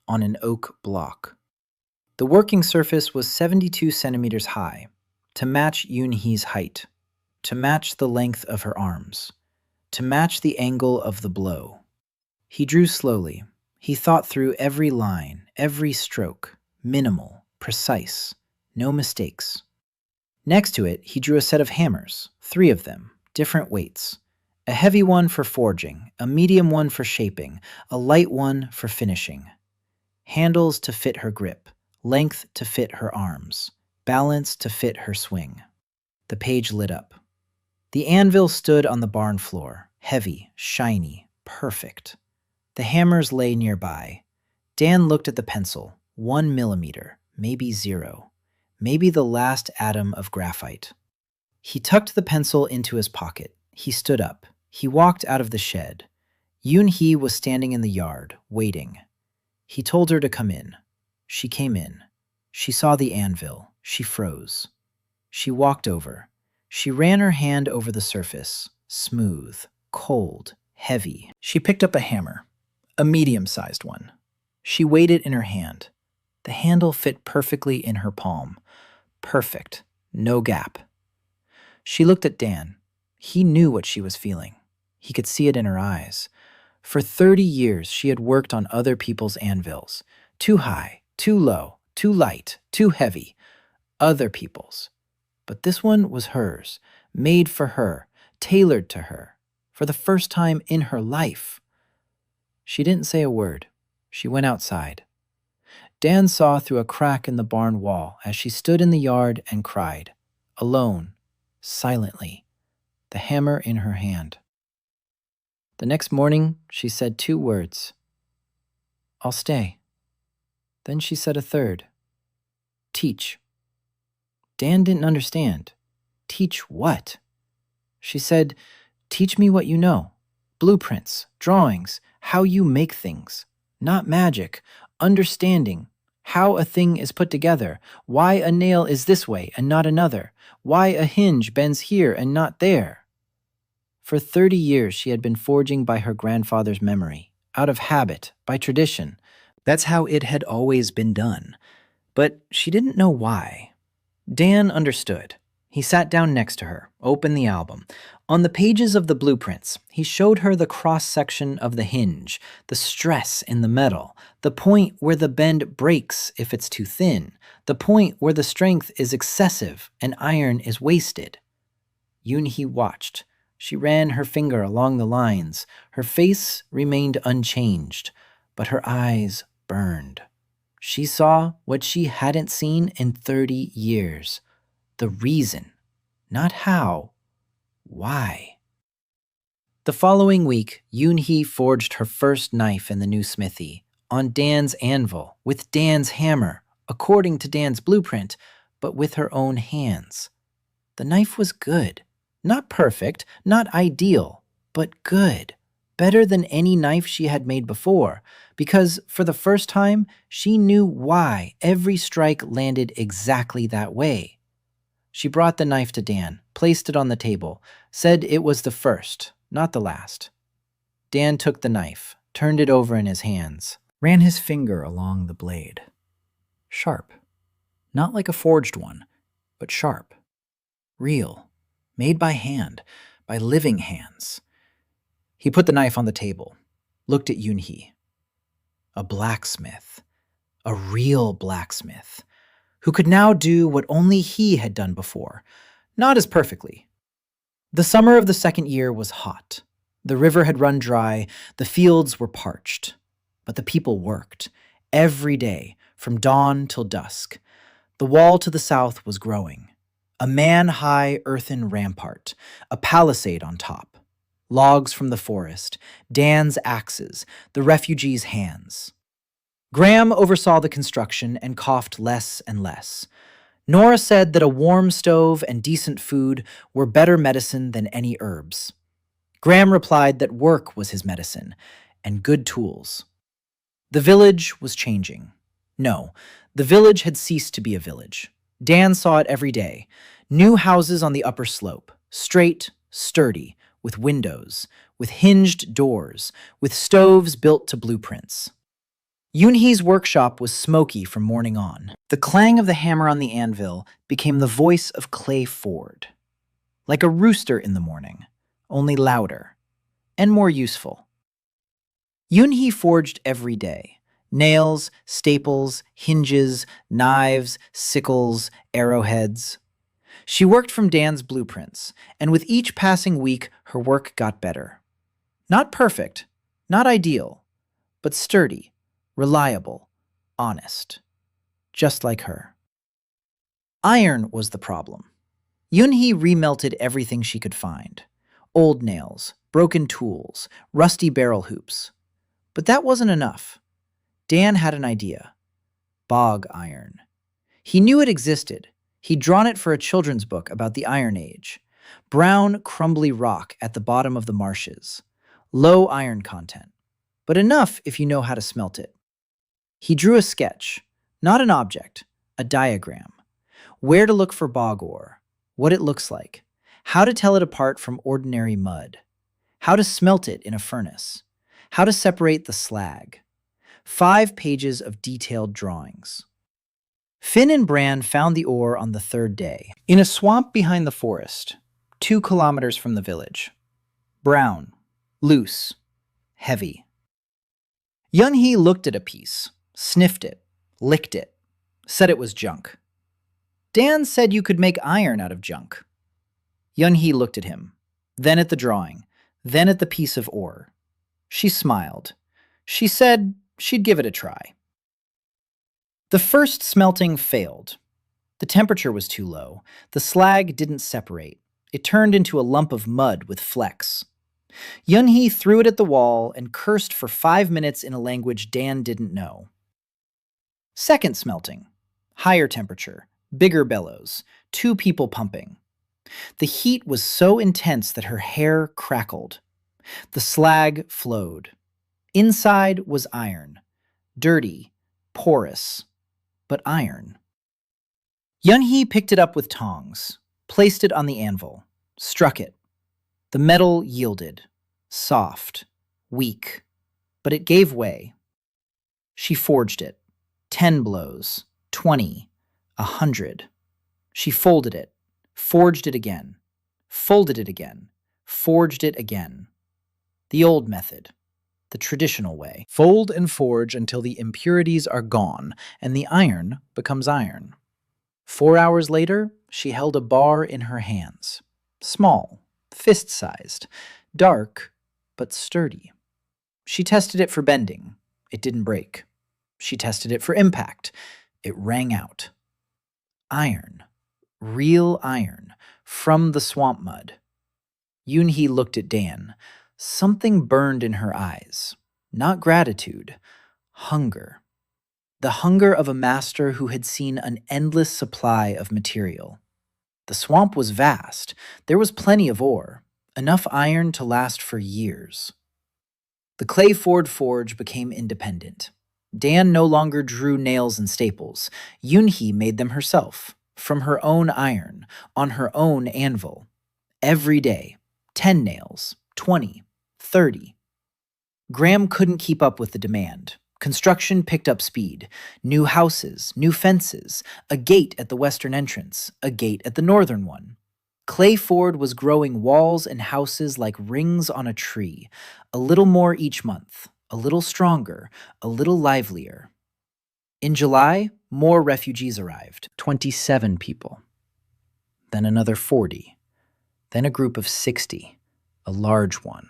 on an oak block. The working surface was 72 centimeters high, to match Yun-hee's height, to match the length of her arms, to match the angle of the blow. He drew slowly. He thought through every line, every stroke, minimal, precise, no mistakes. Next to it, he drew a set of hammers, 3 of them, different weights. A heavy one for forging, a medium one for shaping, a light one for finishing. Handles to fit her grip, length to fit her arms, balance to fit her swing. The page lit up. The anvil stood on the barn floor, heavy, shiny, perfect. The hammers lay nearby. Dan looked at the pencil, 1 millimeter, maybe 0. Maybe the last atom of graphite. He tucked the pencil into his pocket. He stood up. He walked out of the shed. Yun-hee was standing in the yard, waiting. He told her to come in. She came in. She saw the anvil. She froze. She walked over. She ran her hand over the surface, smooth, cold, heavy. She picked up a hammer, a medium-sized one. She weighed it in her hand. The handle fit perfectly in her palm. Perfect. No gap. She looked at Dan. He knew what she was feeling. He could see it in her eyes. For 30 years, she had worked on other people's anvils. Too high, too low, too light, too heavy. Other people's. But this one was hers, made for her, tailored to her, for the first time in her life. She didn't say a word. She went outside. Dan saw through a crack in the barn wall as she stood in the yard and cried, alone, silently, the hammer in her hand. The next morning, she said 2 words. I'll stay. Then she said a third. Teach. Dan didn't understand. Teach what? She said, teach me what you know. Blueprints, drawings, how you make things. Not magic, understanding. How a thing is put together. Why a nail is this way and not another. Why a hinge bends here and not there. For 30 years she had been forging by her grandfather's memory, out of habit, by tradition. That's how it had always been done. But she didn't know why. Dan understood. He sat down next to her, opened the album. On the pages of the blueprints, he showed her the cross-section of the hinge, the stress in the metal, the point where the bend breaks if it's too thin, the point where the strength is excessive and iron is wasted. Yun-hee watched. She ran her finger along the lines. Her face remained unchanged, but her eyes burned. She saw what she hadn't seen in 30 years. The reason, not how, why. The following week, Yun-hee forged her first knife in the new smithy, on Dan's anvil, with Dan's hammer, according to Dan's blueprint, but with her own hands. The knife was good. Not perfect, not ideal, but good. Better than any knife she had made before, because for the first time, she knew why every strike landed exactly that way. She brought the knife to Dan, placed it on the table, said it was the first, not the last. Dan took the knife, turned it over in his hands, ran his finger along the blade. Sharp. Not like a forged one, but sharp. Real. Made by hand, by living hands. He put the knife on the table, looked at Yun-hee. A blacksmith. A real blacksmith. Who could now do what only he had done before, not as perfectly. The summer of the second year was hot. The river had run dry, the fields were parched. But the people worked, every day, from dawn till dusk. The wall to the south was growing. A man-high earthen rampart, a palisade on top. Logs from the forest, Dan's axes, the refugees' hands. Graham oversaw the construction and coughed less and less. Nora said that a warm stove and decent food were better medicine than any herbs. Graham replied that work was his medicine, and good tools. The village was changing. No, the village had ceased to be a village. Dan saw it every day. New houses on the upper slope, straight, sturdy, with windows, with hinged doors, with stoves built to blueprints. Yun-hee's workshop was smoky from morning on. The clang of the hammer on the anvil became the voice of Clay Ford. Like a rooster in the morning, only louder and more useful. Yun-hee forged every day. Nails, staples, hinges, knives, sickles, arrowheads. She worked from Dan's blueprints, and with each passing week, her work got better. Not perfect, not ideal, but sturdy. Reliable, honest, just like her. Iron was the problem. Yun-hee remelted everything she could find. Old nails, broken tools, rusty barrel hoops. But that wasn't enough. Dan had an idea. Bog iron. He knew it existed. He'd drawn it for a children's book about the Iron Age. Brown, crumbly rock at the bottom of the marshes. Low iron content, but enough if you know how to smelt it. He drew a sketch, not an object, a diagram. Where to look for bog ore, what it looks like, how to tell it apart from ordinary mud, how to smelt it in a furnace, how to separate the slag. 5 pages of detailed drawings. Finn and Bran found the ore on the 3rd day, in a swamp behind the forest, 2 kilometers from the village. Brown, loose, heavy. Yun-hee looked at a piece, sniffed it, licked it, said it was junk. Dan said you could make iron out of junk. Yun-hee looked at him, then at the drawing, then at the piece of ore. She smiled. She said she'd give it a try. The first smelting failed. The temperature was too low. The slag didn't separate. It turned into a lump of mud with flecks. Yun-hee threw it at the wall and cursed for 5 minutes in a language Dan didn't know. Second smelting. Higher temperature, bigger bellows, 2 people pumping. The heat was so intense that her hair crackled. The slag flowed. Inside was iron. Dirty, porous, but iron. Yun-hee picked it up with tongs, placed it on the anvil, struck it. The metal yielded, soft, weak, but it gave way. She forged it. 10 blows, 20, 100. She folded it, forged it again, folded it again, forged it again. The old method, the traditional way. Fold and forge until the impurities are gone and the iron becomes iron. 4 hours later, she held a bar in her hands. Small, fist-sized, dark, but sturdy. She tested it for bending. It didn't break. She tested it for impact. It rang out. Iron. Real iron. From the swamp mud. Yun-hee looked at Dan. Something burned in her eyes. Not gratitude. Hunger. The hunger of a master who had seen an endless supply of material. The swamp was vast. There was plenty of ore. Enough iron to last for years. The clay Ford forge became independent. Dan no longer drew nails and staples. Yun-hee made them herself, from her own iron, on her own anvil. Every day, 10 nails, 20, 30. Graham couldn't keep up with the demand. Construction picked up speed. New houses, new fences, a gate at the western entrance, a gate at the northern one. Clay Ford was growing walls and houses like rings on a tree, a little more each month, a little stronger, a little livelier. In July, more refugees arrived, 27 people. Then another 40. Then a group of 60, a large one,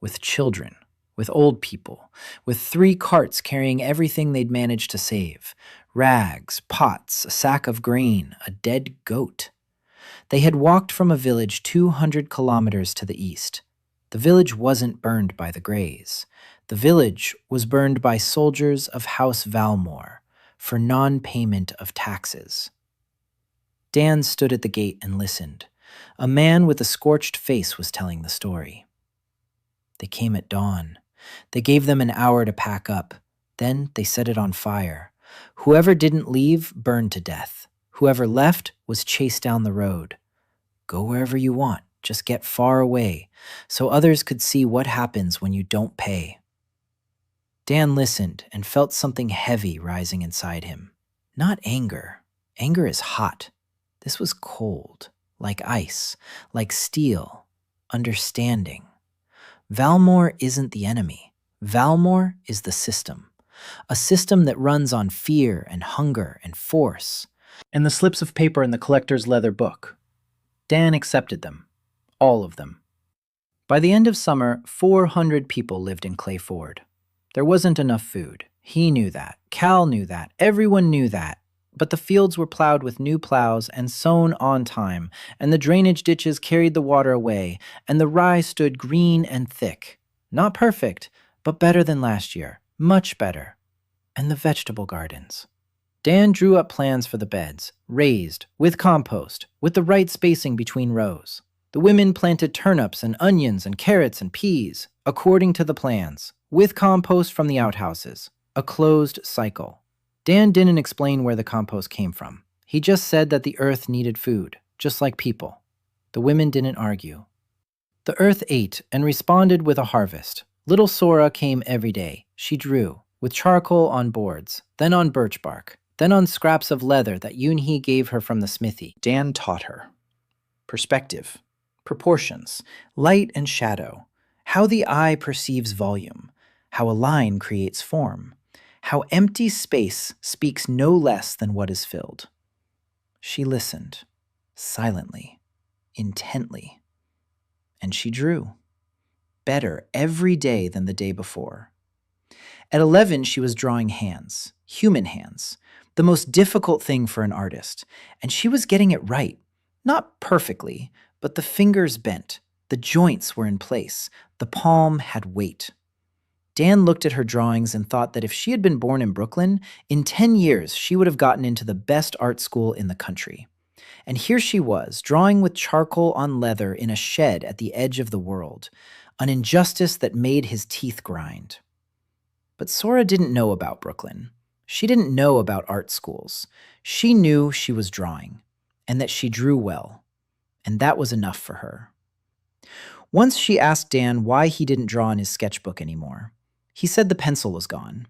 with children, with old people, with 3 carts carrying everything they'd managed to save. Rags, pots, a sack of grain, a dead goat. They had walked from a village 200 kilometers to the east. The village wasn't burned by the Greys. The village was burned by soldiers of House Valmor for non-payment of taxes. Dan stood at the gate and listened. A man with a scorched face was telling the story. They came at dawn. They gave them an hour to pack up. Then they set it on fire. Whoever didn't leave burned to death. Whoever left was chased down the road. Go wherever you want, just get far away, so others could see what happens when you don't pay. Dan listened and felt something heavy rising inside him. Not anger. Anger is hot. This was cold, like ice, like steel, understanding. Valmor isn't the enemy. Valmor is the system. A system that runs on fear and hunger and force. And the slips of paper in the collector's leather book. Dan accepted them. All of them. By the end of summer, 400 people lived in Clay Ford. There wasn't enough food. He knew that. Cal knew that. Everyone knew that. But the fields were plowed with new plows and sown on time, and the drainage ditches carried the water away, and the rye stood green and thick. Not perfect, but better than last year. Much better. And the vegetable gardens. Dan drew up plans for the beds, raised, with compost, with the right spacing between rows. The women planted turnips and onions and carrots and peas, according to the plans, with compost from the outhouses. A closed cycle. Dan didn't explain where the compost came from. He just said that the earth needed food, just like people. The women didn't argue. The earth ate and responded with a harvest. Little Sora came every day. She drew, with charcoal on boards, then on birch bark, then on scraps of leather that Yun-hee gave her from the smithy. Dan taught her. Perspective, proportions, light and shadow, How the eye perceives volume, how a line creates form, how empty space speaks no less than what is filled. She listened, silently, intently, and she drew, better every day than the day before. At 11, she was drawing hands, human hands, the most difficult thing for an artist, and she was getting it right. Not perfectly, but the fingers bent, the joints were in place, the palm had weight. Dan looked at her drawings and thought that if she had been born in Brooklyn, in 10 years she would have gotten into the best art school in the country. And here she was, drawing with charcoal on leather in a shed at the edge of the world, an injustice that made his teeth grind. But Sora didn't know about Brooklyn. She didn't know about art schools. She knew she was drawing, and that she drew well, and that was enough for her. Once she asked Dan why he didn't draw in his sketchbook anymore. He said the pencil was gone.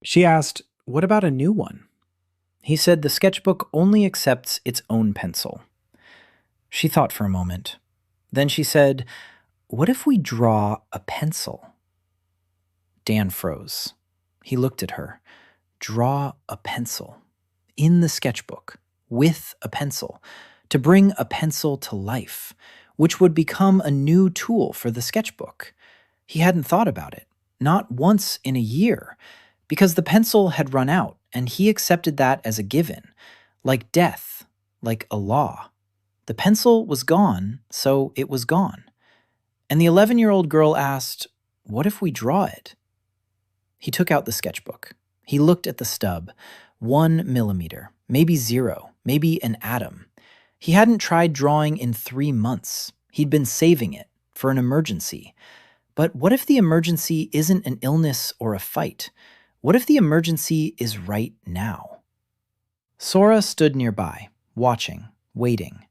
She asked, "What about a new one?" He said the sketchbook only accepts its own pencil. She thought for a moment. Then she said, "What if we draw a pencil?" Dan froze. He looked at her. Draw a pencil. In the sketchbook. With a pencil. To bring a pencil to life. Which would become a new tool for the sketchbook. He hadn't thought about it. Not once in a year. Because the pencil had run out, and he accepted that as a given. Like death. Like a law. The pencil was gone, so it was gone. And the 11-year-old girl asked, "What if we draw it?" He took out the sketchbook. He looked at the stub. 1 millimeter, maybe 0, maybe an atom. He hadn't tried drawing in 3 months. He'd been saving it for an emergency. But what if the emergency isn't an illness or a fight? What if the emergency is right now? Sora stood nearby, watching, waiting.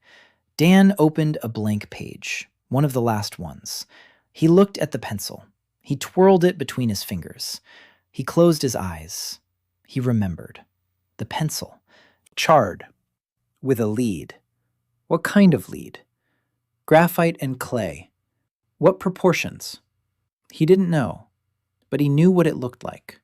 Dan opened a blank page, one of the last ones. He looked at the pencil. He twirled it between his fingers. He closed his eyes. He remembered. The pencil. Charred. With a lead. What kind of lead? Graphite and clay. What proportions? He didn't know, but he knew what it looked like.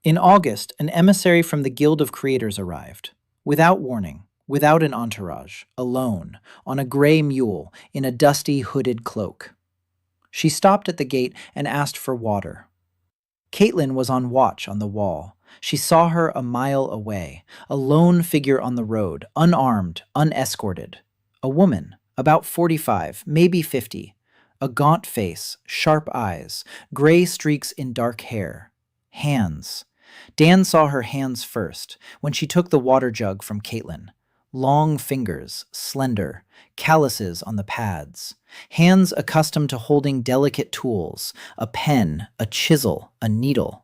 In August, an emissary from the Guild of Creators arrived. Without warning, without an entourage, alone, on a gray mule, in a dusty hooded cloak. She stopped at the gate and asked for water. Caitlin was on watch on the wall. She saw her a mile away, a lone figure on the road, unarmed, unescorted. A woman, about 45, maybe 50. A gaunt face, sharp eyes, gray streaks in dark hair. Hands. Dan saw her hands first, when she took the water jug from Caitlin. Long fingers, slender, calluses on the pads. Hands accustomed to holding delicate tools, a pen, a chisel, a needle.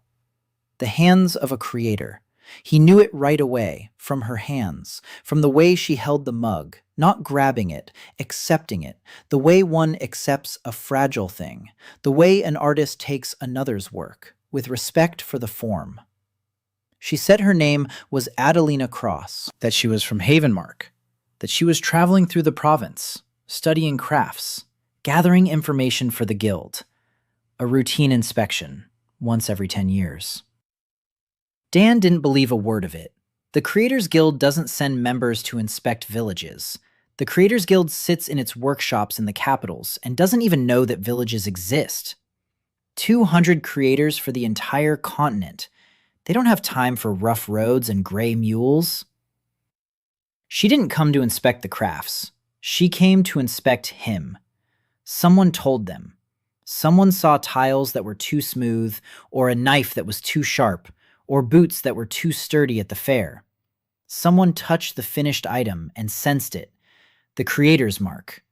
The hands of a creator. He knew it right away, from her hands, from the way she held the mug, not grabbing it, accepting it, the way one accepts a fragile thing, the way an artist takes another's work, with respect for the form. She said her name was Adelina Cross, that she was from Havenmark, that she was traveling through the province, studying crafts, gathering information for the guild. A routine inspection, once every 10 years. Dan didn't believe a word of it. The Creators Guild doesn't send members to inspect villages. The Creators Guild sits in its workshops in the capitals and doesn't even know that villages exist. 200 creators for the entire continent. They don't have time for rough roads and gray mules. She didn't come to inspect the crafts. She came to inspect him. Someone told them. Someone saw tiles that were too smooth, or a knife that was too sharp, or boots that were too sturdy at the fair. Someone touched the finished item and sensed it. The creator's mark.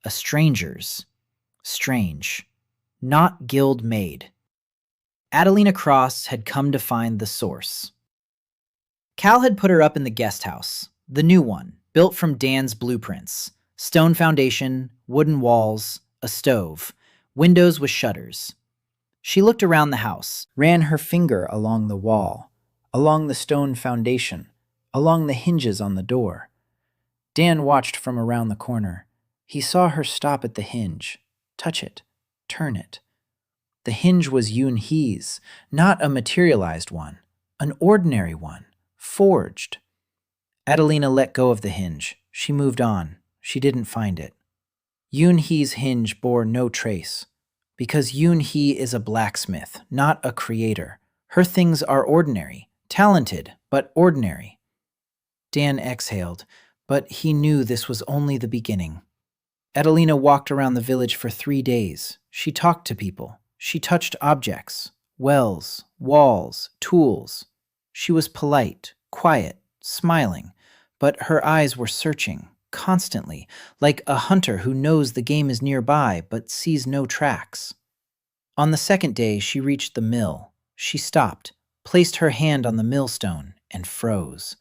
A stranger's. Strange. Not guild-made. Adelina Cross had come to find the source. Cal had put her up in the guest house, the new one, built from Dan's blueprints. Stone foundation, wooden walls, a stove, windows with shutters. She looked around the house, ran her finger along the wall, along the stone foundation, along the hinges on the door. Dan watched from around the corner. He saw her stop at the hinge, touch it, turn it. The hinge was Yun-hee's, not a materialized one, an ordinary one, forged. Adelina let go of the hinge. She moved on. She didn't find it. Yun-hee's hinge bore no trace, because Yun-hee is a blacksmith, not a creator. Her things are ordinary, talented, but ordinary. Dan exhaled, but he knew this was only the beginning. Adelina walked around the village for 3 days. She talked to people. She touched objects, wells, walls, tools. She was polite, quiet, smiling, but her eyes were searching, constantly, like a hunter who knows the game is nearby but sees no tracks. On the second day, she reached the mill. She stopped, placed her hand on the millstone, and froze.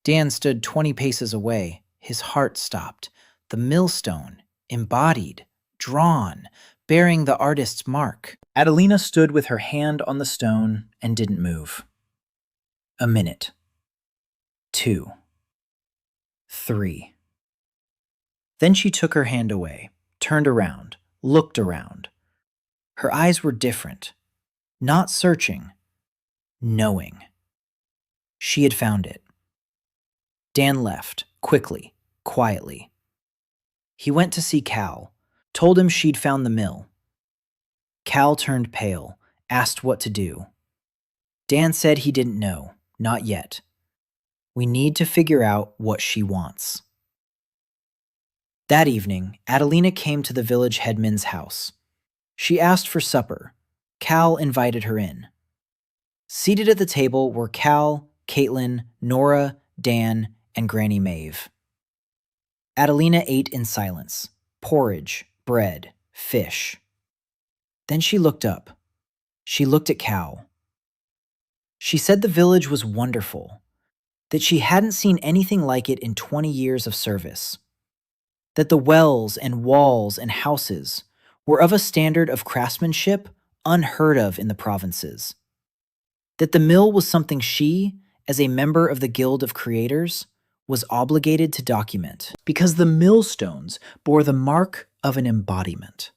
Dan stood 20 paces away. His heart stopped. The millstone, embodied, drawn, bearing the artist's mark. Adelina stood with her hand on the stone and didn't move. A minute. 2. 3. Then she took her hand away, turned around, looked around. Her eyes were different. Not searching, knowing. She had found it. Dan left, quickly, quietly. He went to see Cal, told him she'd found the mill. Cal turned pale, asked what to do. Dan said he didn't know, not yet. We need to figure out what she wants. That evening, Adelina came to the village headman's house. She asked for supper. Cal invited her in. Seated at the table were Cal, Caitlin, Nora, Dan, and Granny Maeve. Adelina ate in silence. Porridge, bread, fish. Then she looked up. She looked at Cal. She said the village was wonderful, that she hadn't seen anything like it in 20 years of service, that the wells and walls and houses were of a standard of craftsmanship unheard of in the provinces, that the mill was something she, as a member of the Guild of Creators, was obligated to document, because the millstones bore the mark of an embodiment.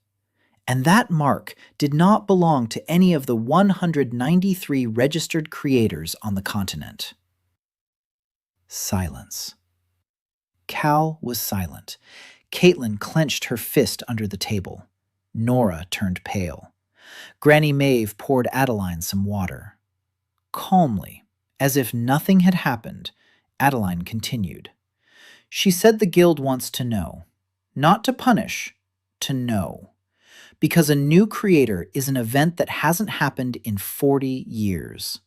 And that mark did not belong to any of the 193 registered creators on the continent. Silence. Cal was silent. Caitlin clenched her fist under the table. Nora turned pale. Granny Maeve poured Adeline some water. Calmly, as if nothing had happened, Adeline continued. She said the guild wants to know. Not to punish, to know. Because a new creator is an event that hasn't happened in 40 years.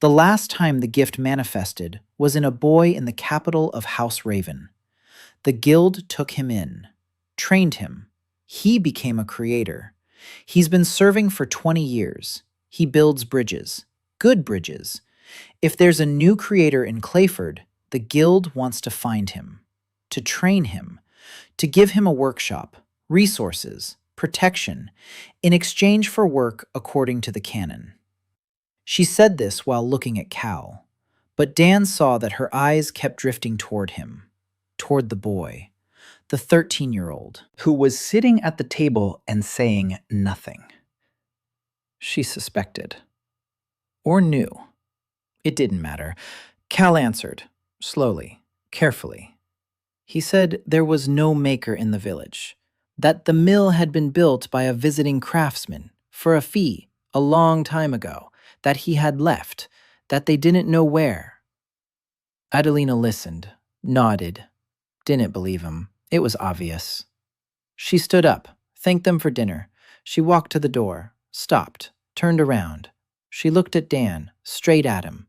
The last time the gift manifested was in a boy in the capital of House Raven. The guild took him in, trained him. He became a creator. He's been serving for 20 years. He builds bridges, good bridges. If there's a new creator in Clayford, the guild wants to find him, to train him, to give him a workshop, resources, protection, in exchange for work according to the canon. She said this while looking at Cal, but Dan saw that her eyes kept drifting toward him, toward the boy, the 13-year-old, who was sitting at the table and saying nothing. She suspected. Or knew. It didn't matter. Cal answered, slowly, carefully. He said there was no maker in the village, that the mill had been built by a visiting craftsman for a fee a long time ago, that he had left, that they didn't know where. Adelina listened, nodded, didn't believe him. It was obvious. She stood up, thanked them for dinner. She walked to the door, stopped, turned around. She looked at Dan, straight at him.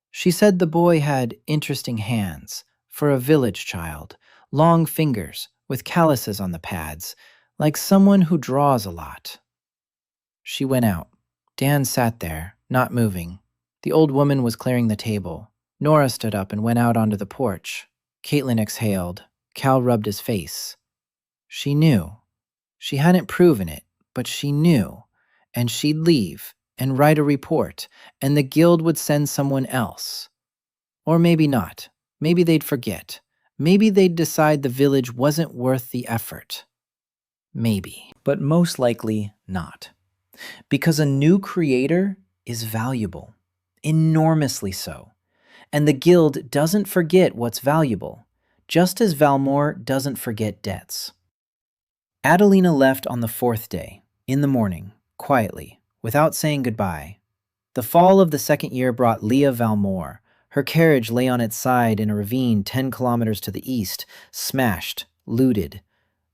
She said the boy had interesting hands, for a village child, long fingers, with calluses on the pads, like someone who draws a lot. She went out. Dan sat there, not moving. The old woman was clearing the table. Nora stood up and went out onto the porch. Caitlin exhaled. Cal rubbed his face. She knew. She hadn't proven it, but she knew. And she'd leave and write a report, and the guild would send someone else. Or maybe not. Maybe they'd forget. Maybe they'd decide the village wasn't worth the effort. Maybe, but most likely not. Because a new creator is valuable, enormously so. And the guild doesn't forget what's valuable, just as Valmor doesn't forget debts. Adelina left on the fourth day, in the morning, quietly, without saying goodbye. The fall of the second year brought Lia Valmor. Her carriage lay on its side in a ravine 10 kilometers to the east, smashed, looted.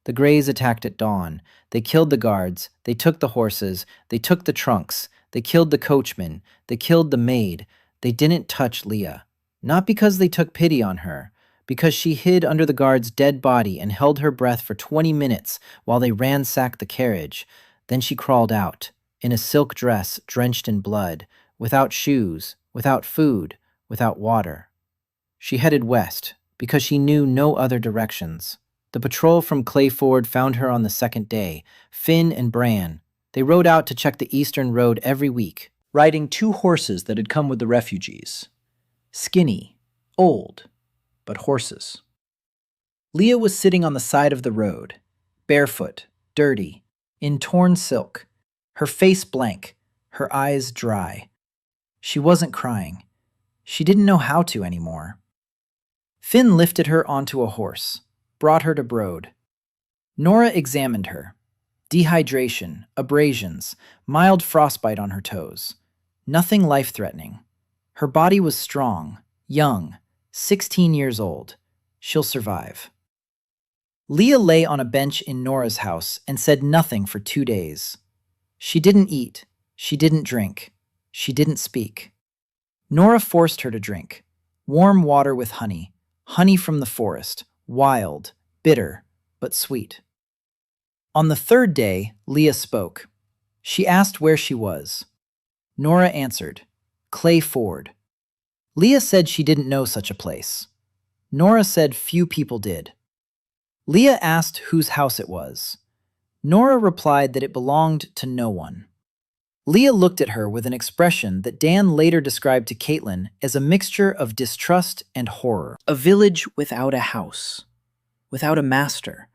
The Greys attacked at dawn. They killed the guards, they took the horses, they took the trunks, they killed the coachman, they killed the maid. They didn't touch Leah. Not because they took pity on her, because she hid under the guard's dead body and held her breath for 20 minutes while they ransacked the carriage. Then she crawled out, in a silk dress drenched in blood, without shoes, without food, without water. She headed west, because she knew no other directions. The patrol from Clayford found her on the second day, Finn and Bran. They rode out to check the eastern road every week, riding 2 horses that had come with the refugees. Skinny, old, but horses. Leah was sitting on the side of the road, barefoot, dirty, in torn silk, her face blank, her eyes dry. She wasn't crying. She didn't know how to anymore. Finn lifted her onto a horse, brought her to Broad. Nora examined her. Dehydration, abrasions, mild frostbite on her toes. Nothing life-threatening. Her body was strong, young, 16 years old. She'll survive. Leah lay on a bench in Nora's house and said nothing for 2 days. She didn't eat. She didn't drink. She didn't speak. Nora forced her to drink. Warm water with honey. Honey from the forest. Wild, bitter, but sweet. On the 3rd day, Leah spoke. She asked where she was. Nora answered, Clay Ford. Leah said she didn't know such a place. Nora said few people did. Leah asked whose house it was. Nora replied that it belonged to no one. Leah looked at her with an expression that Dan later described to Caitlin as a mixture of distrust and horror. A village without a house, without a master,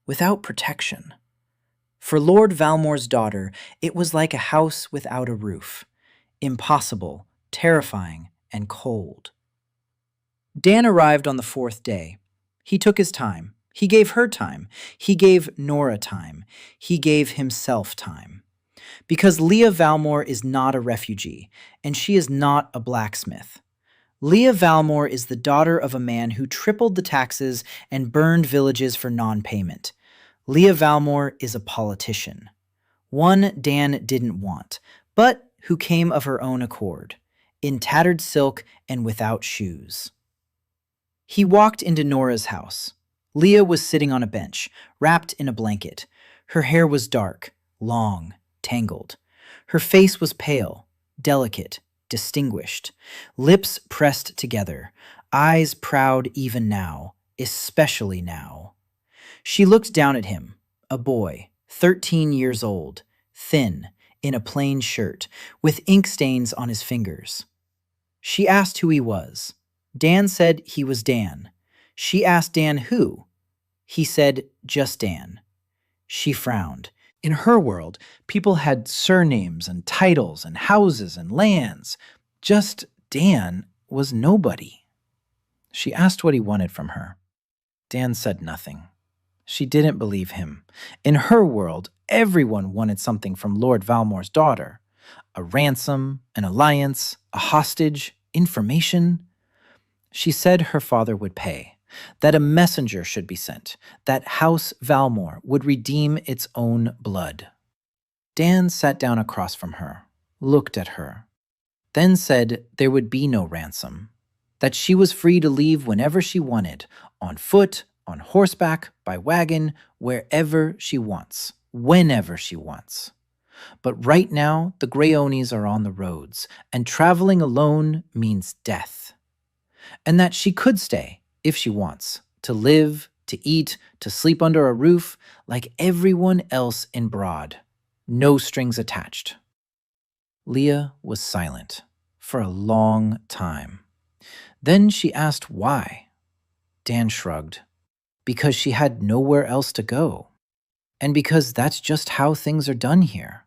without protection. For Lord Valmor's daughter, it was like a house without a roof. Impossible, terrifying, and cold. Dan arrived on the 4th day. He took his time. He gave her time. He gave Nora time. He gave himself time. Because Lia Valmor is not a refugee, and she is not a blacksmith. Lia Valmor is the daughter of a man who tripled the taxes and burned villages for non-payment. Lia Valmor is a politician. One Dan didn't want, but who came of her own accord, in tattered silk and without shoes. He walked into Nora's house. Leah was sitting on a bench, wrapped in a blanket. Her hair was dark, long, tangled. Her face was pale, delicate, distinguished, lips pressed together, eyes proud even now, especially now. She looked down at him, a boy, 13 years old, thin, in a plain shirt, with ink stains on his fingers. She asked who he was. Dan said he was Dan. She asked Dan who. He said just Dan. She frowned. In her world, people had surnames and titles and houses and lands. Just Dan was nobody. She asked what he wanted from her. Dan said nothing. She didn't believe him. In her world, everyone wanted something from Lord Valmor's daughter. A ransom, an alliance, a hostage, information. She said her father would pay, that a messenger should be sent, that House Valmor would redeem its own blood. Dan sat down across from her, looked at her, then said there would be no ransom, that she was free to leave whenever she wanted, on foot, on horseback, by wagon, wherever she wants, whenever she wants. But right now, the Greyonis are on the roads, and traveling alone means death. And that she could stay, if she wants, to live, to eat, to sleep under a roof, like everyone else in Broad. No strings attached. Leah was silent for a long time. Then she asked why. Dan shrugged. Because she had nowhere else to go. And because that's just how things are done here.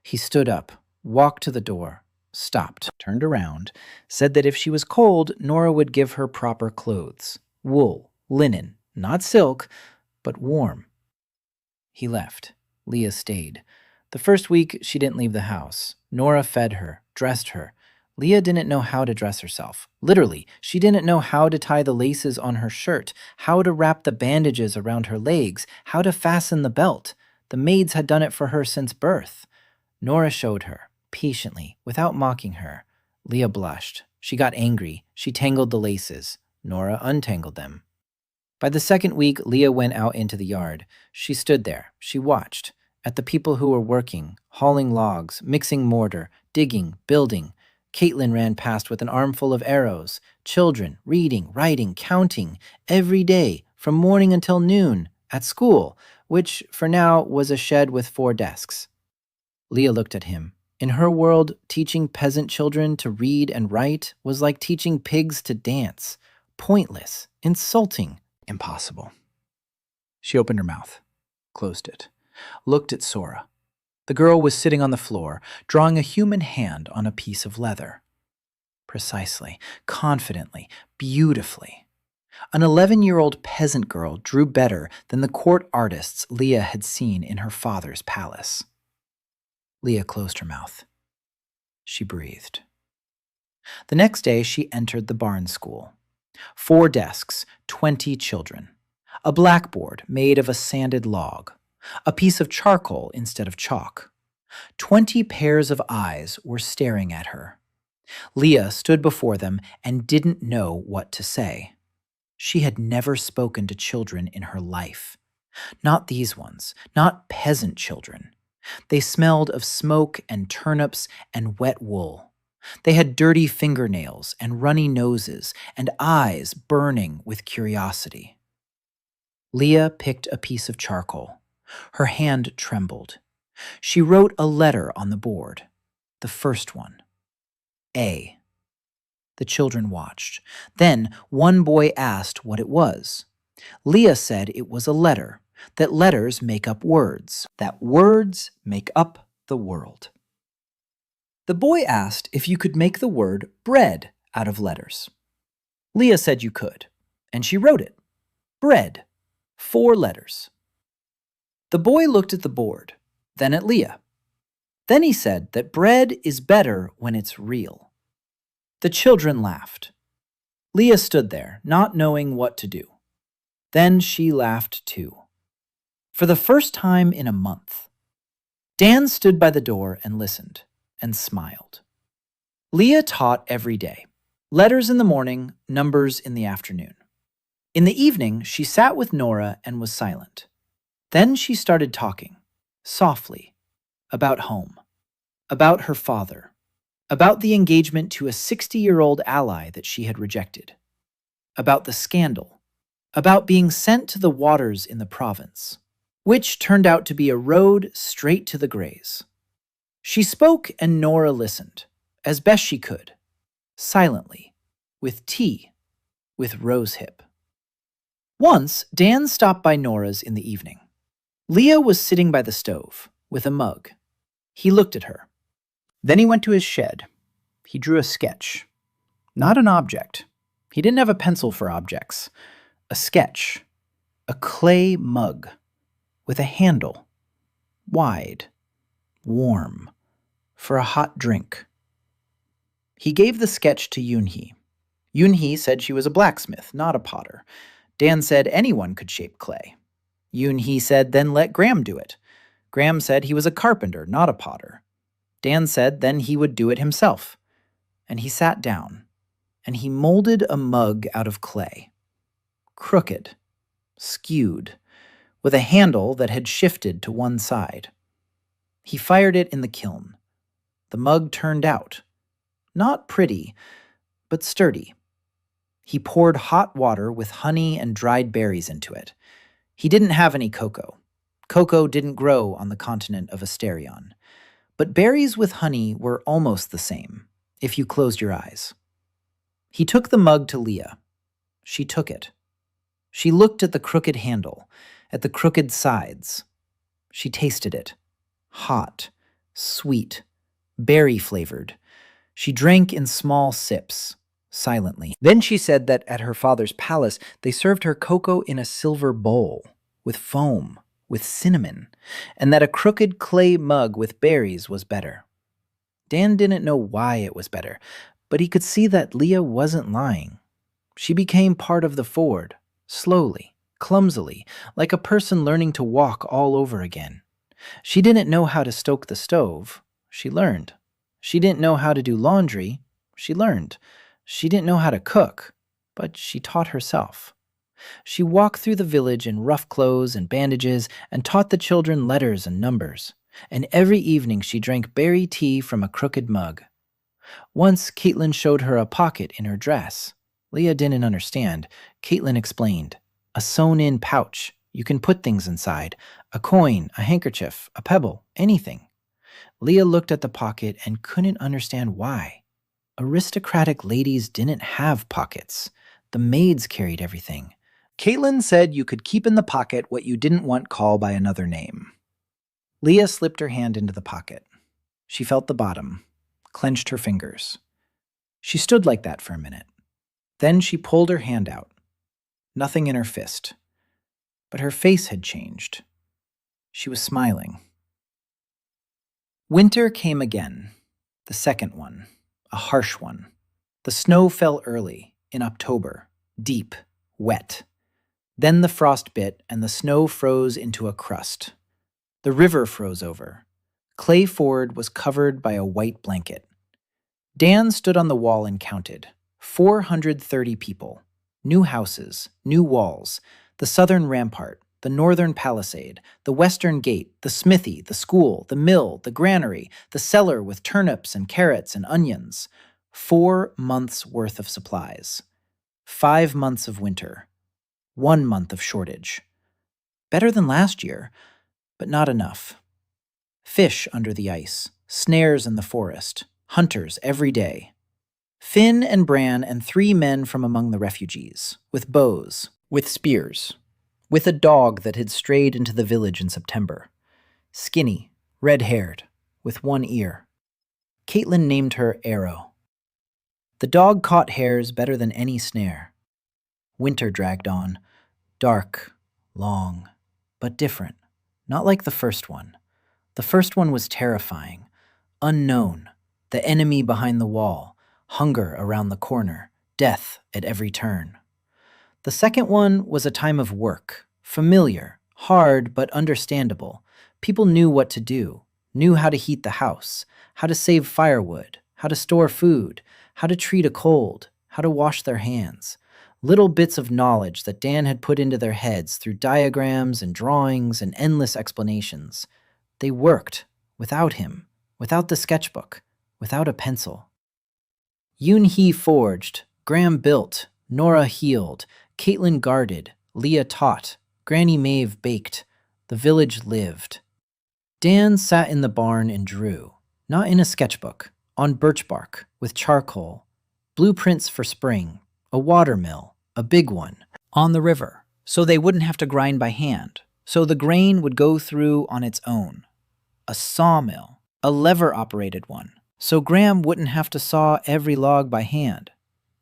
He stood up, walked to the door, stopped, turned around, said that if she was cold, Nora would give her proper clothes. Wool, linen, not silk, but warm. He left. Leah stayed. The first week, she didn't leave the house. Nora fed her, dressed her. Leah didn't know how to dress herself. Literally, she didn't know how to tie the laces on her shirt, how to wrap the bandages around her legs, how to fasten the belt. The maids had done it for her since birth. Nora showed her, patiently, without mocking her. Leah blushed. She got angry. She tangled the laces. Nora untangled them. By the second week, Leah went out into the yard. She stood there. She watched. At the people who were working, hauling logs, mixing mortar, digging, building. Caitlin ran past with an armful of arrows. Children, reading, writing, counting, every day, from morning until noon, at school, which, for now, was a shed with 4 desks. Leah looked at him. In her world, teaching peasant children to read and write was like teaching pigs to dance. Pointless, insulting, impossible. She opened her mouth, closed it, looked at Sora. The girl was sitting on the floor, drawing a human hand on a piece of leather. Precisely, confidently, beautifully. An 11-year-old peasant girl drew better than the court artists Leah had seen in her father's palace. Leah closed her mouth. She breathed. The next day, she entered the barn school. 4 desks, 20 children. A blackboard made of a sanded log. A piece of charcoal instead of chalk. 20 pairs of eyes were staring at her. Leah stood before them and didn't know what to say. She had never spoken to children in her life. Not these ones, not peasant children. They smelled of smoke and turnips and wet wool. They had dirty fingernails and runny noses and eyes burning with curiosity. Leah picked a piece of charcoal. Her hand trembled. She wrote a letter on the board. The first one. A. The children watched. Then one boy asked what it was. Leah said it was a letter, that letters make up words, that words make up the world. The boy asked if you could make the word bread out of letters. Leah said you could, and she wrote it. Bread. 4 letters. The boy looked at the board, then at Leah. Then he said that bread is better when it's real. The children laughed. Leah stood there, not knowing what to do. Then she laughed too. For the first time in a month. Dan stood by the door and listened, and smiled. Leah taught every day. Letters in the morning, numbers in the afternoon. In the evening, she sat with Nora and was silent. Then she started talking, softly, about home, about her father, about the engagement to a 60-year-old ally that she had rejected, about the scandal, about being sent to the waters in the province, which turned out to be a road straight to the Greys. She spoke and Nora listened, as best she could, silently, with tea, with rosehip. Once, Dan stopped by Nora's in the evening. Leah was sitting by the stove, with a mug. He looked at her. Then he went to his shed. He drew a sketch. Not an object. He didn't have a pencil for objects. A sketch. A clay mug. With a handle. Wide. Warm. For a hot drink. He gave the sketch to Yun-hee. Yun-hee said she was a blacksmith, not a potter. Dan said anyone could shape clay. Yun-hee said then let Graham do it. Graham said he was a carpenter, not a potter. Dan said then he would do it himself. And he sat down, and he molded a mug out of clay. Crooked, skewed, with a handle that had shifted to one side. He fired it in the kiln. The mug turned out. Not pretty, but sturdy. He poured hot water with honey and dried berries into it. He didn't have any cocoa. Cocoa didn't grow on the continent of Asterion. But berries with honey were almost the same, if you closed your eyes. He took the mug to Leah. She took it. She looked at the crooked handle, at the crooked sides. She tasted it. Hot, sweet, berry-flavored. She drank in small sips, silently. Then she said that at her father's palace, they served her cocoa in a silver bowl, with foam, with cinnamon, and that a crooked clay mug with berries was better. Dan didn't know why it was better, but he could see that Leah wasn't lying. She became part of the Ford, slowly, clumsily, like a person learning to walk all over again. She didn't know how to stoke the stove. She learned. She didn't know how to do laundry. She learned. She didn't know how to cook, but she taught herself. She walked through the village in rough clothes and bandages and taught the children letters and numbers. And every evening she drank berry tea from a crooked mug. Once, Caitlin showed her a pocket in her dress. Leah didn't understand. Caitlin explained. A sewn-in pouch. You can put things inside. A coin, a handkerchief, a pebble, anything. Leah looked at the pocket and couldn't understand why. Aristocratic ladies didn't have pockets. The maids carried everything. Caitlin said you could keep in the pocket what you didn't want called by another name. Leah slipped her hand into the pocket. She felt the bottom, clenched her fingers. She stood like that for a minute. Then she pulled her hand out. Nothing in her fist. But her face had changed. She was smiling. Winter came again. The second one. A harsh one. The snow fell early, in October. Deep, wet. Then the frost bit and the snow froze into a crust. The river froze over. Clay Ford was covered by a white blanket. Dan stood on the wall and counted. 430 people. New houses, new walls. The southern rampart, the northern palisade, the western gate, the smithy, the school, the mill, the granary, the cellar with turnips and carrots and onions. 4 months' worth of supplies. 5 months of winter. 1 month of shortage. Better than last year, but not enough. Fish under the ice, snares in the forest, hunters every day. Finn and Bran and 3 men from among the refugees, with bows, with spears, with a dog that had strayed into the village in September. Skinny, red-haired, with 1 ear. Caitlin named her Arrow. The dog caught hares better than any snare. Winter dragged on, dark, long, but different. Not like the first one. The first one was terrifying, unknown, the enemy behind the wall, hunger around the corner, death at every turn. The second one was a time of work, familiar, hard but understandable. People knew what to do, knew how to heat the house, how to save firewood, how to store food, how to treat a cold, how to wash their hands. Little bits of knowledge that Dan had put into their heads through diagrams and drawings and endless explanations. They worked, without him, without the sketchbook, without a pencil. Yun-hee forged, Graham built, Nora healed, Caitlin guarded, Leah taught, Granny Maeve baked. The village lived. Dan sat in the barn and drew, not in a sketchbook, on birch bark, with charcoal, blueprints for spring, a watermill, a big one, on the river, so they wouldn't have to grind by hand, so the grain would go through on its own. A sawmill, a lever-operated one, so Graham wouldn't have to saw every log by hand.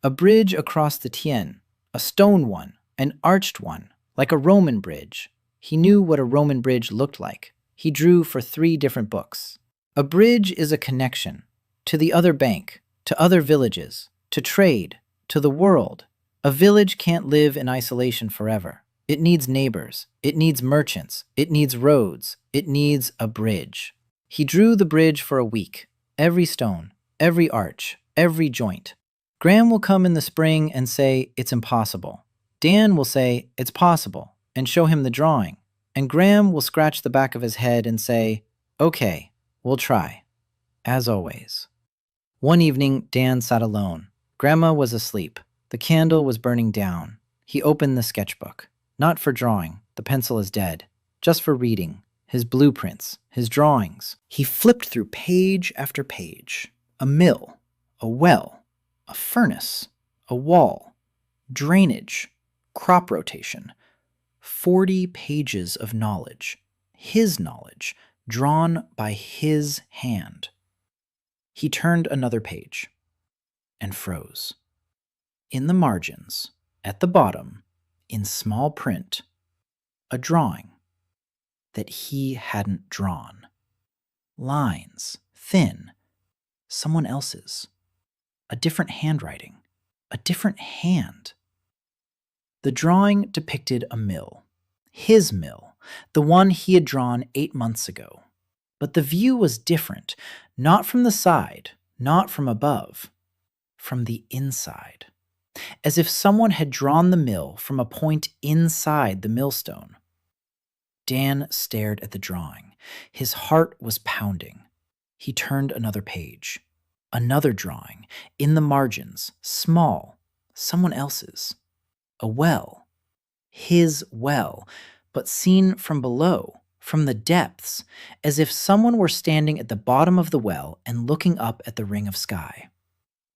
A bridge across the Tien, a stone one, an arched one, like a Roman bridge. He knew what a Roman bridge looked like. He drew for 3 different books. A bridge is a connection to the other bank, to other villages, to trade, to the world. A village can't live in isolation forever. It needs neighbors. It needs merchants. It needs roads. It needs a bridge. He drew the bridge for a week. Every stone, every arch, every joint. Graham will come in the spring and say, it's impossible. Dan will say, it's possible, and show him the drawing. And Graham will scratch the back of his head and say, okay, we'll try. As always. One evening, Dan sat alone. Grandma was asleep. The candle was burning down. He opened the sketchbook. Not for drawing, the pencil is dead. Just for reading. His blueprints, his drawings. He flipped through page after page. A mill, a well, a furnace, a wall, drainage, crop rotation. 40 pages of knowledge. his knowledge, drawn by his hand. He turned another page and froze. In the margins, at the bottom, in small print, a drawing that he hadn't drawn. Lines, thin, someone else's. A different handwriting, a different hand. The drawing depicted a mill, his mill, the one he had drawn 8 months ago. But the view was different, not from the side, not from above, from the inside. As if someone had drawn the mill from a point inside the millstone. Dan stared at the drawing. His heart was pounding. He turned another page. Another drawing, in the margins, small, someone else's. A well. His well, but seen from below, from the depths, as if someone were standing at the bottom of the well and looking up at the ring of sky.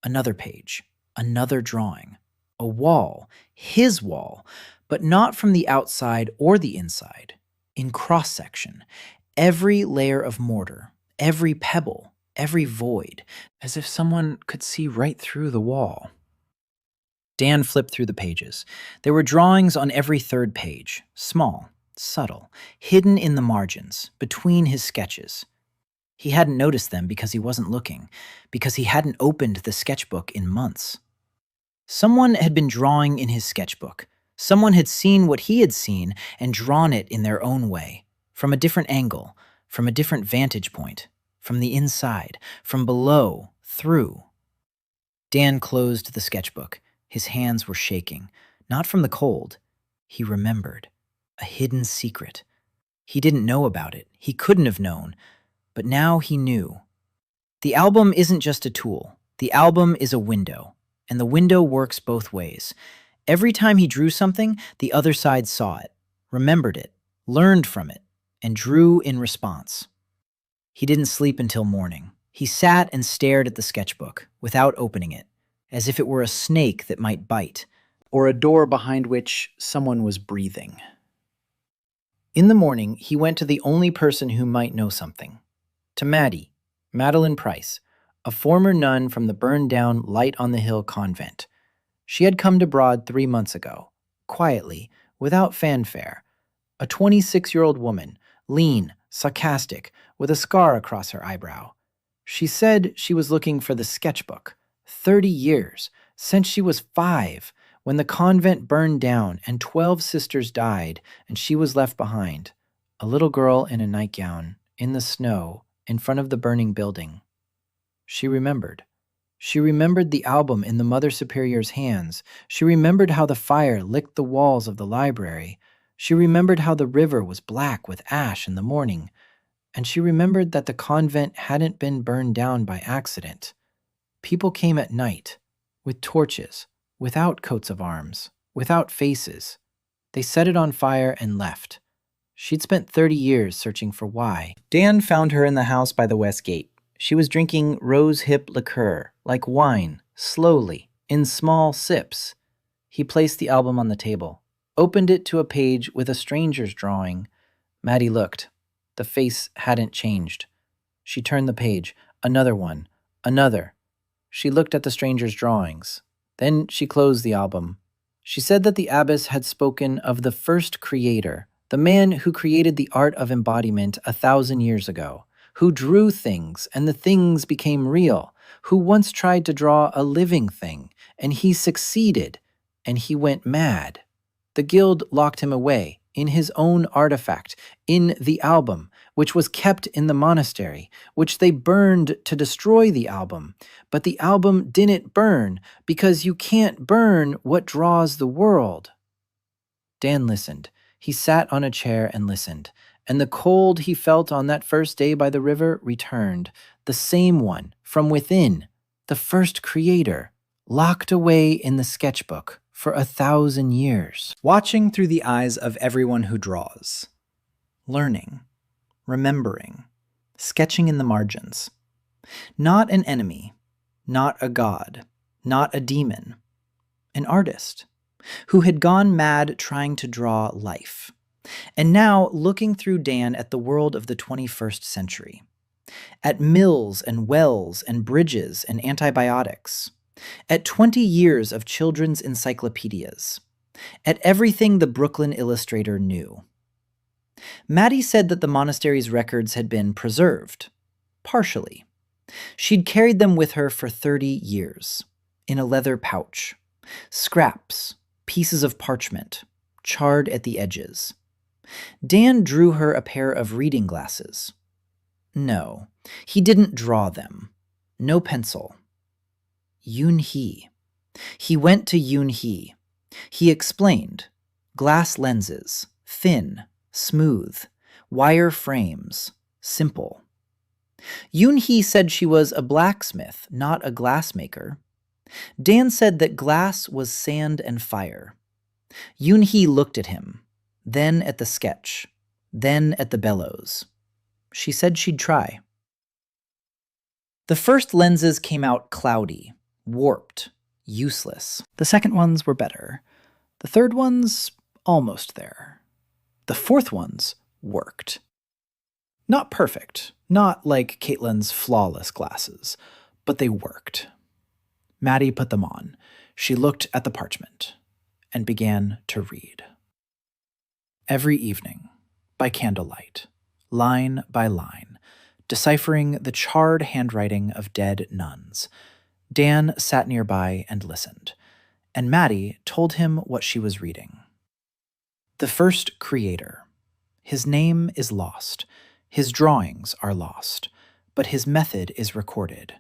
Another page, another drawing. A wall, his wall, but not from the outside or the inside. In cross-section, every layer of mortar, every pebble, every void, as if someone could see right through the wall. Dan flipped through the pages. There were drawings on every third page, small, subtle, hidden in the margins, between his sketches. He hadn't noticed them because he wasn't looking, because he hadn't opened the sketchbook in months. Someone had been drawing in his sketchbook. Someone had seen what he had seen and drawn it in their own way, from a different angle, from a different vantage point, from the inside, from below, through. Dan closed the sketchbook. His hands were shaking, not from the cold. He remembered. A hidden secret. He didn't know about it. He couldn't have known. But now he knew. The album isn't just a tool. The album is a window. And the window works both ways. Every time he drew something, the other side saw it, remembered it, learned from it, and drew in response. He didn't sleep until morning. He sat and stared at the sketchbook, without opening it, as if it were a snake that might bite, or a door behind which someone was breathing. In the morning, he went to the only person who might know something. To Maddie, Madeline Price, a former nun from the burned-down Light-on-the-Hill convent. She had come to Broad 3 months ago, quietly, without fanfare. A 26-year-old woman, lean, sarcastic, with a scar across her eyebrow. She said she was looking for the sketchbook. 30 years, since she was 5, when the convent burned down and 12 sisters died and she was left behind, a little girl in a nightgown, in the snow, in front of the burning building. She remembered. She remembered the album in the Mother Superior's hands. She remembered how the fire licked the walls of the library. She remembered how the river was black with ash in the morning. And she remembered that the convent hadn't been burned down by accident. People came at night, with torches, without coats of arms, without faces. They set it on fire and left. She'd spent 30 years searching for why. Dan found her in the house by the west gate. She was drinking rose-hip liqueur, like wine, slowly, in small sips. He placed the album on the table, opened it to a page with a stranger's drawing. Maddie looked. The face hadn't changed. She turned the page. Another one. Another. She looked at the stranger's drawings. Then she closed the album. She said that the abbess had spoken of the first creator, the man who created the art of embodiment 1,000 years ago, who drew things and the things became real, who once tried to draw a living thing, and he succeeded, and he went mad. The guild locked him away, in his own artifact, in the album, which was kept in the monastery, which they burned to destroy the album. But the album didn't burn, because you can't burn what draws the world. Dan listened. He sat on a chair and listened, and the cold he felt on that first day by the river returned, the same one, from within, the first creator, locked away in the sketchbook for 1,000 years, watching through the eyes of everyone who draws, learning, remembering, sketching in the margins. Not an enemy, not a god, not a demon, an artist who had gone mad trying to draw life, And now, looking through Dan at the world of the 21st century, at mills and wells and bridges and antibiotics, at 20 years of children's encyclopedias, at everything the Brooklyn Illustrator knew. Maddie said that the monastery's records had been preserved, partially. She'd carried them with her for 30 years, in a leather pouch. Scraps, pieces of parchment, charred at the edges. Dan drew her a pair of reading glasses. No, he didn't draw them. No pencil. Yun-hee. He went to Yun-hee. He explained. Glass lenses, thin, smooth, wire frames, simple. Yun-hee said she was a blacksmith, not a glassmaker. Dan said that glass was sand and fire. Yun-hee looked at him, then at the sketch, then at the bellows. She said she'd try. The first lenses came out cloudy, warped, useless. The second ones were better. The third ones, almost there. The fourth ones worked. Not perfect, not like Caitlin's flawless glasses, but they worked. Maddie put them on. She looked at the parchment and began to read. Every evening, by candlelight, line by line, deciphering the charred handwriting of dead nuns, Dan sat nearby and listened, and Maddie told him what she was reading. The first creator. His name is lost. His drawings are lost, but his method is recorded.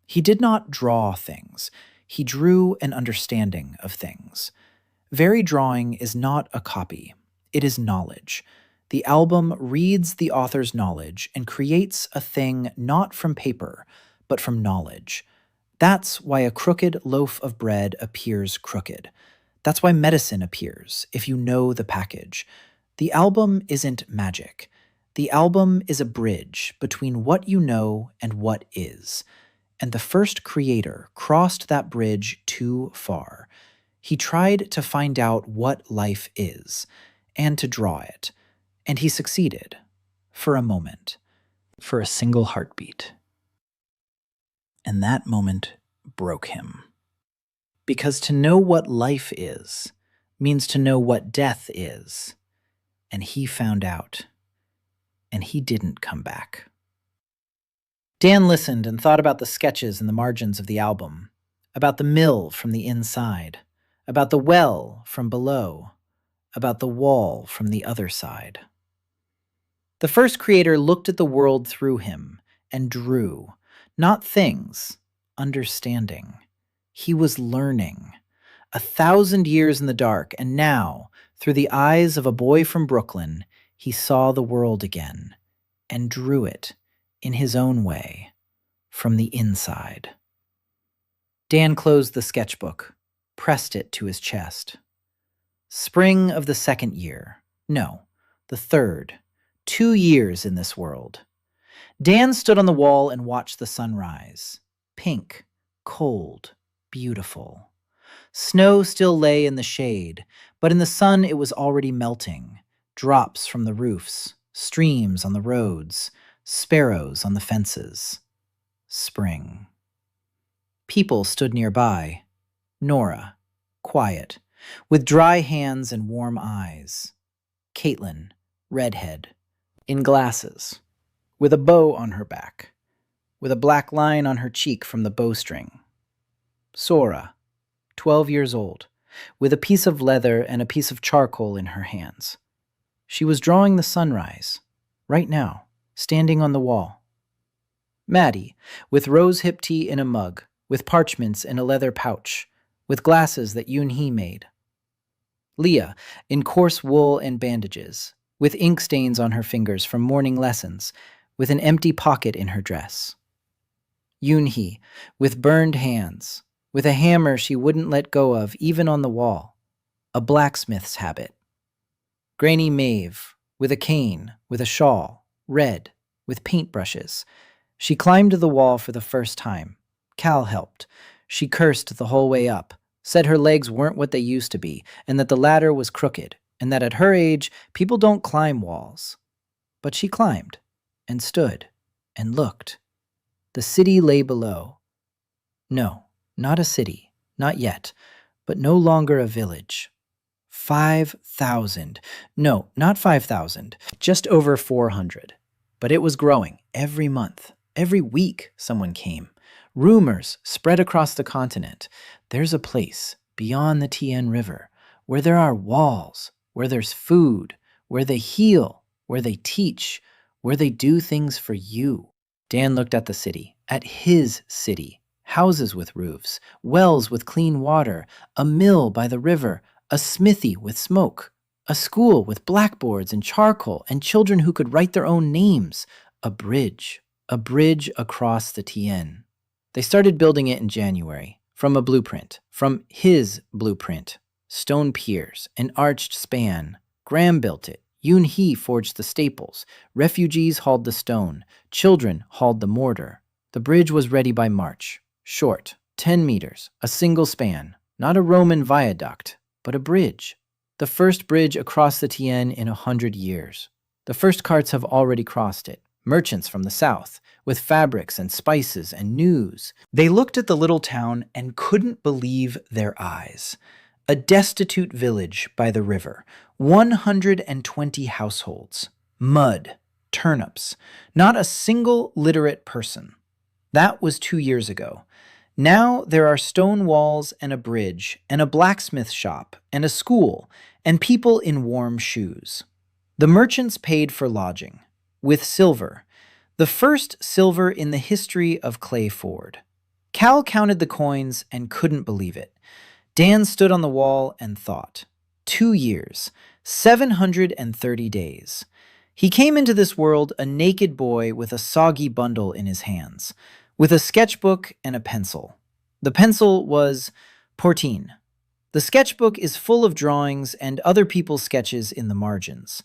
He did not draw things. He drew an understanding of things. Very drawing is not a copy. It is knowledge. The album reads the author's knowledge and creates a thing not from paper, but from knowledge. That's why a crooked loaf of bread appears crooked. That's why medicine appears, if you know the package. The album isn't magic. The album is a bridge between what you know and what is. And the first creator crossed that bridge too far. He tried to find out what life is, and to draw it. And he succeeded. For a moment. For a single heartbeat. And that moment broke him. Because to know what life is means to know what death is. And he found out. And he didn't come back. Dan listened and thought about the sketches in the margins of the album, about the mill from the inside, about the well from below, about the wall from the other side. The first creator looked at the world through him and drew, not things, understanding. He was learning. 1,000 years in the dark, and now, through the eyes of a boy from Brooklyn, he saw the world again and drew it in his own way, from the inside. Dan closed the sketchbook, pressed it to his chest. Spring of the second year. No, the third. 2 years in this world. Dan stood on the wall and watched the sun rise. Pink, cold, beautiful. Snow still lay in the shade, but in the sun it was already melting. Drops from the roofs, streams on the roads, sparrows on the fences. Spring. People stood nearby. Nora, quiet, with dry hands and warm eyes. Caitlin, redhead, in glasses, with a bow on her back, with a black line on her cheek from the bowstring. Sora, 12 years old, with a piece of leather and a piece of charcoal in her hands. She was drawing the sunrise, right now, standing on the wall. Maddie, with rose-hip tea in a mug, with parchments in a leather pouch, with glasses that Yun-hee made. Leah, in coarse wool and bandages, with ink stains on her fingers from morning lessons, with an empty pocket in her dress. Yun-hee, with burned hands, with a hammer she wouldn't let go of even on the wall, a blacksmith's habit. Grandma Maeve, with a cane, with a shawl, red, with paintbrushes. She climbed the wall for the first time. Cal helped. She cursed the whole way up, said her legs weren't what they used to be, and that the ladder was crooked. and that at her age, people don't climb walls. But she climbed, and stood, and looked. The city lay below. No, not a city, not yet, but no longer a village. 5,000. No, not 5,000, just over 400. But it was growing every month. Every week someone came. Rumors spread across the continent. There's a place beyond the Tien River where there are walls, where there's food, where they heal, where they teach, where they do things for you. Dan looked at the city, at his city. Houses with roofs, wells with clean water, a mill by the river, a smithy with smoke, a school with blackboards and charcoal and children who could write their own names, a bridge across the Tien. They started building it in January, from a blueprint, from his blueprint. Stone piers, an arched span. Graham built it. Yun-hee forged the staples. Refugees hauled the stone. Children hauled the mortar. The bridge was ready by March. Short, 10 meters, a single span. Not a Roman viaduct, but a bridge. The first bridge across the Tien in 100 years. The first carts have already crossed it. Merchants from the south, with fabrics and spices and news. They looked at the little town and couldn't believe their eyes. A destitute village by the river, 120 households, mud, turnips, not a single literate person. That was 2 years ago. Now there are stone walls and a bridge and a blacksmith shop and a school and people in warm shoes. The merchants paid for lodging, with silver, the first silver in the history of Clay Ford. Cal counted the coins and couldn't believe it. Dan stood on the wall and thought. 2 years, 730 days. He came into this world a naked boy with a soggy bundle in his hands, with a sketchbook and a pencil. The pencil was Ford-on-Tien. The sketchbook is full of drawings and other people's sketches in the margins.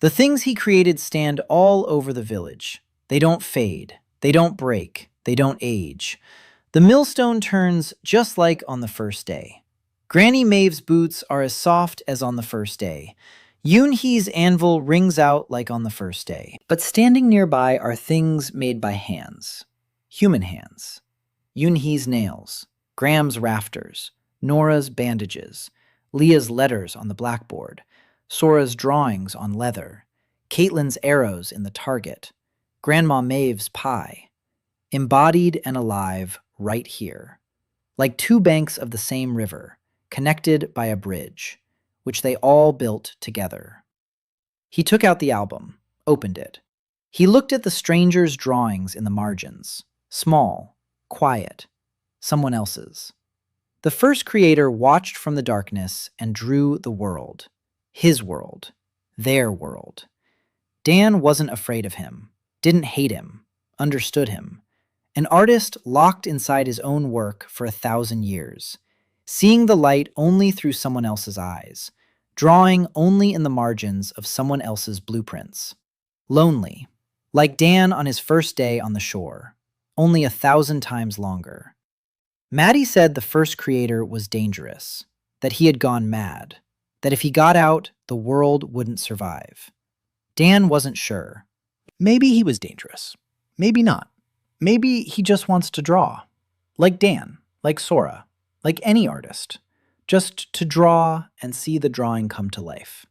The things he created stand all over the village. They don't fade, they don't break, they don't age. The millstone turns just like on the first day. Granny Maeve's boots are as soft as on the first day. Yun-hee's anvil rings out like on the first day. But standing nearby are things made by hands. Human hands. Yun-hee's nails. Graham's rafters. Nora's bandages. Leah's letters on the blackboard. Sora's drawings on leather. Caitlin's arrows in the target. Grandma Maeve's pie. Embodied and alive right here. Like two banks of the same river, connected by a bridge, which they all built together. He took out the album, opened it. He looked at the stranger's drawings in the margins. Small, quiet, someone else's. The first creator watched from the darkness and drew the world. His world. Their world. Dan wasn't afraid of him, didn't hate him, understood him. An artist locked inside his own work for 1,000 years, seeing the light only through someone else's eyes, drawing only in the margins of someone else's blueprints. Lonely, like Dan on his first day on the shore, only 1,000 times longer. Maddie said the first creator was dangerous, that he had gone mad, that if he got out, the world wouldn't survive. Dan wasn't sure. Maybe he was dangerous. Maybe not. Maybe he just wants to draw. Like Dan, like Sora, like any artist. Just to draw and see the drawing come to life.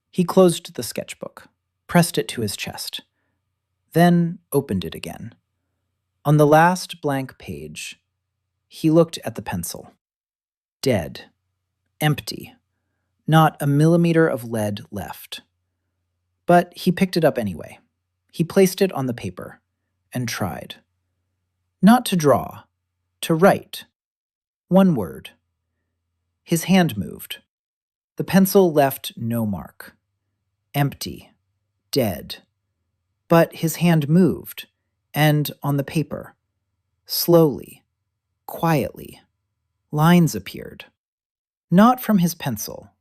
He closed the sketchbook, pressed it to his chest, then opened it again. On the last blank page, he looked at the pencil. Dead. Empty. Not a millimeter of lead left. But he picked it up anyway. He placed it on the paper and tried. Not to draw, to write. One word. His hand moved. The pencil left no mark. Empty. Dead. But his hand moved, and on the paper, slowly, quietly, lines appeared. Not from his pencil,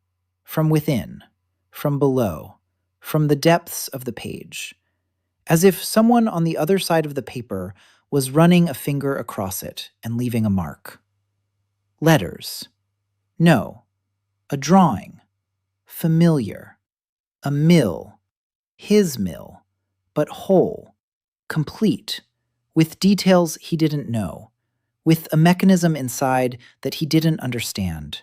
from within, from below, from the depths of the page, as if someone on the other side of the paper was running a finger across it and leaving a mark. Letters. No, a drawing. familiar. A mill, his mill, but whole, complete, with details he didn't know, with a mechanism inside that he didn't understand,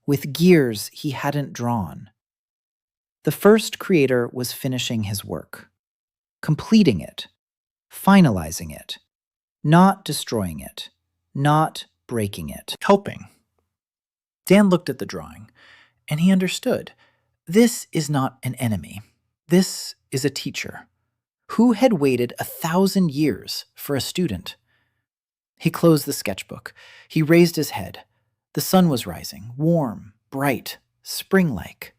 with gears he hadn't drawn. The first creator was finishing his work, completing it, finalizing it, not destroying it, not breaking it, helping. Dan looked at the drawing, and he understood. This is not an enemy. This is a teacher. Who had waited 1,000 years for a student? He closed the sketchbook. He raised his head. The sun was rising, warm, bright, spring-like.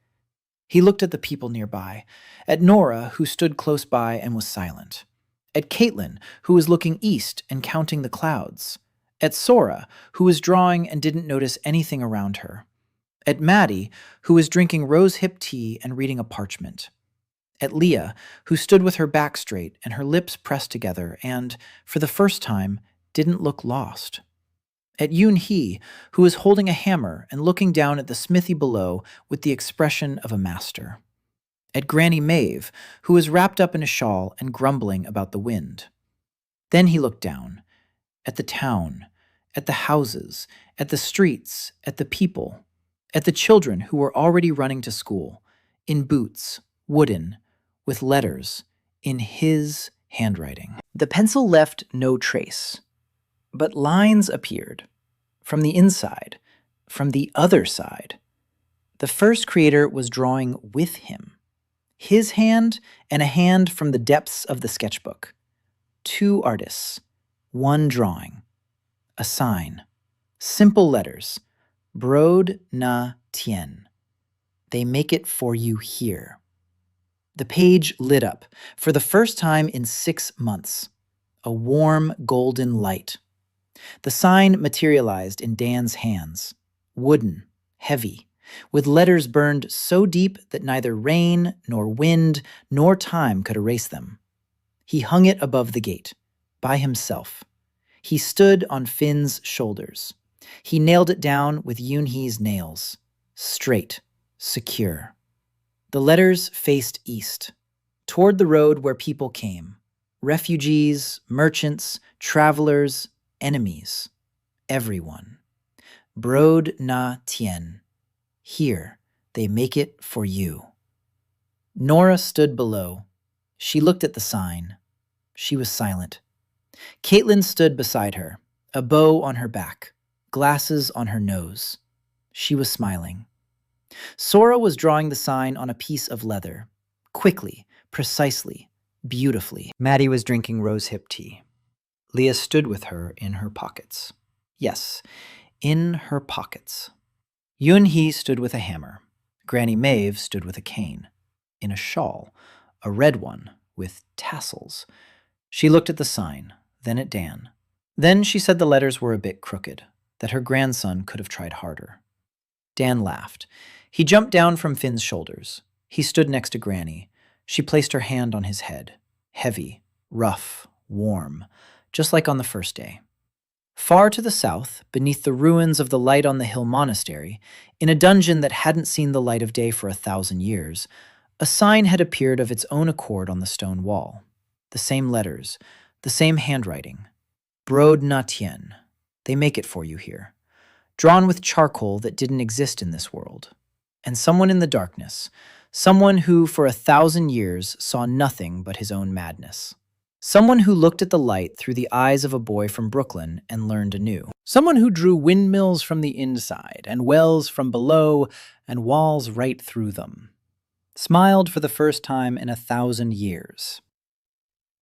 He looked at the people nearby, at Nora, who stood close by and was silent, at Caitlin, who was looking east and counting the clouds, at Sora, who was drawing and didn't notice anything around her, at Maddie, who was drinking rose-hip tea and reading a parchment, at Leah, who stood with her back straight and her lips pressed together and, for the first time, didn't look lost, at Yun-hee, who was holding a hammer and looking down at the smithy below with the expression of a master, at Grandma Maeve, who was wrapped up in a shawl and grumbling about the wind. Then he looked down, at the town, at the houses, at the streets, at the people, at the children who were already running to school, in boots, wooden, with letters, in his handwriting. The pencil left no trace, but lines appeared, from the inside, from the other side. The first creator was drawing with him, his hand and a hand from the depths of the sketchbook. Two artists, one drawing, a sign, simple letters, Ford-on-Tien. They make it for you here. The page lit up, for the first time in 6 months, a warm golden light. The sign materialized in Dan's hands, wooden, heavy, with letters burned so deep that neither rain, nor wind, nor time could erase them. He hung it above the gate, by himself. He stood on Finn's shoulders. He nailed it down with Yun-hee's nails, straight, secure. The letters faced east, toward the road where people came, refugees, merchants, travelers, enemies, everyone. Ford-on-Tien. Here, they make it for you. Nora stood below. She looked at the sign. She was silent. Caitlin stood beside her, a bow on her back, glasses on her nose. She was smiling. Sora was drawing the sign on a piece of leather, quickly, precisely, beautifully. Maddie was drinking rose-hip tea. Leah stood with her in her pockets. Yes, in her pockets. Yun-hee stood with a hammer. Granny Maeve stood with a cane, in a shawl, a red one, with tassels. She looked at the sign, then at Dan. Then she said the letters were a bit crooked, that her grandson could have tried harder. Dan laughed. He jumped down from Finn's shoulders. He stood next to Granny. She placed her hand on his head, heavy, rough, warm, just like on the first day. Far to the south, beneath the ruins of the Light on the Hill monastery, in a dungeon that hadn't seen the light of day for 1,000 years, a sign had appeared of its own accord on the stone wall. The same letters, the same handwriting. Ford-on-Tien. They make it for you here. Drawn with charcoal that didn't exist in this world. And someone in the darkness, someone who for 1,000 years saw nothing but his own madness. Someone who looked at the light through the eyes of a boy from Brooklyn and learned anew. Someone who drew windmills from the inside, and wells from below, and walls right through them. Smiled for the first time in 1,000 years.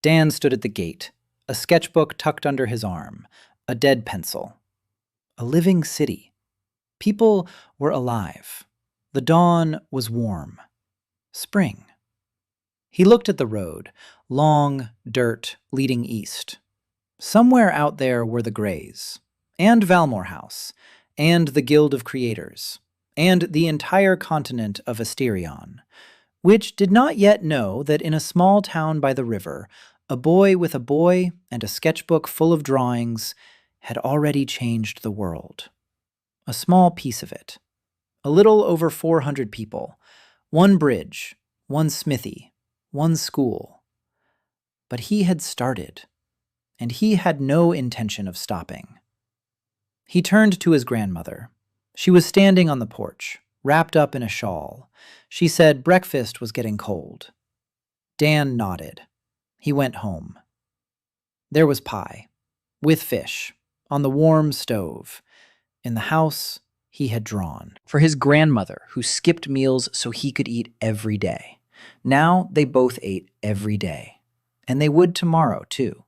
Dan stood at the gate, a sketchbook tucked under his arm, a dead pencil. A living city. People were alive. The dawn was warm. Spring. He looked at the road, long dirt leading east. Somewhere out there were the Greys, and Valmor House, and the Guild of Creators, and the entire continent of Asterion, which did not yet know that in a small town by the river, a boy with a boy and a sketchbook full of drawings had already changed the world. A small piece of it. A little over 400 people, One bridge, one smithy, one school. But he had started, and he had no intention of stopping. He turned to his grandmother. She was standing on the porch, wrapped up in a shawl. She said breakfast was getting cold. Dan nodded. He went home. There was pie, with fish, on the warm stove, in the house he had drawn for his grandmother, who skipped meals so he could eat every day. Now they both ate every day, and they would tomorrow too.